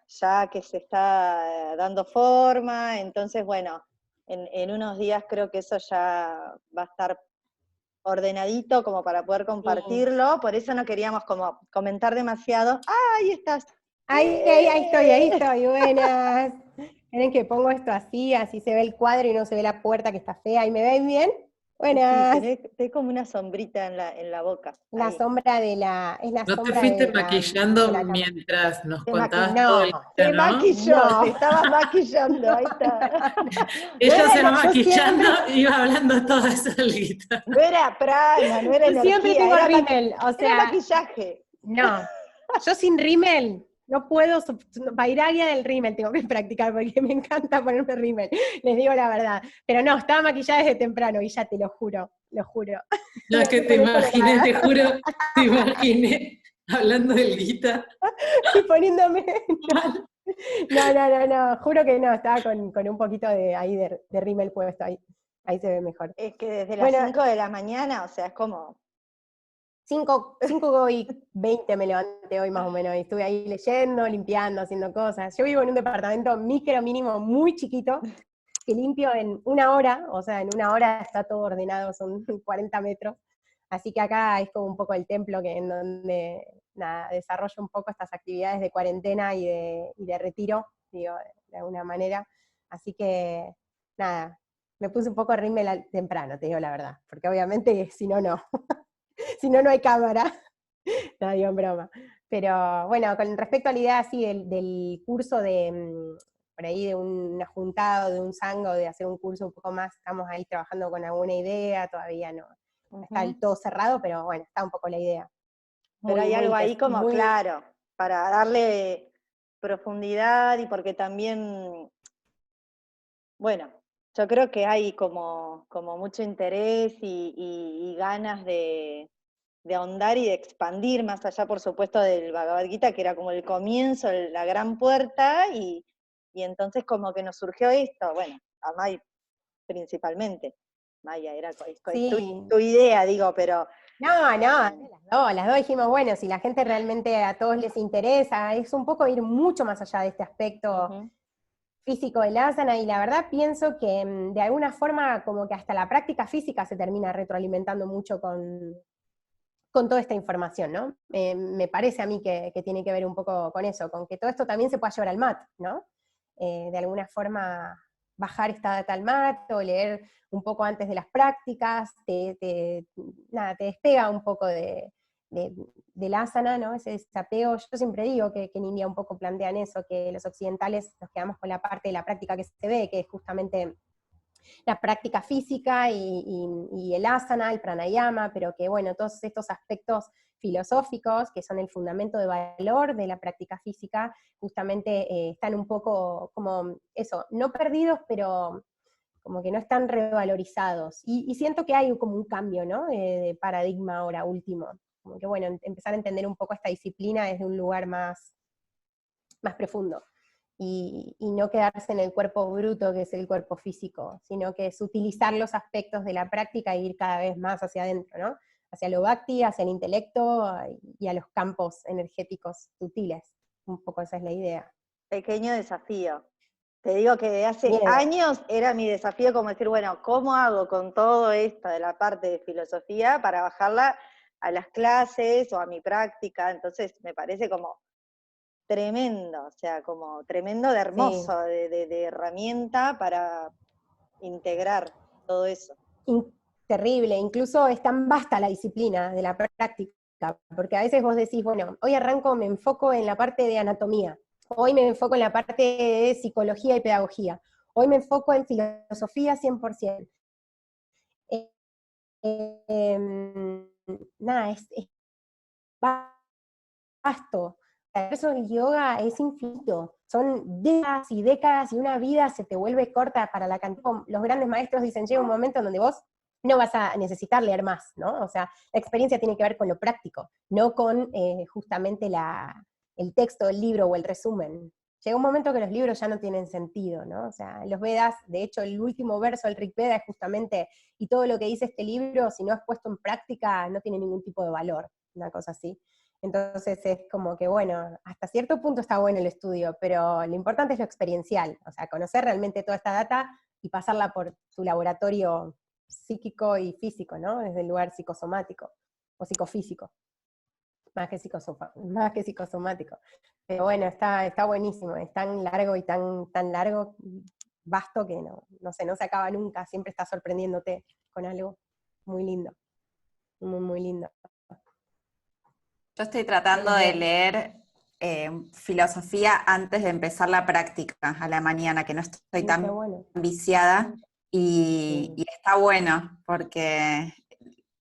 ya que se está dando forma, entonces bueno, en unos días creo que eso ya va a estar ordenadito como para poder compartirlo, por eso no queríamos como comentar demasiado. ¡Ah, ahí estás! Ahí estoy, buenas. Miren que pongo esto así se ve el cuadro y no se ve la puerta que está fea. ¿Y me ven bien? Buenas. Sí, tenés como una sombrita en la boca. La ahí. sombra de la, es la ¿No te sombra fuiste de la maquillando cama. mientras nos Te contabas No, todo el Te día, no? maquilló, No. te estabas maquillando, ahí está. Ella se va yo maquillando siempre- y iba hablando toda solita. No era prana, no era Yo siempre energía, tengo era, rímel, o era sea, maquillaje. no. Yo sin rímel no puedo, para ir área del rímel tengo que practicar porque me encanta ponerme rímel, les digo la verdad. Pero no, estaba maquillada desde temprano y ya te lo juro, lo juro. No, es que te imaginé, te juro, te imaginé hablando del guita. Y poniéndome... No, juro que no, estaba con un poquito de rímel puesto ahí se ve mejor. Es que desde las 5 de la mañana, o sea, es como... 5:20 me levanté hoy más o menos, y estuve ahí leyendo, limpiando, haciendo cosas. Yo vivo en un departamento mínimo, muy chiquito, que limpio en 1 hora, o sea, en 1 hora está todo ordenado, son 40 metros. Así que acá es como un poco el templo en donde desarrollo un poco estas actividades de cuarentena y de retiro, digo, de alguna manera. Así que, nada, me puse un poco de rímel temprano, te digo la verdad, porque obviamente si no, no. Si no, no hay cámara. No, digo en broma. Pero bueno, con respecto a la idea así del curso por ahí de un juntado, de un sango, de hacer un curso un poco más, estamos ahí trabajando con alguna idea, todavía no está del todo cerrado, pero bueno, está un poco la idea. Pero hay algo ahí como claro, para darle profundidad y porque también, bueno, yo creo que hay como mucho interés y ganas de ahondar y de expandir más allá, por supuesto, del Bhagavad Gita, que era como el comienzo, la gran puerta, y entonces como que nos surgió esto, bueno, a May principalmente. Maya, era sí. tu idea, digo, pero... No, las dos dijimos, bueno, si la gente realmente a todos les interesa, es un poco ir mucho más allá de este aspecto físico del asana, y la verdad pienso que de alguna forma como que hasta la práctica física se termina retroalimentando mucho con toda esta información, ¿no? Me parece a mí que tiene que ver un poco con eso, con que todo esto también se pueda llevar al mat, ¿no? De alguna forma bajar esta data al mat o leer un poco antes de las prácticas, te despega un poco del asana, ¿no? Ese desapego. Yo siempre digo que en India un poco plantean eso, que los occidentales nos quedamos con la parte de la práctica que se ve, que es justamente la práctica física y el asana, el pranayama, pero que bueno, todos estos aspectos filosóficos, que son el fundamento de valor de la práctica física, justamente están un poco como eso, no perdidos, pero como que no están revalorizados. Y siento que hay como un cambio, ¿no? De paradigma ahora último. Como que bueno, empezar a entender un poco esta disciplina desde un lugar más profundo. Y no quedarse en el cuerpo bruto, que es el cuerpo físico, sino que es utilizar los aspectos de la práctica e ir cada vez más hacia adentro, ¿no? Hacia lo bhakti, hacia el intelecto y a los campos energéticos sutiles. Un poco esa es la idea. Pequeño desafío. Te digo que de hace años era mi desafío como decir, bueno, ¿cómo hago con todo esto de la parte de filosofía para bajarla a las clases o a mi práctica? Entonces me parece como tremendo, o sea, como tremendo de hermoso, sí, de herramienta para integrar todo eso. Terrible, incluso es tan vasta la disciplina de la práctica, porque a veces vos decís, bueno, hoy arranco, me enfoco en la parte de anatomía, hoy me enfoco en la parte de psicología y pedagogía, hoy me enfoco en filosofía 100%. Nada, es vasto. Eso del yoga es infinito, son décadas y décadas y una vida se te vuelve corta para la cantidad. Los grandes maestros dicen, llega un momento en donde vos no vas a necesitar leer más, ¿no? O sea, la experiencia tiene que ver con lo práctico, no con justamente el texto del libro o el resumen. Llega un momento que los libros ya no tienen sentido, ¿no? O sea, los Vedas, de hecho, el último verso del Rig Veda es justamente, y todo lo que dice este libro, si no es puesto en práctica, no tiene ningún tipo de valor, una cosa así. Entonces es como que, bueno, hasta cierto punto está bueno el estudio, pero lo importante es lo experiencial, o sea, conocer realmente toda esta data y pasarla por tu laboratorio psíquico y físico, ¿no? Desde el lugar psicosomático o psicofísico, más que psicosomático. Pero bueno, está buenísimo, es tan largo y tan largo, vasto que no sé, no se acaba nunca, siempre está sorprendiéndote con algo muy lindo, muy, muy lindo. Yo estoy tratando de leer filosofía antes de empezar la práctica a la mañana, que no estoy tan viciada, y está bueno, porque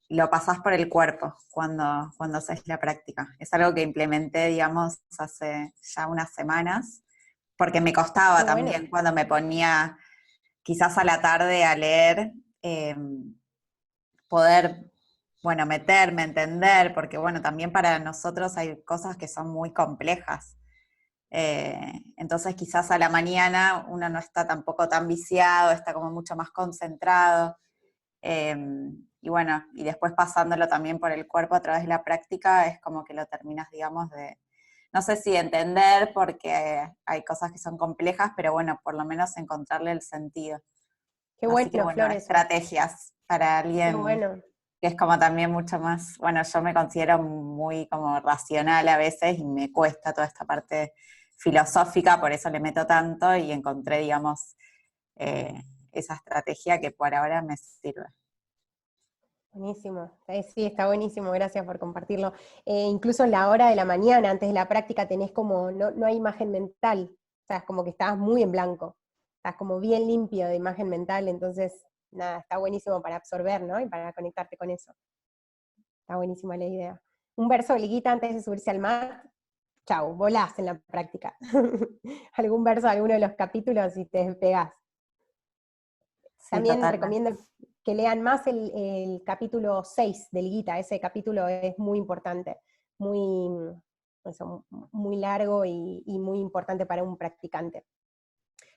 lo pasás por el cuerpo cuando haces la práctica. Es algo que implementé, digamos, hace ya unas semanas, porque me costaba también cuando me ponía quizás a la tarde a leer, poder, bueno, meterme, entender, porque bueno, también para nosotros hay cosas que son muy complejas. Entonces quizás a la mañana uno no está tampoco tan viciado, está como mucho más concentrado. Y bueno, y después pasándolo también por el cuerpo a través de la práctica, es como que lo terminas, digamos, no sé si entender, porque hay cosas que son complejas, pero bueno, por lo menos encontrarle el sentido. Qué Así que bueno, Flores. estrategias para alguien bueno. que es como también mucho más, bueno, yo me considero muy como racional a veces y me cuesta toda esta parte filosófica, por eso le meto tanto y encontré, digamos, esa estrategia que por ahora me sirve. Buenísimo, sí, está buenísimo, gracias por compartirlo. Incluso en la hora de la mañana, antes de la práctica, tenés como, no hay imagen mental, o sea, es como que estás muy en blanco, estás como bien limpio de imagen mental, entonces, nada, está buenísimo para absorber, ¿no? Y para conectarte con eso. Está buenísima la idea. Un verso de liguita antes de subirse al mar, chau, volás en la práctica. Algún verso de alguno de los capítulos y te despegás. Sí, también totalmente. recomiendo que lean más el capítulo 6 del Gita, ese capítulo es muy importante, muy, muy largo y muy importante para un practicante.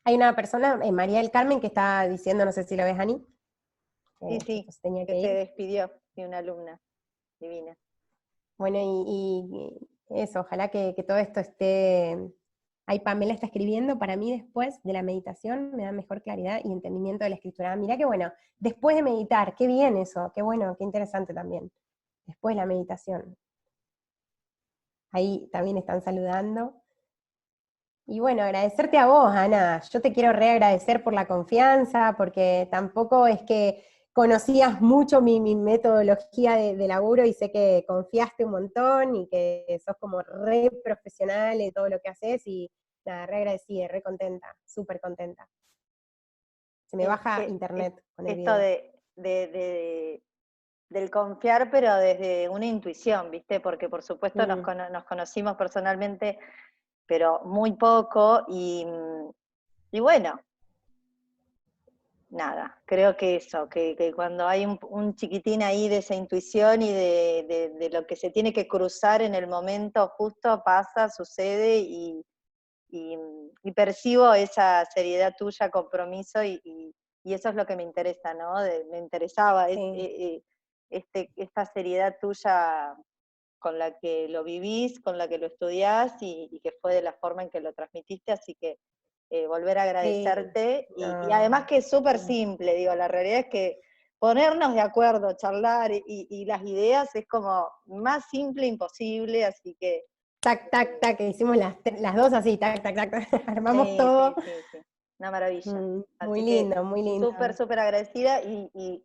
Hay una persona, María del Carmen, que está diciendo, no sé si lo ves, Ani. Sí, tenía que se ir. despidió de una alumna divina. Bueno, y eso, ojalá que todo esto esté. Ahí Pamela está escribiendo, para mí después de la meditación me da mejor claridad y entendimiento de la escritura. Mirá qué bueno, después de meditar, qué bien eso, qué bueno, qué interesante también. Después de la meditación. Ahí también están saludando. Y bueno, agradecerte a vos, Ana. Yo te quiero reagradecer por la confianza, porque tampoco es que conocías mucho mi metodología de laburo y sé que confiaste un montón y que sos como re profesional en todo lo que haces y nada, re agradecida, re contenta, súper contenta. Se me baja internet con el esto video. del confiar, pero desde una intuición, ¿viste? Porque por supuesto nos conocimos personalmente, pero muy poco, y bueno, nada, creo que eso, que cuando hay un chiquitín ahí de esa intuición y de lo que se tiene que cruzar en el momento justo, pasa, sucede, y percibo esa seriedad tuya, compromiso, y eso es lo que me interesa, ¿no? Me interesaba esta seriedad tuya con la que lo vivís, con la que lo estudiás, y que fue de la forma en que lo transmitiste, así que volver a agradecerte, y además que es súper simple, digo, la realidad es que ponernos de acuerdo, charlar, y las ideas es como más simple imposible, así que tac, tac, tac, que hicimos las dos así, tac, tac, tac, armamos todo. Sí, una maravilla. Muy lindo, muy lindo. Súper, súper agradecida, y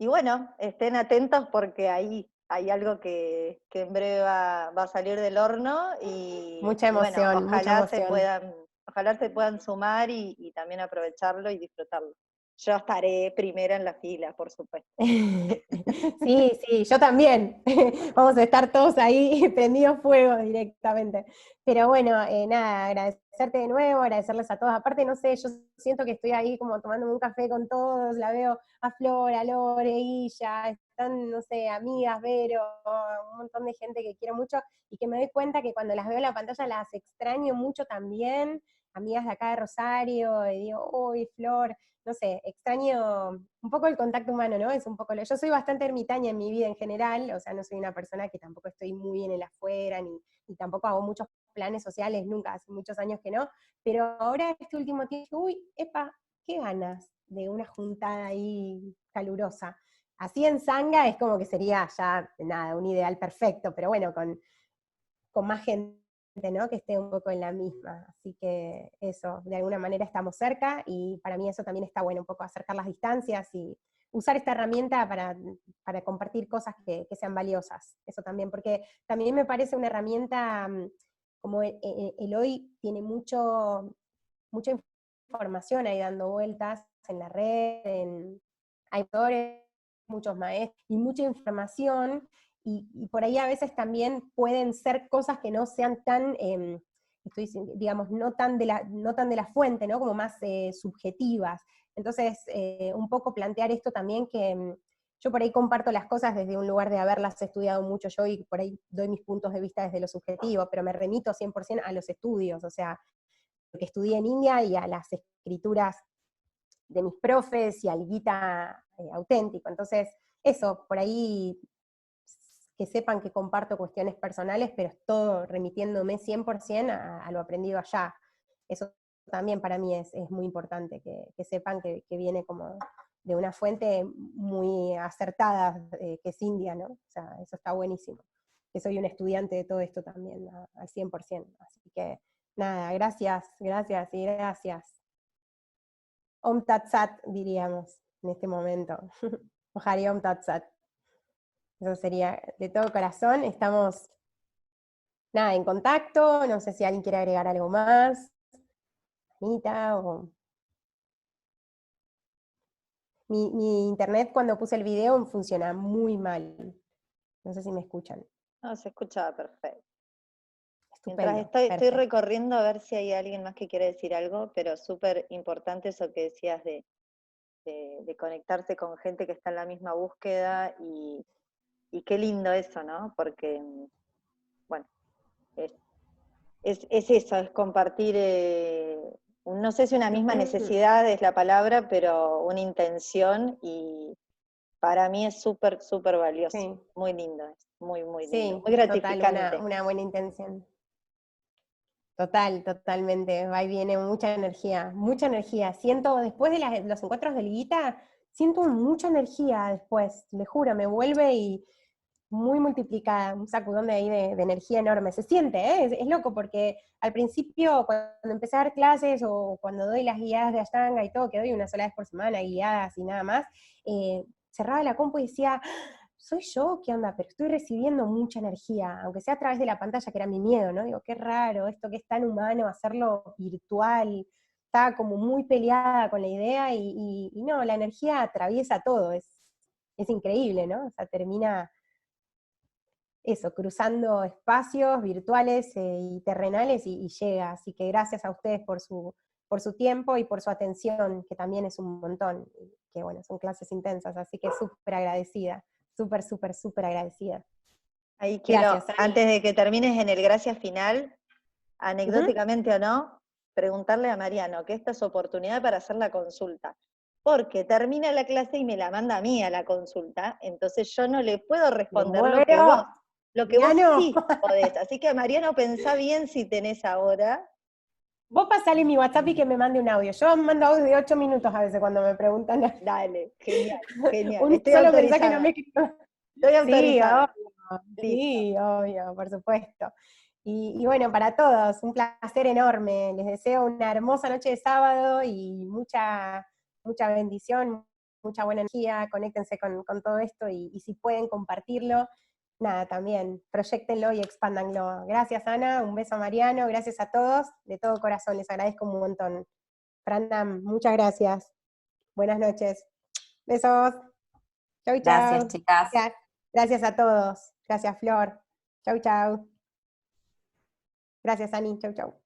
bueno, estén atentos porque ahí hay algo que en breve va a salir del horno, y mucha emoción, bueno, mucha emoción. ojalá se puedan sumar y también aprovecharlo y disfrutarlo. yo estaré primera en la fila, por supuesto. Sí, sí, yo también. Vamos a estar todos ahí prendidos fuego directamente. Pero bueno, nada, agradecerte de nuevo, agradecerles a todos. Aparte, no sé, yo siento que estoy ahí como tomándome un café con todos, la veo a Flor, a Lore, Guilla, están, no sé, amigas, Vero, un montón de gente que quiero mucho, y que me doy cuenta que cuando las veo en la pantalla las extraño mucho también, amigas de acá de Rosario, y digo, uy, Flor, no sé, extraño un poco el contacto humano, ¿no? Es un poco yo soy bastante ermitaña en mi vida en general, o sea, no soy una persona que tampoco estoy muy en el afuera, ni tampoco hago muchos planes sociales, nunca, hace muchos años que no, pero ahora este último tiempo, uy, epa, qué ganas de una juntada ahí calurosa. Así en Sanga es como que sería ya, nada, un ideal perfecto, pero bueno, con más gente, ¿no? Que esté un poco en la misma. Así que eso, de alguna manera estamos cerca, y para mí eso también está bueno, un poco acercar las distancias y usar esta herramienta para compartir cosas que sean valiosas. Eso también, porque también me parece una herramienta, como el hoy tiene mucha información ahí dando vueltas en la red, hay autores, muchos maestros, y mucha información, y por ahí a veces también pueden ser cosas que no sean tan, digamos, no tan de la fuente, ¿no? Como más subjetivas. Entonces, un poco plantear esto también, que yo por ahí comparto las cosas desde un lugar de haberlas estudiado mucho yo, y por ahí doy mis puntos de vista desde lo subjetivo, pero me remito 100% a los estudios, o sea, lo que estudié en India y a las escrituras de mis profes y al Gita auténtico. Entonces, eso, por ahí que sepan que comparto cuestiones personales, pero es todo remitiéndome 100% a lo aprendido allá. Eso también para mí es muy importante, que sepan que viene como de una fuente muy acertada, que es India, ¿no? O sea, eso está buenísimo. Que soy un estudiante de todo esto también, al 100%. Así que, nada, gracias, gracias y gracias. Om Tat Sat, diríamos, en este momento. Hari Om Tat Sat. Eso sería de todo corazón. Estamos, nada, en contacto. No sé si alguien quiere agregar algo más. Anita, o... Mi internet cuando puse el video funciona muy mal. No sé si me escuchan. No, se escuchaba perfecto. Estupendo. Mientras estoy recorriendo a ver si hay alguien más que quiere decir algo, pero súper importante eso que decías de conectarse con gente que está en la misma búsqueda, y qué lindo eso, ¿no? Porque, bueno, es eso, es compartir, no sé si una misma necesidad es la palabra, pero una intención, y para mí es súper, súper valioso. Sí. Muy lindo, muy, muy lindo, muy gratificante. Total, una buena intención. Total, totalmente, va y viene mucha energía, mucha energía. Siento, después de los encuentros del Gita, siento mucha energía después, le juro, me vuelve y muy multiplicada, un sacudón de ahí de energía enorme. Se siente, ¿eh? Es loco, porque al principio, cuando empecé a dar clases, o cuando doy las guiadas de Ashtanga y todo, que doy una sola vez por semana, guiadas y nada más, cerraba la compu y decía, ¿soy yo? ¿Qué onda? Pero estoy recibiendo mucha energía, aunque sea a través de la pantalla, que era mi miedo, ¿no? Digo, qué raro, esto que es tan humano, hacerlo virtual. Estaba como muy peleada con la idea, y no, la energía atraviesa todo, es increíble, ¿no? O sea, termina eso, cruzando espacios virtuales y terrenales, y llega. Así que gracias a ustedes por su tiempo y por su atención, que también es un montón, que bueno, son clases intensas, así que súper agradecida. Súper, súper, súper agradecida. Ahí quiero, gracias, antes de que termines en el gracias final, anecdóticamente o no, preguntarle a Mariano que esta es oportunidad para hacer la consulta, porque termina la clase y me la manda a mí a la consulta, entonces yo no le puedo responder lo que vos sí podés. Así que, Mariano, pensá bien si tenés ahora. Vos pasale mi WhatsApp y que me mande un audio. Yo mando audio de 8 minutos a veces cuando me preguntan. Dale, genial, genial. Un solo mensaje no me... Estoy autorizada. Sí, obvio, por supuesto. Y bueno, para todos, un placer enorme. Les deseo una hermosa noche de sábado y mucha bendición, mucha buena energía. Conéctense con todo esto, y si pueden compartirlo, nada, también, proyéctenlo y expándanlo. Gracias, Ana, un beso a Mariano, gracias a todos, de todo corazón, les agradezco un montón. Pranam, muchas gracias. Buenas noches. Besos. Chau, chau. Gracias, chicas. Gracias a todos. Gracias, Flor. Chau, chau. Gracias, Ani. Chau, chau.